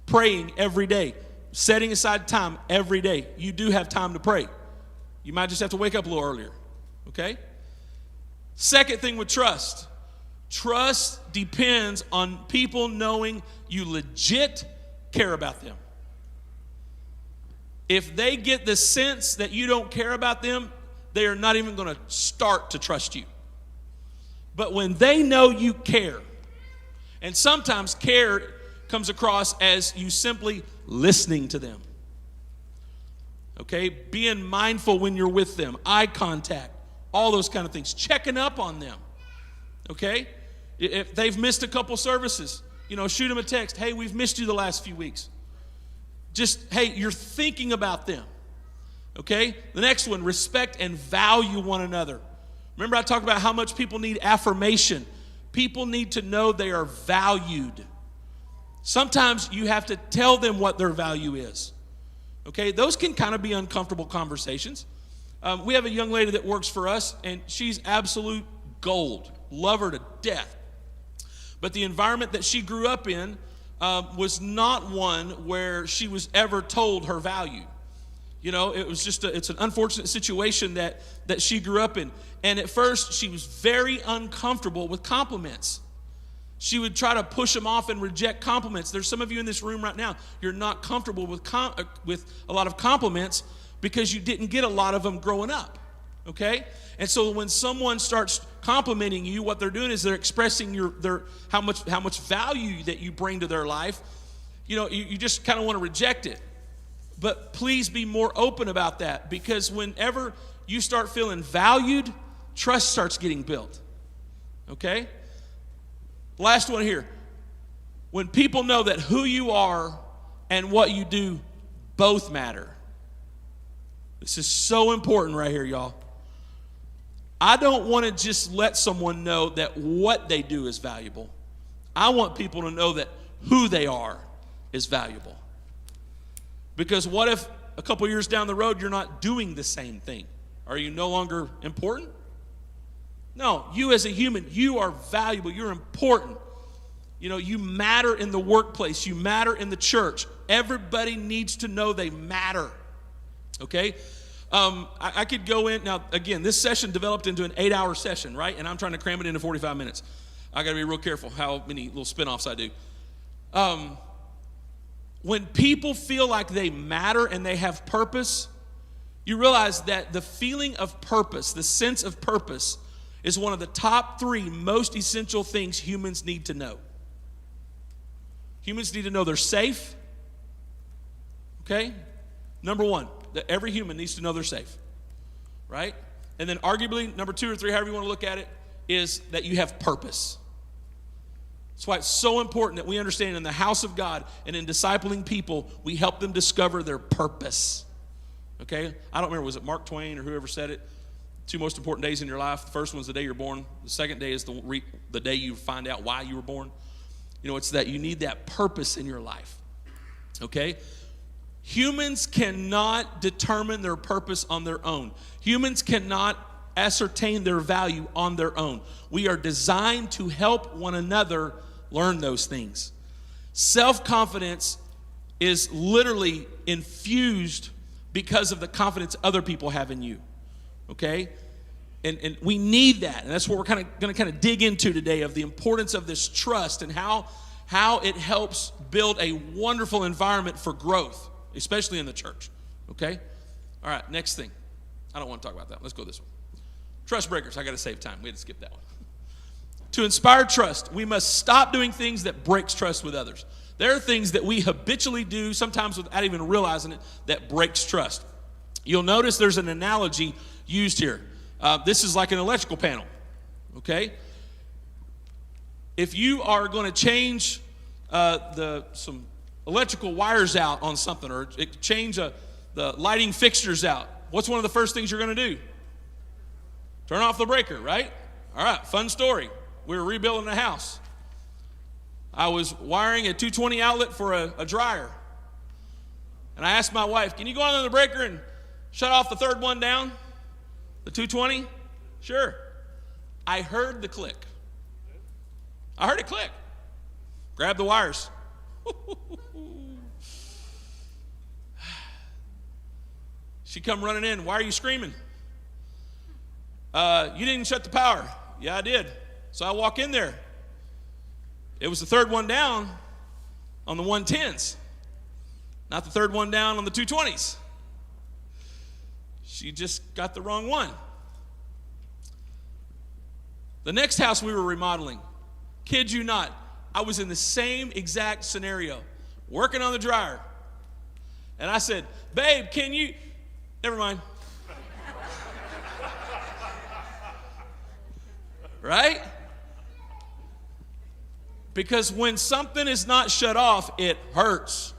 Praying every day, setting aside time every day. You do have time to pray. You might just have to wake up a little earlier, okay? Second thing with trust. Trust depends on people knowing you legit care about them. If they get the sense that you don't care about them, they are not even going to start to trust you. But when they know you care, and sometimes care comes across as you simply listening to them. Okay? Being mindful when you're with them, eye contact, all those kind of things. Checking up on them. Okay? If they've missed a couple services, shoot them a text. Hey, we've missed you the last few weeks. Just, hey, you're thinking about them. Okay? The next one, respect and value one another. Remember I talked about how much people need affirmation. People need to know they are valued. Sometimes you have to tell them what their value is. Okay? Those can kind of be uncomfortable conversations. We have a young lady that works for us, and she's absolute gold. Love her to death. But the environment that she grew up in was not one where she was ever told her value. It was just it's an unfortunate situation that she grew up in. And at first, she was very uncomfortable with compliments. She would try to push them off and reject compliments. There's some of you in this room right now, you're not comfortable with a lot of compliments because you didn't get a lot of them growing up, okay? And so when someone starts complimenting you, what they're doing is they're expressing how much value that you bring to their life. You just kind of want to reject it. But please be more open about that, because whenever you start feeling valued, trust starts getting built, okay? Last one here. When people know that who you are and what you do both matter. This is so important right here, y'all. I don't want to just let someone know that what they do is valuable. I want people to know that who they are is valuable. Because what if a couple years down the road you're not doing the same thing? Are you no longer important? No, you as a human, you are valuable. You're important. You matter in the workplace. You matter in the church. Everybody needs to know they matter. Okay? I could go in. Now, again, this session developed into an 8-hour session, right? And I'm trying to cram it into 45 minutes. I got to be real careful how many little spinoffs I do. When people feel like they matter and they have purpose, you realize that the feeling of purpose, the sense of purpose, is one of the top 3 most essential things humans need to know. Humans need to know they're safe. Okay? Number 1, that every human needs to know they're safe. Right? And then arguably, number 2 or 3, however you want to look at it, is that you have purpose. That's why it's so important that we understand in the house of God and in discipling people, we help them discover their purpose. Okay? I don't remember, was it Mark Twain or whoever said it? 2 most important days in your life. The first one's the day you're born. The second day is the day you find out why you were born. It's that you need that purpose in your life. Okay? Humans cannot determine their purpose on their own. Humans cannot ascertain their value on their own. We are designed to help one another learn those things. Self-confidence is literally infused because of the confidence other people have in you. Okay? And we need that. And that's what we're going to dig into today, of the importance of this trust and how it helps build a wonderful environment for growth, especially in the church. Okay? All right, next thing. I don't want to talk about that. Let's go this one. Trust breakers. I got to save time. We had to skip that one. To inspire trust, we must stop doing things that breaks trust with others. There are things that we habitually do, sometimes without even realizing it, that breaks trust. You'll notice there's an analogy used here. This is like an electrical panel, okay? If you are going to change some electrical wires out on something, or change the lighting fixtures out, what's one of the first things you're going to do? Turn off the breaker, right? All right, fun story. We were rebuilding a house. I was wiring a 220 outlet for a dryer. And I asked my wife, can you go on the breaker and Shut off the third one down? The 220? Sure. I heard the click. I heard it click. Grab the wires. She come running in. Why are you screaming? You didn't shut the power. Yeah, I did. So I walk in there. It was the third one down on the 110s, not the third one down on the 220s. She just got the wrong one. The next house we were remodeling, kid you not, I was in the same exact scenario, working on the dryer. And I said, babe, can you, never mind. Right? Because when something is not shut off, it hurts.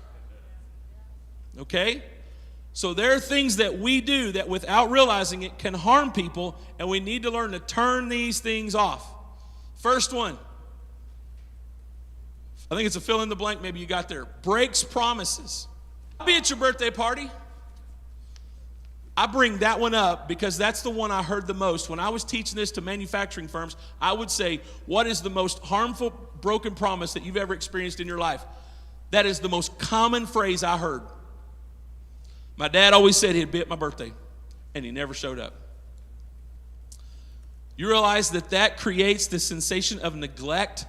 Okay? So there are things that we do that without realizing it can harm people, and we need to learn to turn these things off. First one, I think it's a fill in the blank, maybe you got there. Breaks promises. I'll be at your birthday party. I bring that one up because that's the one I heard the most. When I was teaching this to manufacturing firms, I would say, what is the most harmful broken promise that you've ever experienced in your life? That is the most common phrase I heard. My dad always said he'd be at my birthday, and he never showed up. You realize that creates the sensation of neglect,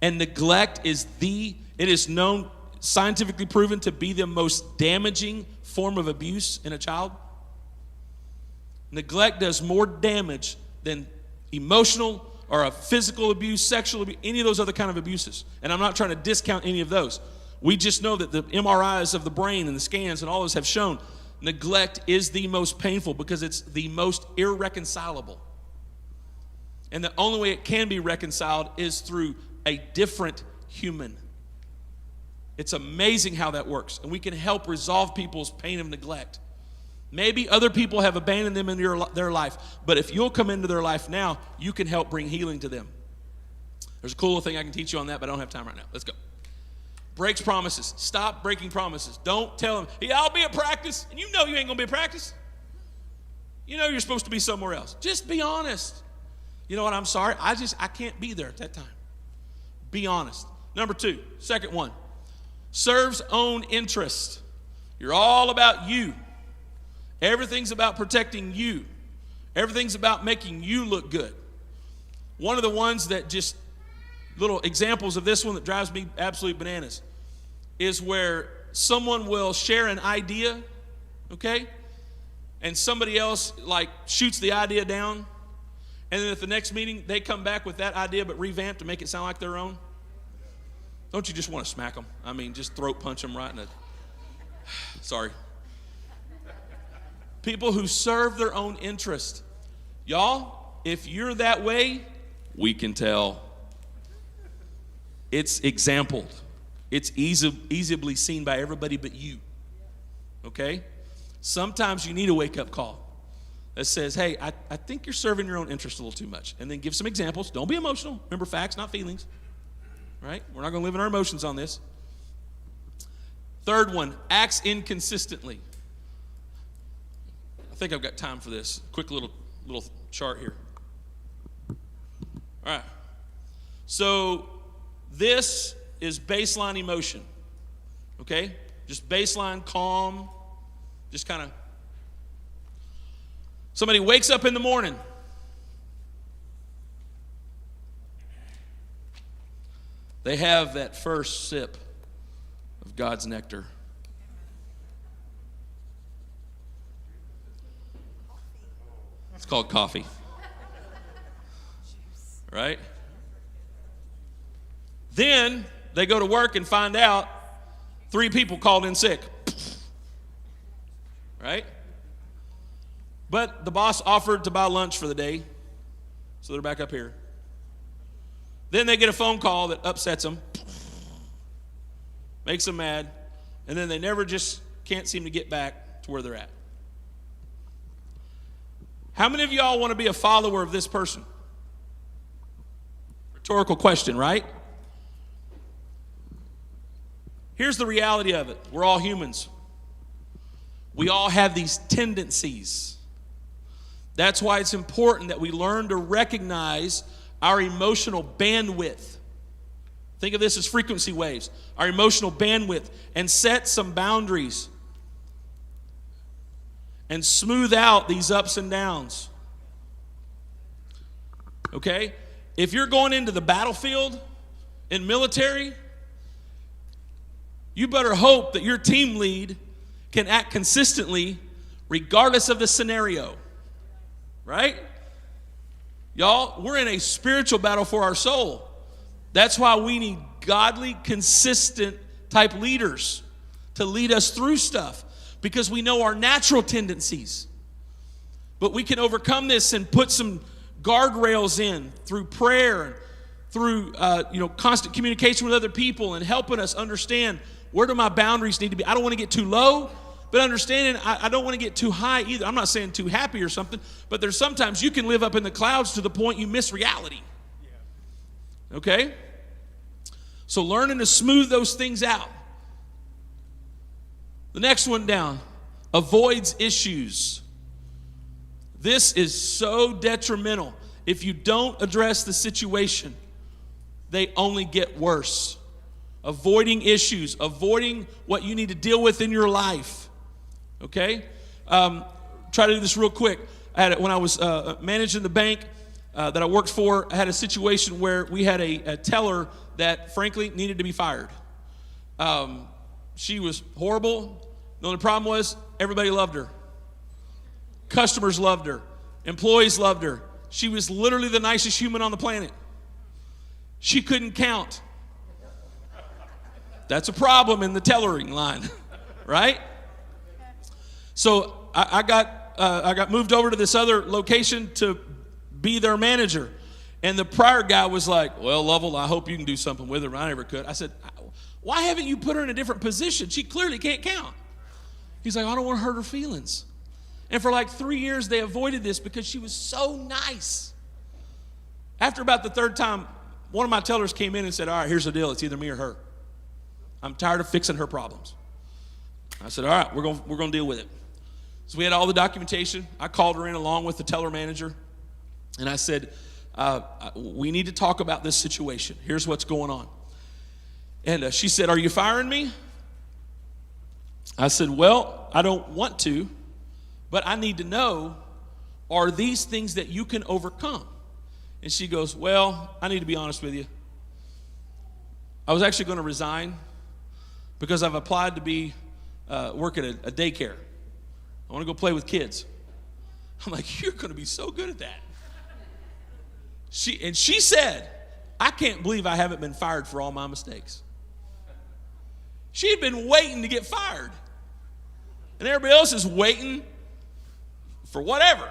and neglect is it is known, scientifically proven to be the most damaging form of abuse in a child. Neglect does more damage than emotional or a physical abuse, sexual abuse, any of those other kind of abuses. And I'm not trying to discount any of those. We just know that the MRIs of the brain and the scans and all those have shown neglect is the most painful because it's the most irreconcilable. And the only way it can be reconciled is through a different human. It's amazing how that works. And we can help resolve people's pain of neglect. Maybe other people have abandoned them in their life, but if you'll come into their life now, you can help bring healing to them. There's a cool little thing I can teach you on that, but I don't have time right now. Let's go. Breaks promises. Stop breaking promises. Don't tell them, hey, I'll be at practice, and you know you ain't going to be at practice. You know you're supposed to be somewhere else. Just be honest. You know what, I'm sorry. I can't be there at that time. Be honest. Number two, second one, serves own interest. You're all about you. Everything's about protecting you. Everything's about making you look good. One of the ones that just little examples of this one that drives me absolute bananas is where someone will share an idea, okay? And somebody else like shoots the idea down. And then at the next meeting, they come back with that idea but revamped to make it sound like their own. Don't you just want to smack them? I mean, just throat punch them right in the... Sorry. People who serve their own interest. Y'all, if you're that way, we can tell. It's exampled. It's easily seen by everybody but you. Okay? Sometimes you need a wake-up call that says, hey, I think you're serving your own interest a little too much. And then give some examples. Don't be emotional. Remember, facts, not feelings. Right? We're not going to live in our emotions on this. Third one, acts inconsistently. I think I've got time for this. Quick little chart here. All right. So this is baseline emotion. Okay? Just baseline, calm, just kind of. Somebody wakes up in the morning. They have that first sip of God's nectar. It's called coffee. Right? Then they go to work and find out 3 people called in sick. Right? But the boss offered to buy lunch for the day, so they're back up here. Then they get a phone call that upsets them, makes them mad, and then they never just can't seem to get back to where they're at. How many of y'all want to be a follower of this person? Rhetorical question, right? Here's the reality of it. We're all humans. We all have these tendencies. That's why it's important that we learn to recognize our emotional bandwidth. Think of this as frequency waves, our emotional bandwidth, and set some boundaries and smooth out these ups and downs. Okay? If you're going into the battlefield in military, you better hope that your team lead can act consistently regardless of the scenario. Right? Y'all, we're in a spiritual battle for our soul. That's why we need godly, consistent type leaders to lead us through stuff, because we know our natural tendencies. But we can overcome this and put some guardrails in through prayer and through constant communication with other people and helping us understand, where do my boundaries need to be? I don't want to get too low, but understanding I don't want to get too high either. I'm not saying too happy or something, but there's sometimes you can live up in the clouds to the point you miss reality. Okay? So learning to smooth those things out. The next one down, avoids issues. This is so detrimental. If you don't address the situation, they only get worse. Avoiding issues, avoiding what you need to deal with in your life. Okay? Try to do this real quick. When I was managing the bank that I worked for, I had a situation where we had a teller that frankly needed to be fired. She was horrible. The only problem was everybody loved her. Customers loved her. Employees loved her. She was literally the nicest human on the planet. She couldn't count. That's a problem in the tellering line, right? So I got moved over to this other location to be their manager. And the prior guy was like, well, Lovall, I hope you can do something with her. I never could. I said, why haven't you put her in a different position? She clearly can't count. He's like, I don't want to hurt her feelings. And for like 3 years, they avoided this because she was so nice. After about the third time, one of my tellers came in and said, all right, here's the deal. It's either me or her. I'm tired of fixing her problems. I said, all right, we're going to deal with it. So we had all the documentation. I called her in along with the teller manager. And I said, we need to talk about this situation. Here's what's going on. And she said, are you firing me? I said, well, I don't want to, but I need to know, are these things that you can overcome? And she goes, well, I need to be honest with you. I was actually going to resign because I've applied to work at a daycare. I want to go play with kids. I'm like, you're going to be so good at that. She said, I can't believe I haven't been fired for all my mistakes. She had been waiting to get fired. And everybody else is waiting for whatever.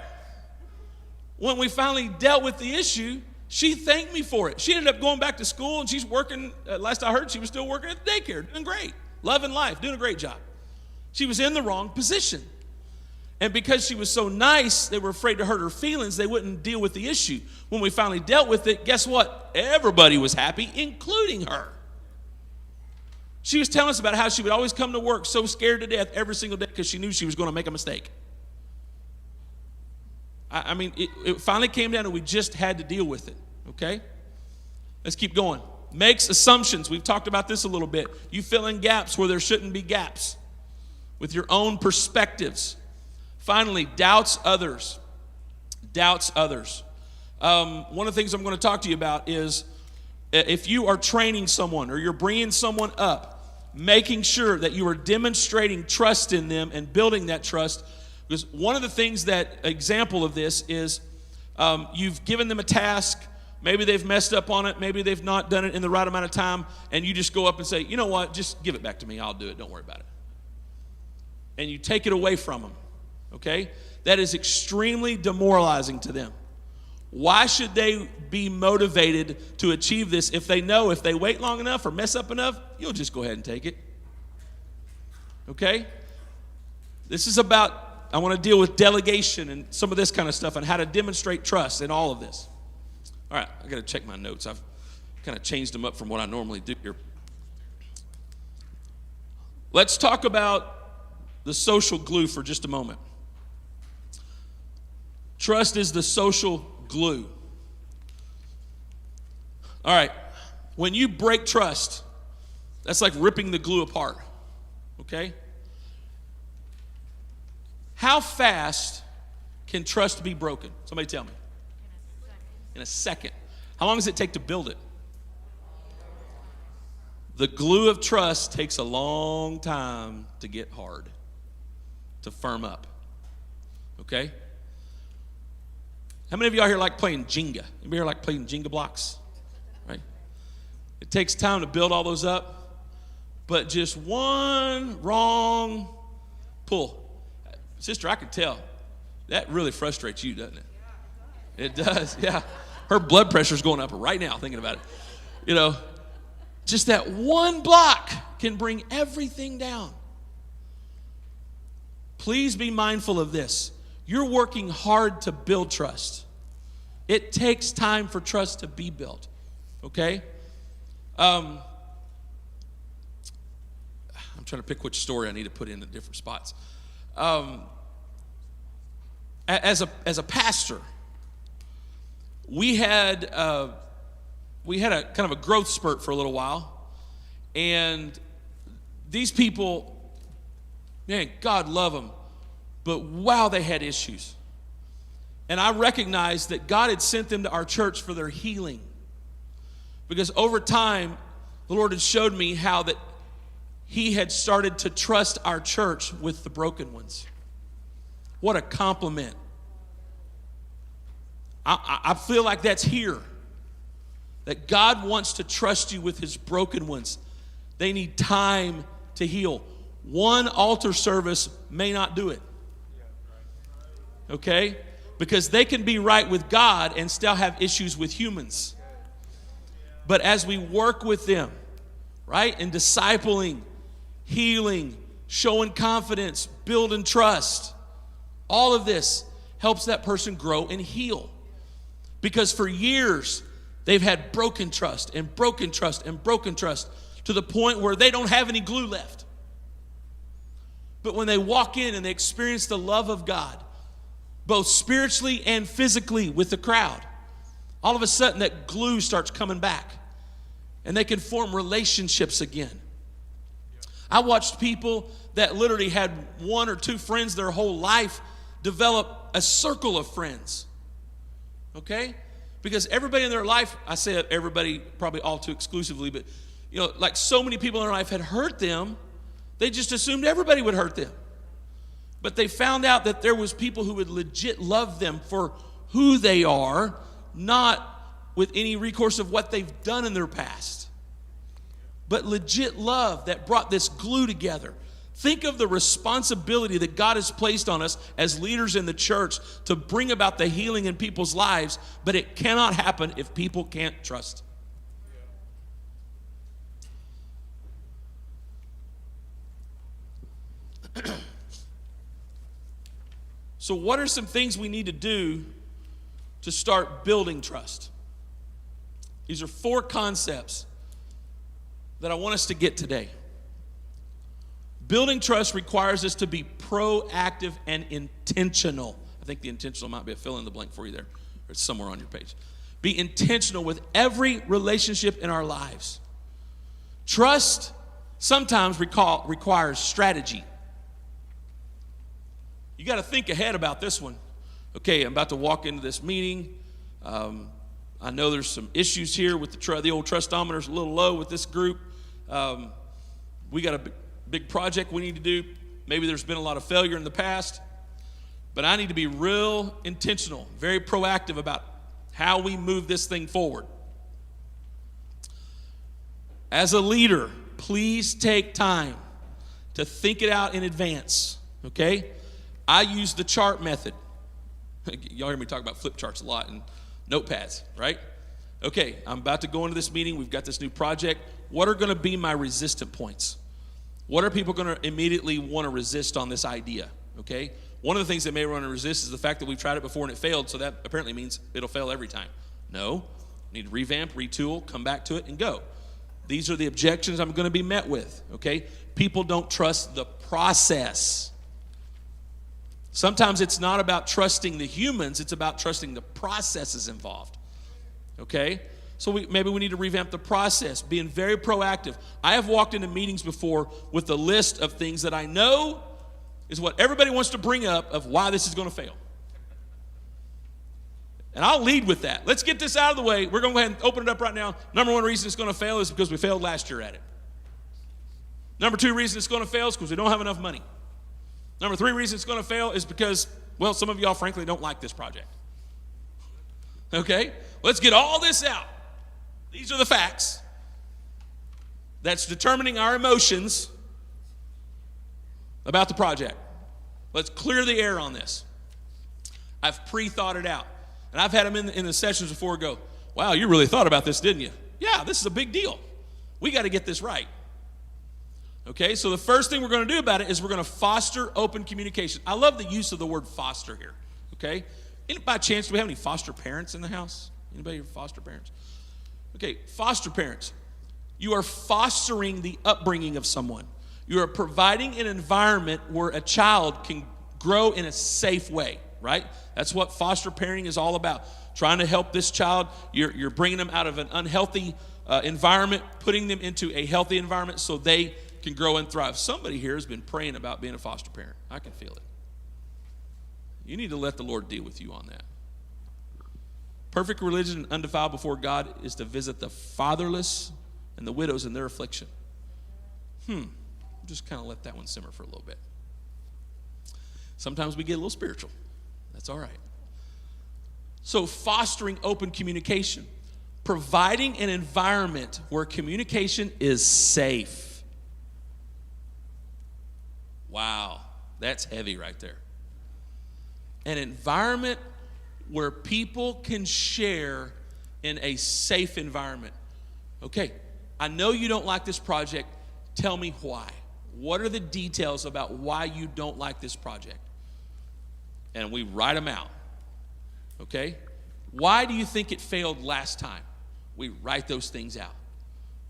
When we finally dealt with the issue, she thanked me for it. She ended up going back to school, and she's working, last I heard, she was still working at the daycare, doing great, loving life, doing a great job. She was in the wrong position. And because she was so nice, they were afraid to hurt her feelings. They wouldn't deal with the issue. When we finally dealt with it, guess what? Everybody was happy, including her. She was telling us about how she would always come to work so scared to death every single day because she knew she was going to make a mistake. I mean, it finally came down to we just had to deal with it, okay? Let's keep going. Makes assumptions. We've talked about this a little bit. You fill in gaps where there shouldn't be gaps with your own perspectives. Finally, doubts others. Doubts others. One of the things I'm going to talk to you about is if you are training someone or you're bringing someone up, making sure that you are demonstrating trust in them and building that trust. Because one of the things example of this is you've given them a task. Maybe they've messed up on it. Maybe they've not done it in the right amount of time. And you just go up and say, you know what, just give it back to me. I'll do it. Don't worry about it. And you take it away from them. Okay? That is extremely demoralizing to them. Why should they be motivated to achieve this if they know if they wait long enough or mess up enough, you'll just go ahead and take it? Okay? This is about, I want to deal with delegation and some of this kind of stuff and how to demonstrate trust in all of this. All right, I got to check my notes. I've kind of changed them up from what I normally do here. Let's talk about the social glue for just a moment. Trust is the social glue. All right, when you break trust, that's like ripping the glue apart, okay? How fast can trust be broken? Somebody tell me. In a second. How long does it take to build it? The glue of trust takes a long time to get hard, to firm up, okay? How many of y'all here like playing Jenga? Anybody here like playing Jenga blocks? Right? It takes time to build all those up, but just one wrong pull. Sister, I can tell. That really frustrates you, doesn't it? It does, yeah. Her blood pressure's going up right now thinking about it. You know, just that one block can bring everything down. Please be mindful of this. You're working hard to build trust. It takes time for trust to be built, okay? I'm trying to pick which story I need to put in the different spots. As a pastor, we had a kind of a growth spurt for a little while, and these people, man, God love them, but wow, they had issues. And I recognized that God had sent them to our church for their healing, because over time, the Lord had showed me how that He had started to trust our church with the broken ones. What a compliment. I feel like that's here. That God wants to trust you with His broken ones. They need time to heal. One altar service may not do it. Okay? Because they can be right with God and still have issues with humans. But as we work with them, right, in discipling, healing, showing confidence, building trust, all of this helps that person grow and heal. Because for years, they've had broken trust and broken trust and broken trust to the point where they don't have any glue left. But when they walk in and they experience the love of God, both spiritually and physically with the crowd, all of a sudden that glue starts coming back and they can form relationships again. I watched people that literally had one or two friends their whole life develop a circle of friends. Okay? Because everybody in their life, I say everybody, probably all too exclusively, but you know, like so many people in their life had hurt them, they just assumed everybody would hurt them. But they found out that there was people who would legit love them for who they are, not with any recourse of what they've done in their past. But legit love that brought this glue together. Think of the responsibility that God has placed on us as leaders in the church to bring about the healing in people's lives, but it cannot happen if people can't trust. So what are some things we need to do to start building trust? These are 4 concepts that I want us to get today. Building trust requires us to be proactive and intentional. I think the intentional might be a fill in the blank for you there. Or it's somewhere on your page. Be intentional with every relationship in our lives. Trust sometimes requires strategy. You got to think ahead about this one. Okay, I'm about to walk into this meeting. I know there's some issues here with the old trustometer's a little low with this group. We got a big project we need to do. Maybe there's been a lot of failure in the past, but I need to be real intentional, very proactive about how we move this thing forward. As a leader, please take time to think it out in advance, okay? I use the chart method. Y'all hear me talk about flip charts a lot and notepads, right? Okay, I'm about to go into this meeting. We've got this new project. What are going to be my resistant points? What are people going to immediately want to resist on this idea, okay? One of the things they may want to resist is the fact that we've tried it before and it failed, so that apparently means it'll fail every time. No, need to revamp, retool, come back to it, and go. These are the objections I'm going to be met with, okay? People don't trust the process. Sometimes it's not about trusting the humans, it's about trusting the processes involved. Okay? So maybe we need to revamp the process, being very proactive. I have walked into meetings before with a list of things that I know is what everybody wants to bring up of why this is going to fail. And I'll lead with that. Let's get this out of the way. We're going to go ahead and open it up right now. Number one reason it's going to fail is because we failed last year at it. Number two reason it's going to fail is because we don't have enough money. Number three reason it's going to fail is because, well, some of y'all frankly don't like this project. Okay? Let's get all this out. These are the facts that's determining our emotions about the project. Let's clear the air on this. I've pre-thought it out. And I've had them in the sessions before go, wow, you really thought about this, didn't you? Yeah, this is a big deal. We got to get this right. Okay, so the first thing we're going to do about it is we're going to foster open communication. I love the use of the word foster here. Okay? By chance, do we have any foster parents in the house? Anybody here foster parents? Okay, foster parents. You are fostering the upbringing of someone. You are providing an environment where a child can grow in a safe way, right? That's what foster parenting is all about. Trying to help this child. You're bringing them out of an unhealthy environment, putting them into a healthy environment so they can grow and thrive. Somebody here has been praying about being a foster parent. I can feel it. You need to let the Lord deal with you on that. Perfect religion and undefiled before God is to visit the fatherless and the widows in their affliction. Just kind of let that one simmer for a little bit. Sometimes we get a little spiritual. That's all right. So fostering open communication. Providing an environment where communication is safe. Wow, that's heavy right there. An environment where people can share in a safe environment. Okay, I know you don't like this project. Tell me why. What are the details about why you don't like this project? And we write them out. Okay? Why do you think it failed last time? We write those things out.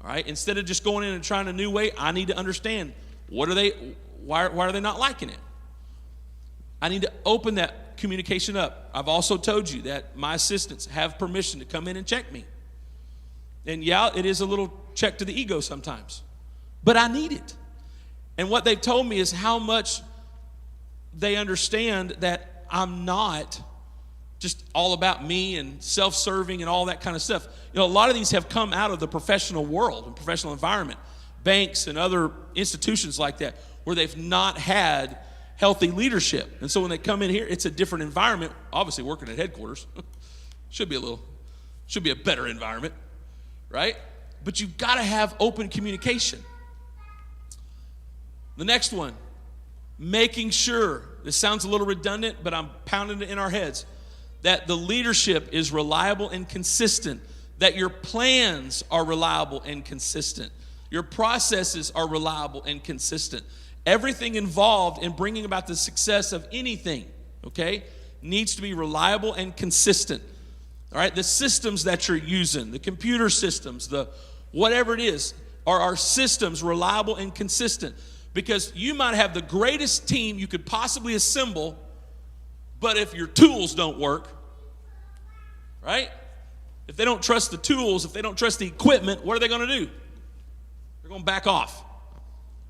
All right? Instead of just going in and trying a new way, I need to understand why are they not liking it? I need to open that communication up. I've also told you that my assistants have permission to come in and check me. And yeah, it is a little check to the ego sometimes, but I need it. And what they've told me is how much they understand that I'm not just all about me and self-serving and all that kind of stuff. You know, a lot of these have come out of the professional world and professional environment, banks and other institutions like that, where they've not had healthy leadership. And so when they come in here, it's a different environment. Obviously, working at headquarters should be a better environment, right? But you've got to have open communication. The next one, making sure, this sounds a little redundant, but I'm pounding it in our heads, that the leadership is reliable and consistent, that your plans are reliable and consistent, your processes are reliable and consistent. Everything involved in bringing about the success of anything, okay, needs to be reliable and consistent. All right, the systems that you're using, the computer systems, the whatever it is, are our systems reliable and consistent? Because you might have the greatest team you could possibly assemble, but if your tools don't work, right? If they don't trust the tools, if they don't trust the equipment, what are they going to do? They're going to back off,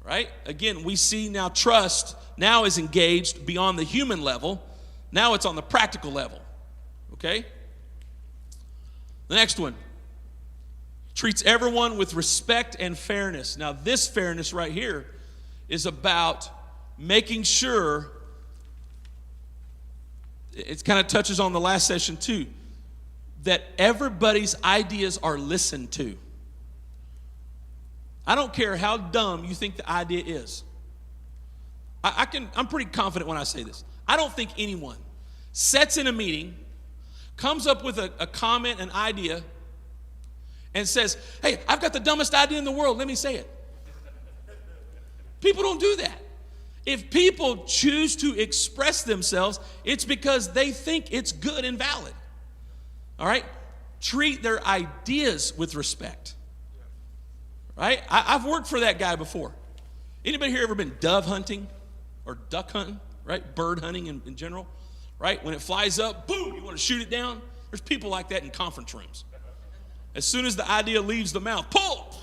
right? Again, we see now trust now is engaged beyond the human level. Now it's on the practical level, okay? The next one, treats everyone with respect and fairness. Now this fairness right here is about making sure, it kind of touches on the last session too, that everybody's ideas are listened to. I don't care how dumb you think the idea is. I'm pretty confident when I say this. I don't think anyone sits in a meeting, comes up with a comment, an idea, and says, hey, I've got the dumbest idea in the world, let me say it. People don't do that. If people choose to express themselves, it's because they think it's good and valid. All right? Treat their ideas with respect. Right? I've worked for that guy before. Anybody here ever been dove hunting or duck hunting? right? Bird hunting in general, right? When it flies up, boom, you want to shoot it down. There's people like that in conference rooms. As soon as the idea leaves the mouth, pull.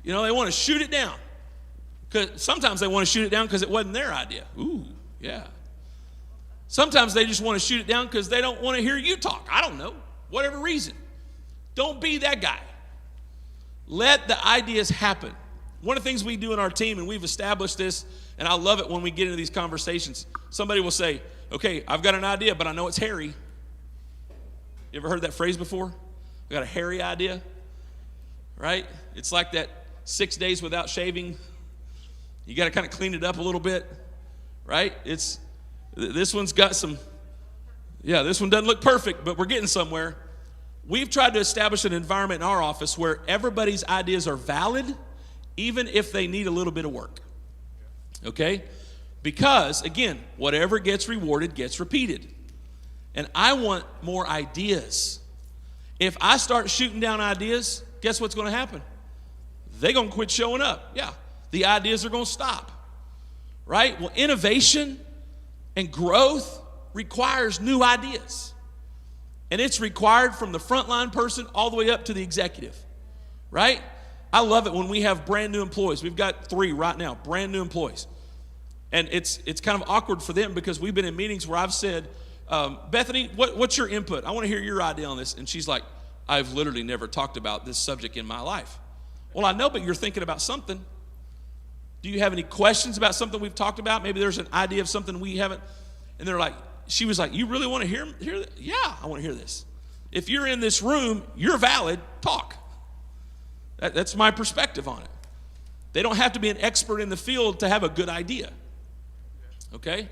You know, they want to shoot it down. Because sometimes they want to shoot it down because it wasn't their idea. Ooh, yeah. Sometimes they just want to shoot it down because they don't want to hear you talk. I don't know, whatever reason. Don't be that guy. Let the ideas happen. One of the things we do in our team, and we've established this, and I love it when we get into these conversations, somebody will say, okay, I've got an idea, but I know it's hairy. You ever heard that phrase before? I got a hairy idea, right? It's like that 6 days without shaving. You got to kind of clean it up a little bit, right? This one's got some, this one doesn't look perfect, but we're getting somewhere. We've tried to establish an environment in our office where everybody's ideas are valid, even if they need a little bit of work, okay? Because, again, whatever gets rewarded gets repeated. And I want more ideas. If I start shooting down ideas, guess what's going to happen? They're going to quit showing up. Yeah, the ideas are going to stop, right? Well, innovation and growth requires new ideas. And it's required from the frontline person all the way up to the executive, right? I love it when we have brand new employees. We've got 3 right now, brand new employees. And it's kind of awkward for them because we've been in meetings where I've said, Bethany, what's your input? I want to hear your idea on this. And she's like, I've literally never talked about this subject in my life. Well, I know, but you're thinking about something. Do you have any questions about something we've talked about? Maybe there's an idea of something we haven't. And they're like, she was like, you really want to hear that? Yeah, I want to hear this. If you're in this room, you're valid, talk. That's my perspective on it. They don't have to be an expert in the field to have a good idea. Okay?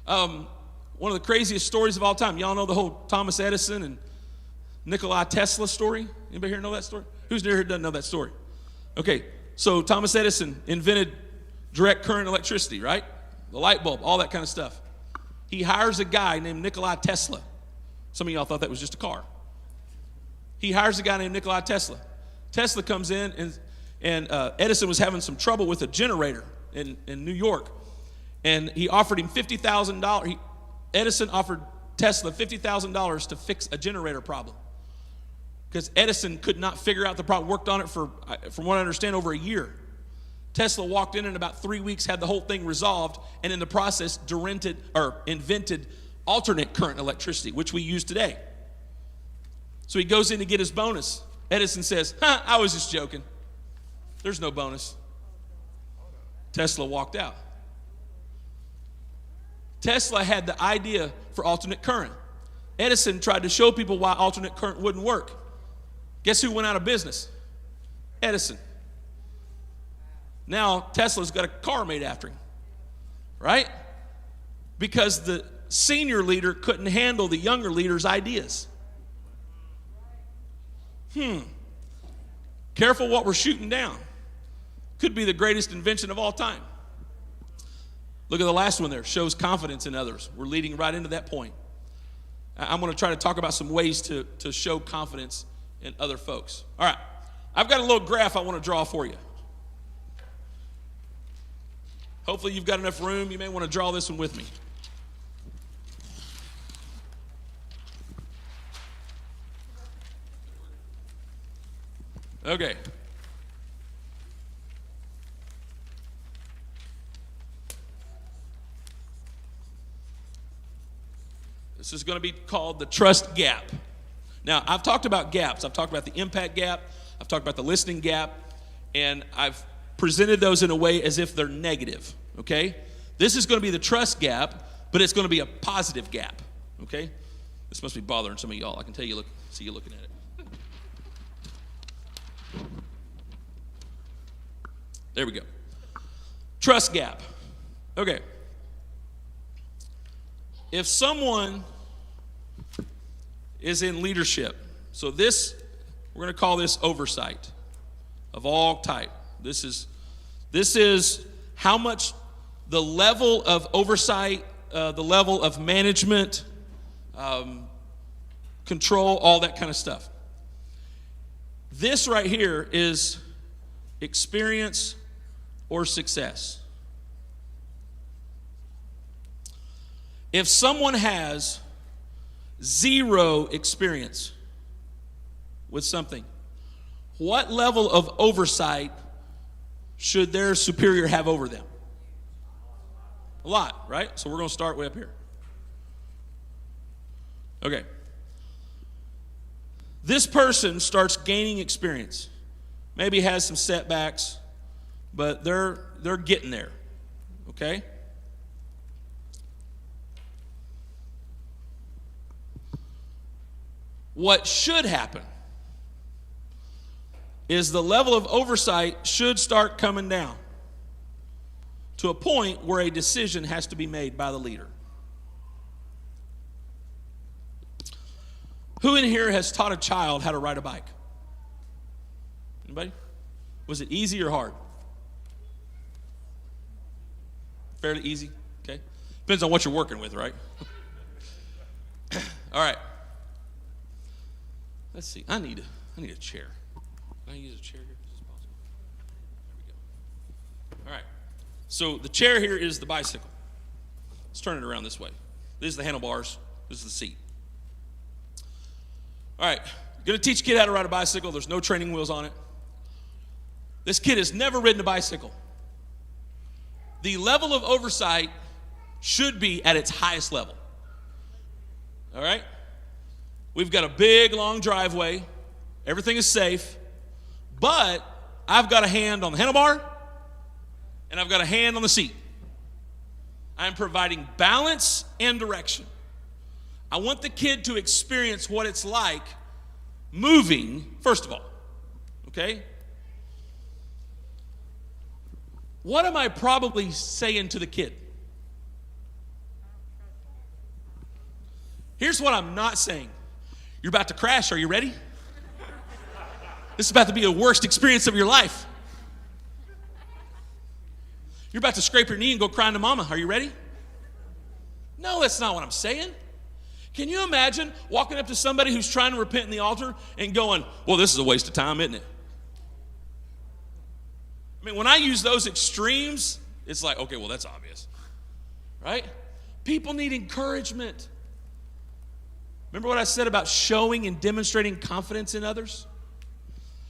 One of the craziest stories of all time. Y'all know the whole Thomas Edison and Nikola Tesla story? Anybody here know that story? Who's here doesn't know that story? Okay, so Thomas Edison invented direct current electricity, right? The light bulb, all that kind of stuff. He hires a guy named Nikola Tesla. Some of y'all thought that was just a car. He hires a guy named Nikola Tesla. Tesla comes in, and Edison was having some trouble with a generator in New York. And he offered him $50,000. Edison offered Tesla $50,000 to fix a generator problem. Because Edison could not figure out the problem, worked on it for, from what I understand, over a year. Tesla walked in about 3 weeks, had the whole thing resolved, and in the process invented alternate current electricity, which we use today. So he goes in to get his bonus. Edison says, I was just joking. There's no bonus. Tesla walked out. Tesla had the idea for alternate current. Edison tried to show people why alternate current wouldn't work. Guess who went out of business? Edison. Now Tesla's got a car made after him, right? Because the senior leader couldn't handle the younger leader's ideas. Careful what we're shooting down. Could be the greatest invention of all time. Look at the last one there. Shows confidence in others. We're leading right into that point. I'm going to try to talk about some ways to show confidence in other folks. All right. I've got a little graph I want to draw for you. Hopefully you've got enough room. You may want to draw this one with me. Okay. This is going to be called the trust gap. Now, I've talked about gaps. I've talked about the impact gap. I've talked about the listening gap. And I've presented those in a way as if they're negative, okay? This is going to be the trust gap, but it's going to be a positive gap, okay? This must be bothering some of y'all. I can tell you, see you looking at it. There we go. Trust gap. Okay. If someone is in leadership, so this, we're going to call this oversight of all type. This is how much the level of oversight, the level of management, control, all that kind of stuff. This right here is experience or success. If someone has zero experience with something, what level of oversight should their superior have over them? A lot, right? So we're going to start way up here. Okay. This person starts gaining experience. Maybe has some setbacks, but they're getting there. Okay? What should happen is the level of oversight should start coming down to a point where a decision has to be made by the leader. Who in here has taught a child how to ride a bike? Anybody? Was it easy or hard? Fairly easy? Okay. Depends on what you're working with, right? All right. Let's see. I need a chair. Can I use a chair here? Is this possible? There we go. All right. So the chair here is the bicycle. Let's turn it around this way. This is the handlebars. This is the seat. All right. Going to teach a kid how to ride a bicycle. There's no training wheels on it. This kid has never ridden a bicycle. The level of oversight should be at its highest level. All right? We've got a big, long driveway. Everything is safe. But I've got a hand on the handlebar, and I've got a hand on the seat. I'm providing balance and direction. I want the kid to experience what it's like moving, first of all. Okay? What am I probably saying to the kid? Here's what I'm not saying. You're about to crash. Are you ready? This is about to be the worst experience of your life. You're about to scrape your knee and go crying to mama. Are you ready? No, that's not what I'm saying. Can you imagine walking up to somebody who's trying to repent in the altar and going, well, this is a waste of time, isn't it? I mean, when I use those extremes, it's like, okay, well, that's obvious, right? People need encouragement. Remember what I said about showing and demonstrating confidence in others?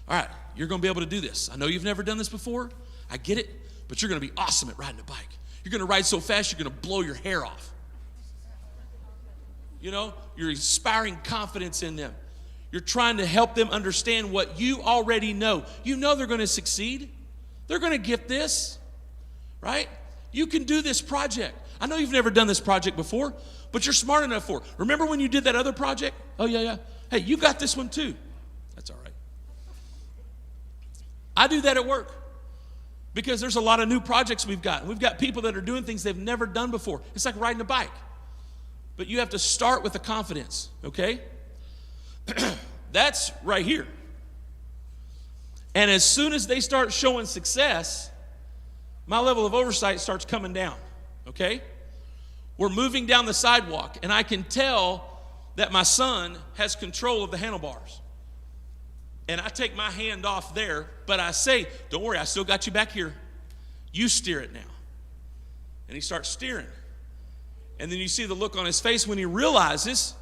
All right, you're going to be able to do this. I know you've never done this before. I get it, but you're going to be awesome at riding a bike. You're going to ride so fast, you're going to blow your hair off. You know, you're inspiring confidence in them. You're trying to help them understand what you already know. You know they're going to succeed. They're going to get this, right? You can do this project. I know you've never done this project before, but you're smart enough for it. Remember when you did that other project? Oh, yeah. Hey, you got this one too. That's all right. I do that at work because there's a lot of new projects we've got. We've got people that are doing things they've never done before. It's like riding a bike. But you have to start with the confidence, okay? That's right here. And as soon as they start showing success, my level of oversight starts coming down, okay? We're moving down the sidewalk, and I can tell that my son has control of the handlebars. And I take my hand off there, but I say, don't worry, I still got you back here. You steer it now. And he starts steering. And then you see the look on his face when he realizes,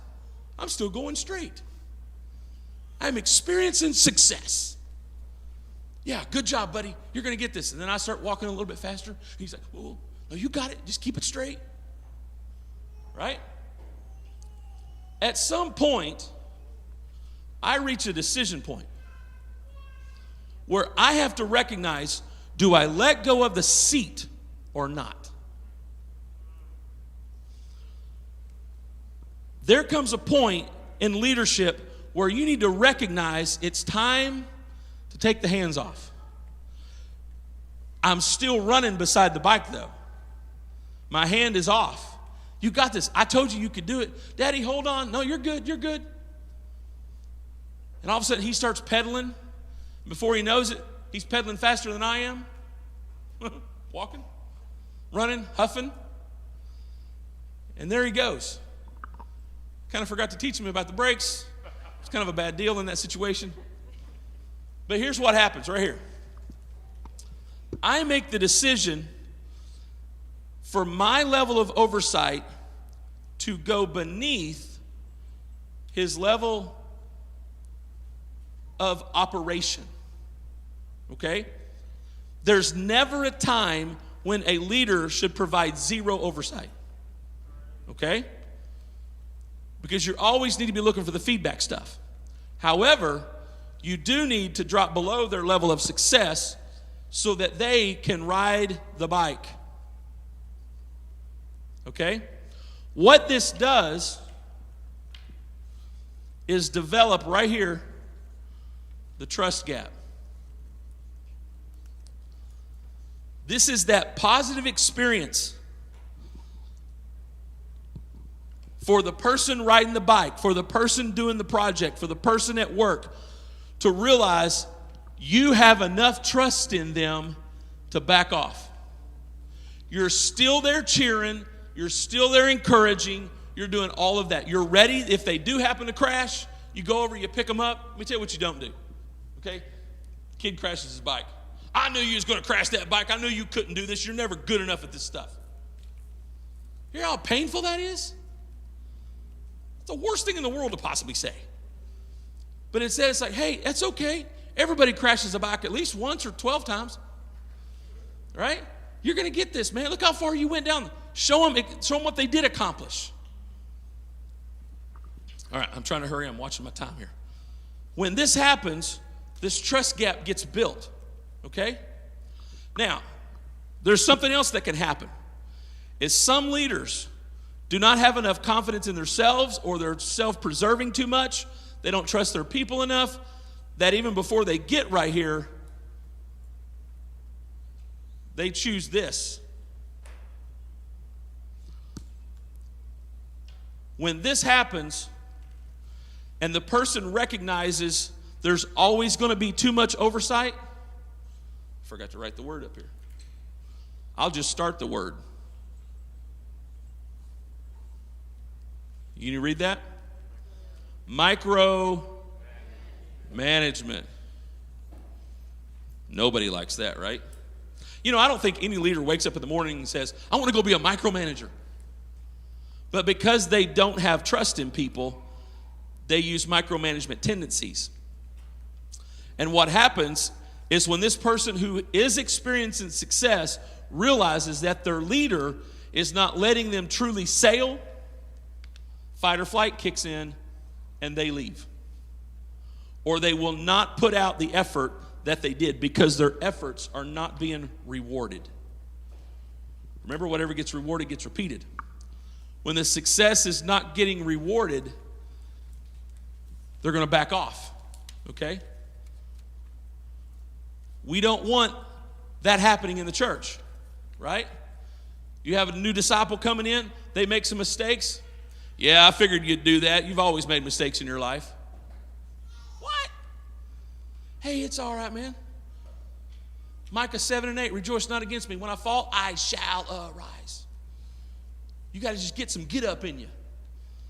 I'm still going straight. I'm experiencing success. Yeah, good job, buddy. You're going to get this. And then I start walking a little bit faster. He's like, oh, no, you got it. Just keep it straight. Right? At some point, I reach a decision point where I have to recognize, do I let go of the seat or not? There comes a point in leadership where you need to recognize it's time to take the hands off. I'm still running beside the bike though. My hand is off. You got this. I told you could do it. Daddy, hold on. No, you're good. You're good. And all of a sudden he starts pedaling. Before he knows it, he's pedaling faster than I am. Walking, running, huffing. And there he goes. Kind of forgot to teach him about the brakes. It's kind of a bad deal in that situation. But here's what happens right here. I make the decision for my level of oversight to go beneath his level of operation. Okay? There's never a time when a leader should provide zero oversight. Okay? Because you always need to be looking for the feedback stuff. However, you do need to drop below their level of success so that they can ride the bike. Okay? What this does is develop right here the trust gap. This is that positive experience for the person riding the bike, for the person doing the project, for the person at work, to realize you have enough trust in them to back off. You're still there cheering, you're still there encouraging, you're doing all of that. You're ready. If they do happen to crash, you go over, you pick them up. Let me tell you what you don't do. Okay? Kid crashes his bike. I knew you was going to crash that bike. I knew you couldn't do this. You're never good enough at this stuff. You hear how painful that is? It's the worst thing in the world to possibly say. But instead, it's like, hey, that's okay. Everybody crashes a bike at least once or 12 times. Right? You're going to get this, man. Look how far you went down. Show them what they did accomplish. All right, I'm trying to hurry. I'm watching my time here. When this happens, this trust gap gets built. Okay? Now, there's something else that can happen. Is some leaders do not have enough confidence in themselves, or they're self-preserving too much. They don't trust their people enough, that even before they get right here, they choose this. When this happens, and the person recognizes there's always going to be too much oversight, I forgot to write the word up here. I'll just start the word. You need to read that? Micro management. Nobody likes that, right? You know, I don't think any leader wakes up in the morning and says, I want to go be a micromanager. But because they don't have trust in people, they use micromanagement tendencies. And what happens is when this person who is experiencing success realizes that their leader is not letting them truly sail, fight or flight kicks in and they leave. Or they will not put out the effort that they did because their efforts are not being rewarded. Remember, whatever gets rewarded gets repeated. When the success is not getting rewarded, they're going to back off. Okay? We don't want that happening in the church, right? You have a new disciple coming in, they make some mistakes. Yeah, I figured you'd do that. You've always made mistakes in your life. What? Hey, it's all right, man. Micah 7:8, rejoice not against me. When I fall, I shall arise. You got to just get some get up in you,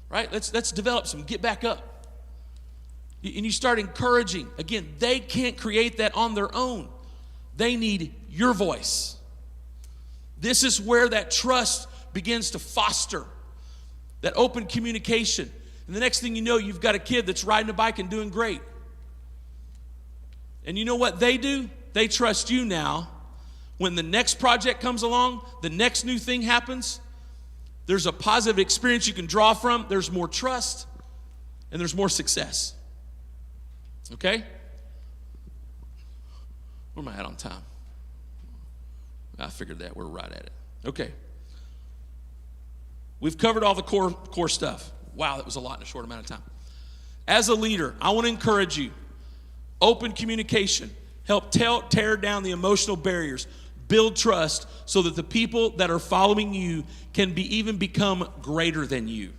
right? Let's develop some get back up. And you start encouraging. Again, they can't create that on their own. They need your voice. This is where that trust begins to foster, that open communication. And the next thing you know, you've got a kid that's riding a bike and doing great. And you know what they do? They trust you now. When the next project comes along, the next new thing happens, there's a positive experience you can draw from. There's more trust, and there's more success. Okay? Where am I at on time? I figured that. We're right at it. Okay. We've covered all the core stuff. Wow, that was a lot in a short amount of time. As a leader, I want to encourage you. Open communication. Help tear down the emotional barriers. Build trust so that the people that are following you can even become greater than you.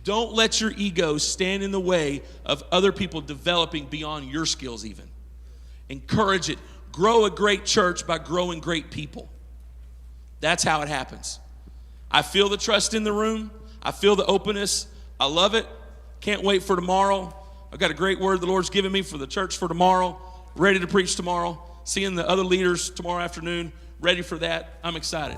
Don't let your ego stand in the way of other people developing beyond your skills even. Encourage it. Grow a great church by growing great people. That's how it happens. I feel the trust in the room. I feel the openness. I love it. Can't wait for tomorrow. I've got a great word the Lord's given me for the church for tomorrow. Ready to preach tomorrow. Seeing the other leaders tomorrow afternoon. Ready for that. I'm excited.